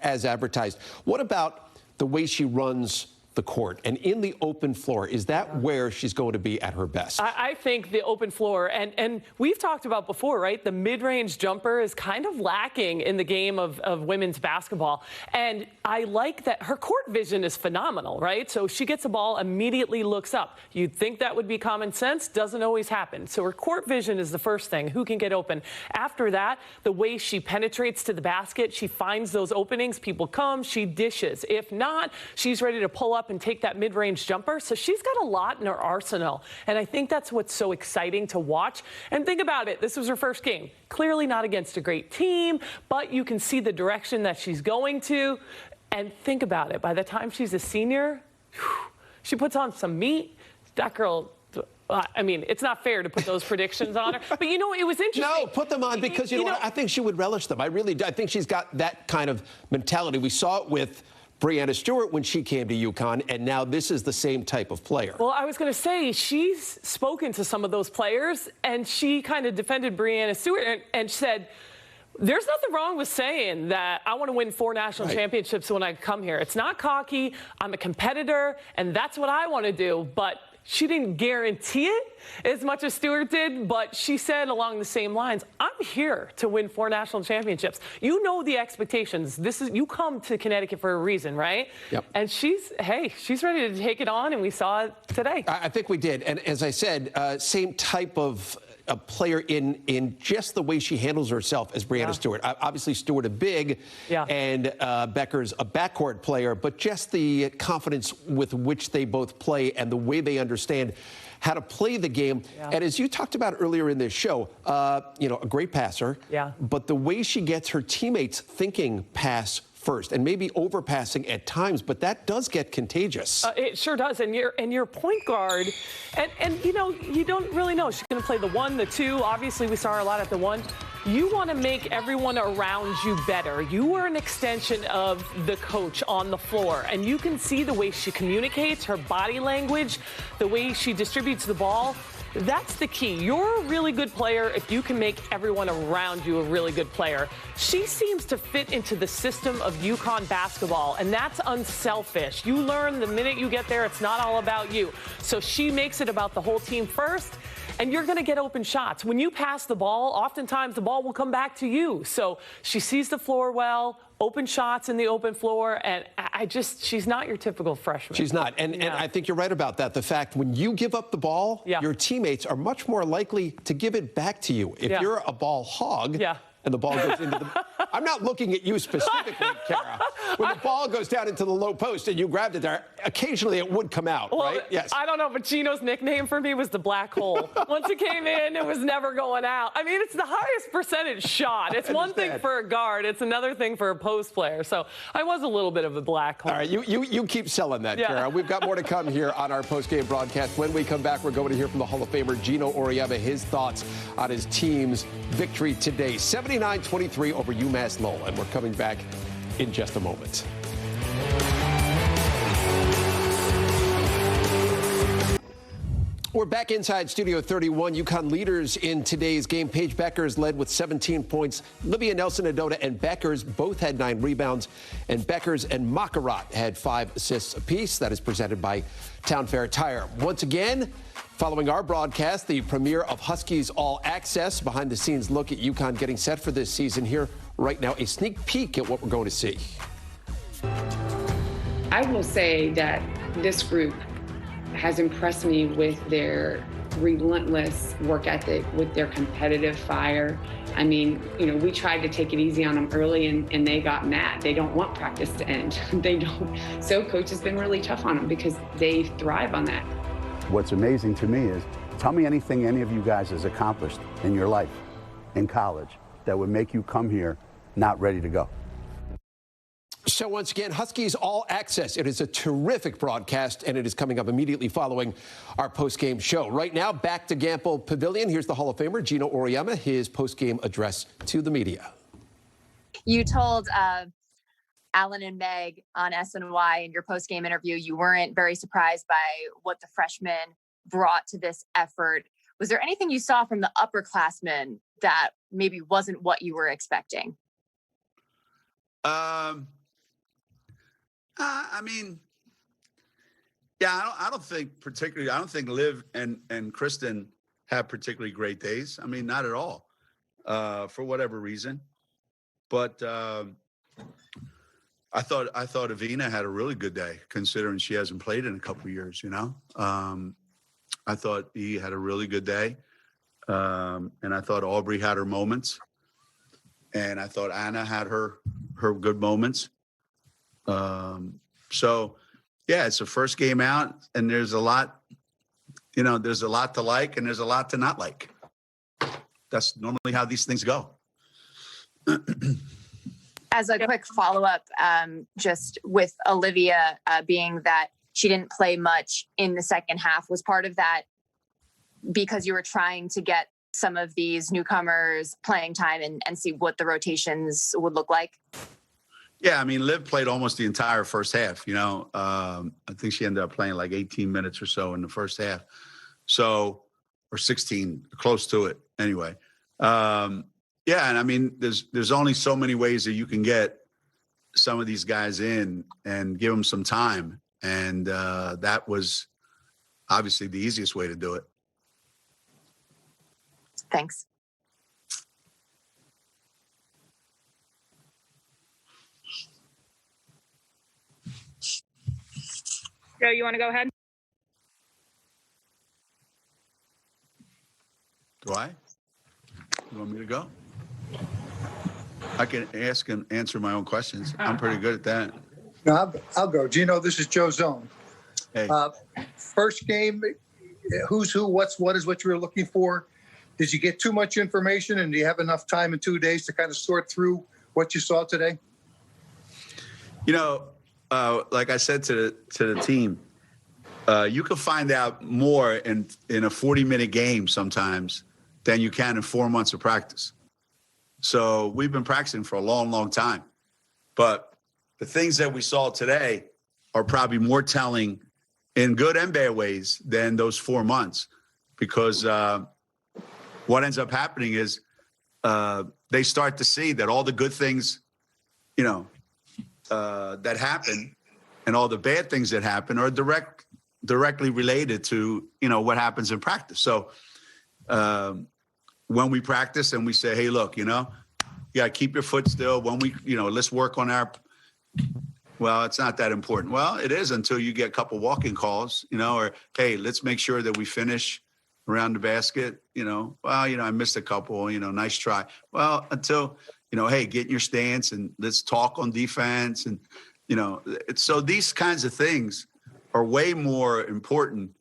as advertised. What about the way she runs the court and in the open floor, is that where she's going to be at her best? I think the open floor, and we've talked about before, right? The mid-range jumper is kind of lacking in the game of women's basketball. And I like that her court vision is phenomenal, right? So she gets the ball, immediately looks up. You'd think that would be common sense. Doesn't always happen. So her court vision is the first thing. Who can get open? After that, the way she penetrates to the basket, she finds those openings. People come, she dishes. If not, she's ready to pull up and take that mid-range jumper. So she's got a lot in her arsenal. And I think that's what's so exciting to watch. And think about it. This was her first game. Clearly not against a great team, but you can see the direction that she's going to. And think about it. By the time she's a senior, she puts on some meat. That girl... I mean, it's not fair to put those predictions on her. But, you know, it was interesting. No, put them on because, you know what? I think she would relish them. I think she's got that kind of mentality. We saw it with Breanna Stewart when she came to UConn, and now this is the same type of player. Well, I was going to say, she's spoken to some of those players, and she kind of defended Breanna Stewart and said, there's nothing wrong with saying that I want to win 4 national championships when I come here. It's not cocky. I'm a competitor, and that's what I want to do. But she didn't guarantee it as much as Stewart did, but she said along the same lines, I'm here to win 4 national championships. You know the expectations. You come to Connecticut for a reason, right? Yep. And she's ready to take it on, and we saw it today. I think we did. And as I said, same type of a player in just the way she handles herself as Breanna Stewart. Obviously, Stewart a big, and Becker's a backcourt player, but just the confidence with which they both play and the way they understand how to play the game. And as you talked about earlier in this show, you know, a great passer, but the way she gets her teammates thinking pass first and maybe overpassing at times, but that does get contagious. It sure does. And your point guard, and you know, you don't really know. She's going to play the 1, the 2. Obviously, we saw her a lot at the 1. You want to make everyone around you better. You are an extension of the coach on the floor, and you can see the way she communicates, her body language, the way she distributes the ball. That's the key. You're a really good player if you can make everyone around you a really good player. She seems to fit into the system of UConn basketball, and that's unselfish. You learn the minute you get there, it's not all about you. So she makes it about the whole team first, and you're going to get open shots. When you pass the ball, oftentimes the ball will come back to you. So she sees the floor well, open shots in the open floor, and she's not your typical freshman. She's not, and I think you're right about that. The fact when you give up the ball, your teammates are much more likely to give it back to you. If you're a ball hog, and the ball goes into the... I'm not looking at you specifically, Kara. When the ball goes down into the low post and you grabbed it there, occasionally it would come out, right? Yes. I don't know, but Gino's nickname for me was the black hole. Once it came in, it was never going out. I mean, it's the highest percentage shot. It's one thing for a guard. It's another thing for a post player. So I was a little bit of a black hole. All right, you keep selling that, Kara. We've got more to come here on our post-game broadcast. When we come back, we're going to hear from the Hall of Famer Gino Auriemma, his thoughts on his team's victory today. 79-23 over UMass-Lowell, and we're coming back in just a moment. We're back inside Studio 31. UConn leaders in today's game. Paige Bueckers led with 17 points. Livia Nelson-Ododa and Bueckers both had 9 rebounds. And Bueckers and Makarat had 5 assists apiece. That is presented by Town Fair Tire. Once again, following our broadcast, the premiere of Huskies All Access, behind-the-scenes look at UConn getting set for this season. Here right now, a sneak peek at what we're going to see. I will say that this group has impressed me with their relentless work ethic, with their competitive fire. I mean, you know, we tried to take it easy on them early and they got mad. They don't want practice to end. They don't. So coach has been really tough on them because they thrive on that. What's amazing to me is, tell me anything any of you guys has accomplished in your life, in college, that would make you come here not ready to go. So once again, Huskies All Access. It is a terrific broadcast, and it is coming up immediately following our post-game show. Right now, back to Gampel Pavilion. Here's the Hall of Famer, Gino Auriemma, his post-game address to the media. You told Alan and Meg on SNY in your post-game interview you weren't very surprised by what the freshmen brought to this effort. Was there anything you saw from the upperclassmen that maybe wasn't what you were expecting? I mean, Yeah, I don't think particularly. I don't think Liv and Kristen have particularly great days. I mean, not at all, for whatever reason. But I thought Avina had a really good day, considering she hasn't played in a couple of years. You know, I thought he had a really good day, and I thought Aubrey had her moments, and I thought Anna had her good moments. So, yeah, it's the first game out, and there's a lot. You know, there's a lot to like, and there's a lot to not like. That's normally how these things go. As a quick follow-up, just with Olivia being that she didn't play much in the second half, was part of that because you were trying to get some of these newcomers playing time and see what the rotations would look like? Yeah, I mean, Liv played almost the entire first half, you know. I think she ended up playing like 18 minutes or so in the first half. So, or 16, close to it anyway. Yeah, and I mean, there's only so many ways that you can get some of these guys in and give them some time. And that was obviously the easiest way to do it. Thanks. Joe, you want to go ahead? Do I? You want me to go? I can ask and answer my own questions. I'm pretty good at that. No, I'll go. Gino, this is Joe Zone. Hey. First game, who's who, what's what is what you were looking for. Did you get too much information, and do you have enough time in 2 days to kind of sort through what you saw today? You know, like I said to the team, you can find out more in a 40-minute game sometimes than you can in 4 months of practice. So we've been practicing for a long, long time. But the things that we saw today are probably more telling in good and bad ways than those 4 months, because what ends up happening is they start to see that all the good things, you know, that happen and all the bad things that happen are directly related to, you know, what happens in practice. So when we practice and we say, hey, look, you know, you got to keep your foot still. When we, you know, let's work on our, well, it's not that important. Well, it is until you get a couple walking calls, you know, or, hey, let's make sure that we finish around the basket, you know, well, you know, I missed a couple, you know, nice try. Well, until, you know, hey, get in your stance and let's talk on defense. And, you know, so these kinds of things are way more important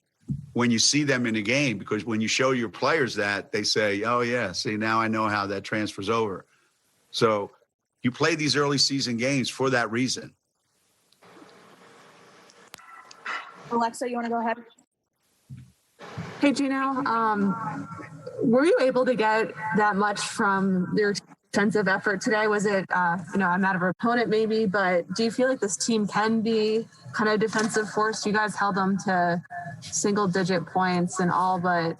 when you see them in a game, because when you show your players that, they say, oh, yeah, see, now I know how that transfers over. So you play these early season games for that reason. Alexa, you want to go ahead? Hey, Gino, were you able to get that much from your defensive effort today? Was it, you know, a matter of opponent maybe, but do you feel like this team can be kind of defensive force? You guys held them to single-digit points in all but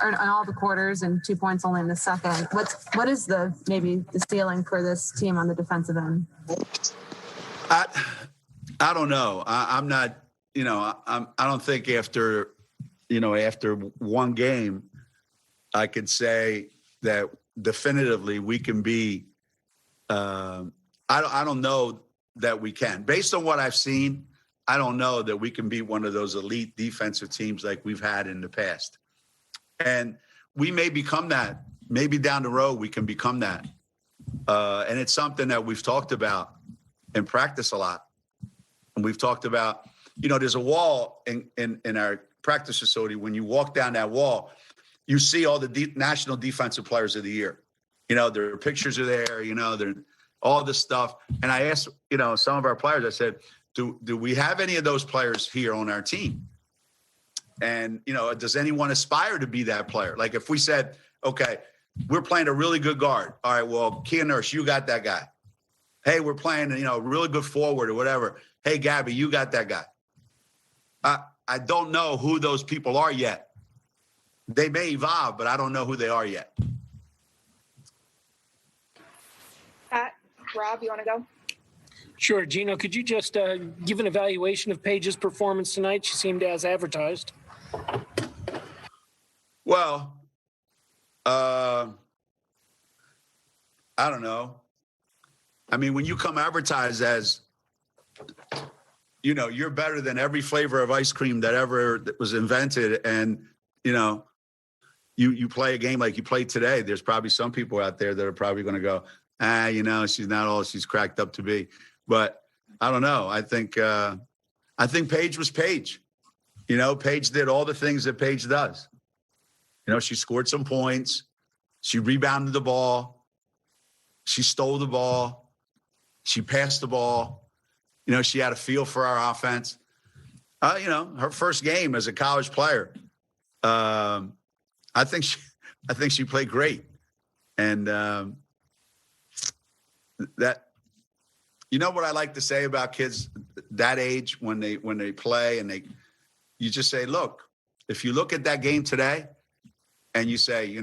in all the quarters and 2 points only in the second. What is maybe the ceiling for this team on the defensive end? I don't know. I'm not, you know, I don't think after one game, I could say that definitively we can be. I don't know that we can. Based on what I've seen, I don't know that we can be one of those elite defensive teams like we've had in the past. And we may become that. Maybe down the road we can become that. And it's something that we've talked about in practice a lot. And we've talked about, you know, there's a wall in our practice facility. When you walk down that wall, you see all the national defensive players of the year. You know, their pictures are there, you know, they're all this stuff. And I asked, you know, some of our players, I said, do we have any of those players here on our team? And, you know, does anyone aspire to be that player? Like if we said, okay, we're playing a really good guard. All right, well, Kia Nurse, you got that guy. Hey, we're playing, you know, really good forward or whatever. Hey, Gabby, you got that guy. I don't know who those people are yet. They may evolve, but I don't know who they are yet. Pat, Rob, you want to go? Sure. Gino, could you just give an evaluation of Paige's performance tonight? She seemed as advertised. Well, I don't know. I mean, when you come advertised as, you're better than every flavor of ice cream that was invented, and, you play a game like you played today, there's probably some people out there that are probably going to go, she's not all she's cracked up to be. But I don't know. I think Paige was Paige. Paige did all the things that Paige does. She scored some points. She rebounded the ball. She stole the ball. She passed the ball. She had a feel for our offense. Her first game as a college player, I think she played great. And what I like to say about kids that age when they play and you just say, look, if you look at that game today and you say,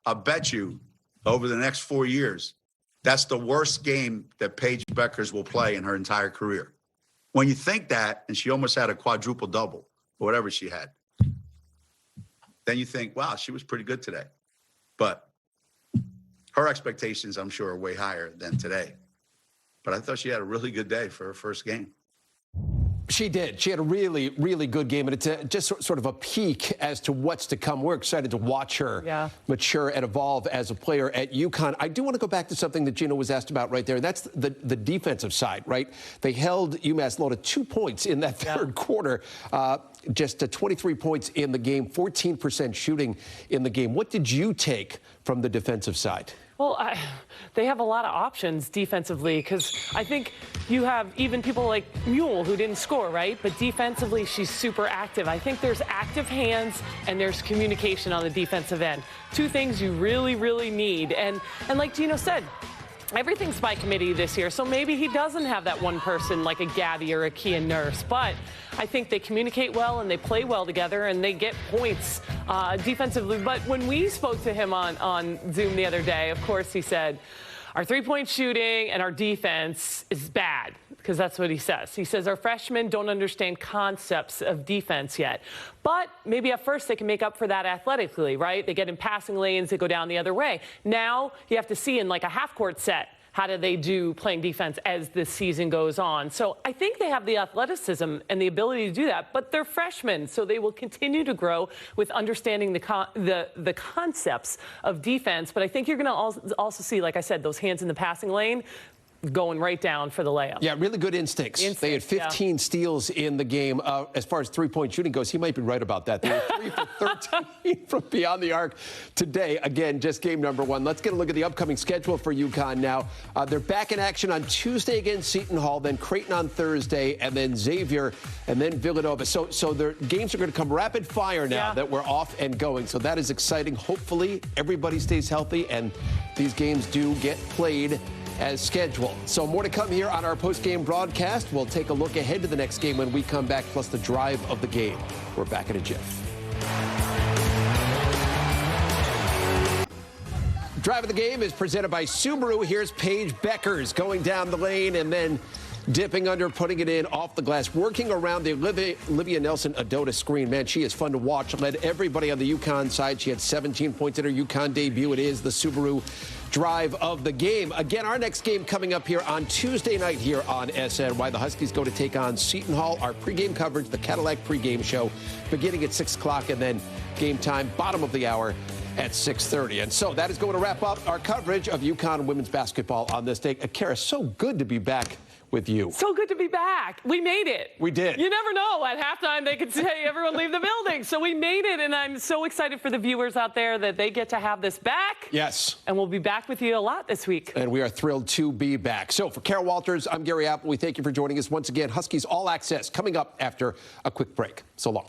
I'll bet you over the next 4 years, that's the worst game that Paige Bueckers will play in her entire career. When you think that, and she almost had a quadruple double or whatever she had, then you think, wow, she was pretty good today. But her expectations, I'm sure, are way higher than today. But I thought she had a really good day for her first game. She did. She had a really, really good game, and it's just sort of a peek as to what's to come. We're excited to watch her mature and evolve as a player at UConn. I do want to go back to something that Gino was asked about right there, and that's the defensive side, right? They held UMass-Lowell to 2 points in that third quarter, just 23 points in the game, 14% shooting in the game. What did you take from the defensive side? Well, they have a lot of options defensively, because I think you have even people like Mule who didn't score, right? But defensively, she's super active. I think there's active hands and there's communication on the defensive end. Two things you really, really need. And like Gino said, everything's by committee this year, so maybe he doesn't have that one person like a Gabby or a Kia Nurse, but I think they communicate well and they play well together and they get points defensively. But when we spoke to him on Zoom the other day, of course, he said, our three-point shooting and our defense is bad, because that's what he says. He says our freshmen don't understand concepts of defense yet. But maybe at first they can make up for that athletically, right? They get in passing lanes, they go down the other way. Now you have to see in like a half-court set, how do they do playing defense as the season goes on? So I think they have the athleticism and the ability to do that, but they're freshmen, so they will continue to grow with understanding the concepts of defense. But I think you're going to also see, like I said, those hands in the passing lane going right down for the layup. Yeah, really good instincts. They had 15 steals in the game. As far as three-point shooting goes, he might be right about that. They were 3 for 13 from beyond the arc today. Again, just game number 1. Let's get a look at the upcoming schedule for UConn now. They're back in action on Tuesday against Seton Hall, then Creighton on Thursday, and then Xavier, and then Villanova. So their games are going to come rapid fire now that we're off and going. So that is exciting. Hopefully, everybody stays healthy, and these games do get played as scheduled. So more to come here on our post-game broadcast. We'll take a look ahead to the next game when we come back, plus the drive of the game. We're back in a jiff. Drive of the game is presented by Subaru. Here's Paige Bueckers going down the lane and then dipping under, putting it in off the glass, working around the Olivia Nelson-Adota screen. Man, she is fun to watch. Led everybody on the UConn side. She had 17 points in her UConn debut. It is the Subaru drive of the game. Again, our next game coming up here on Tuesday night here on SNY. The Huskies go to take on Seton Hall. Our pregame coverage, the Cadillac pregame show, beginning at 6 o'clock, and then game time, bottom of the hour at 6:30. And so that is going to wrap up our coverage of UConn women's basketball on this day. Kara, so good to be back with you. So good to be back. We made it. We did. You never know. At halftime, they could say, everyone leave the building. So we made it, and I'm so excited for the viewers out there that they get to have this back. Yes. And we'll be back with you a lot this week. And we are thrilled to be back. So for Kara Walters, I'm Gary Apple. We thank you for joining us once again. Huskies All Access coming up after a quick break. So long.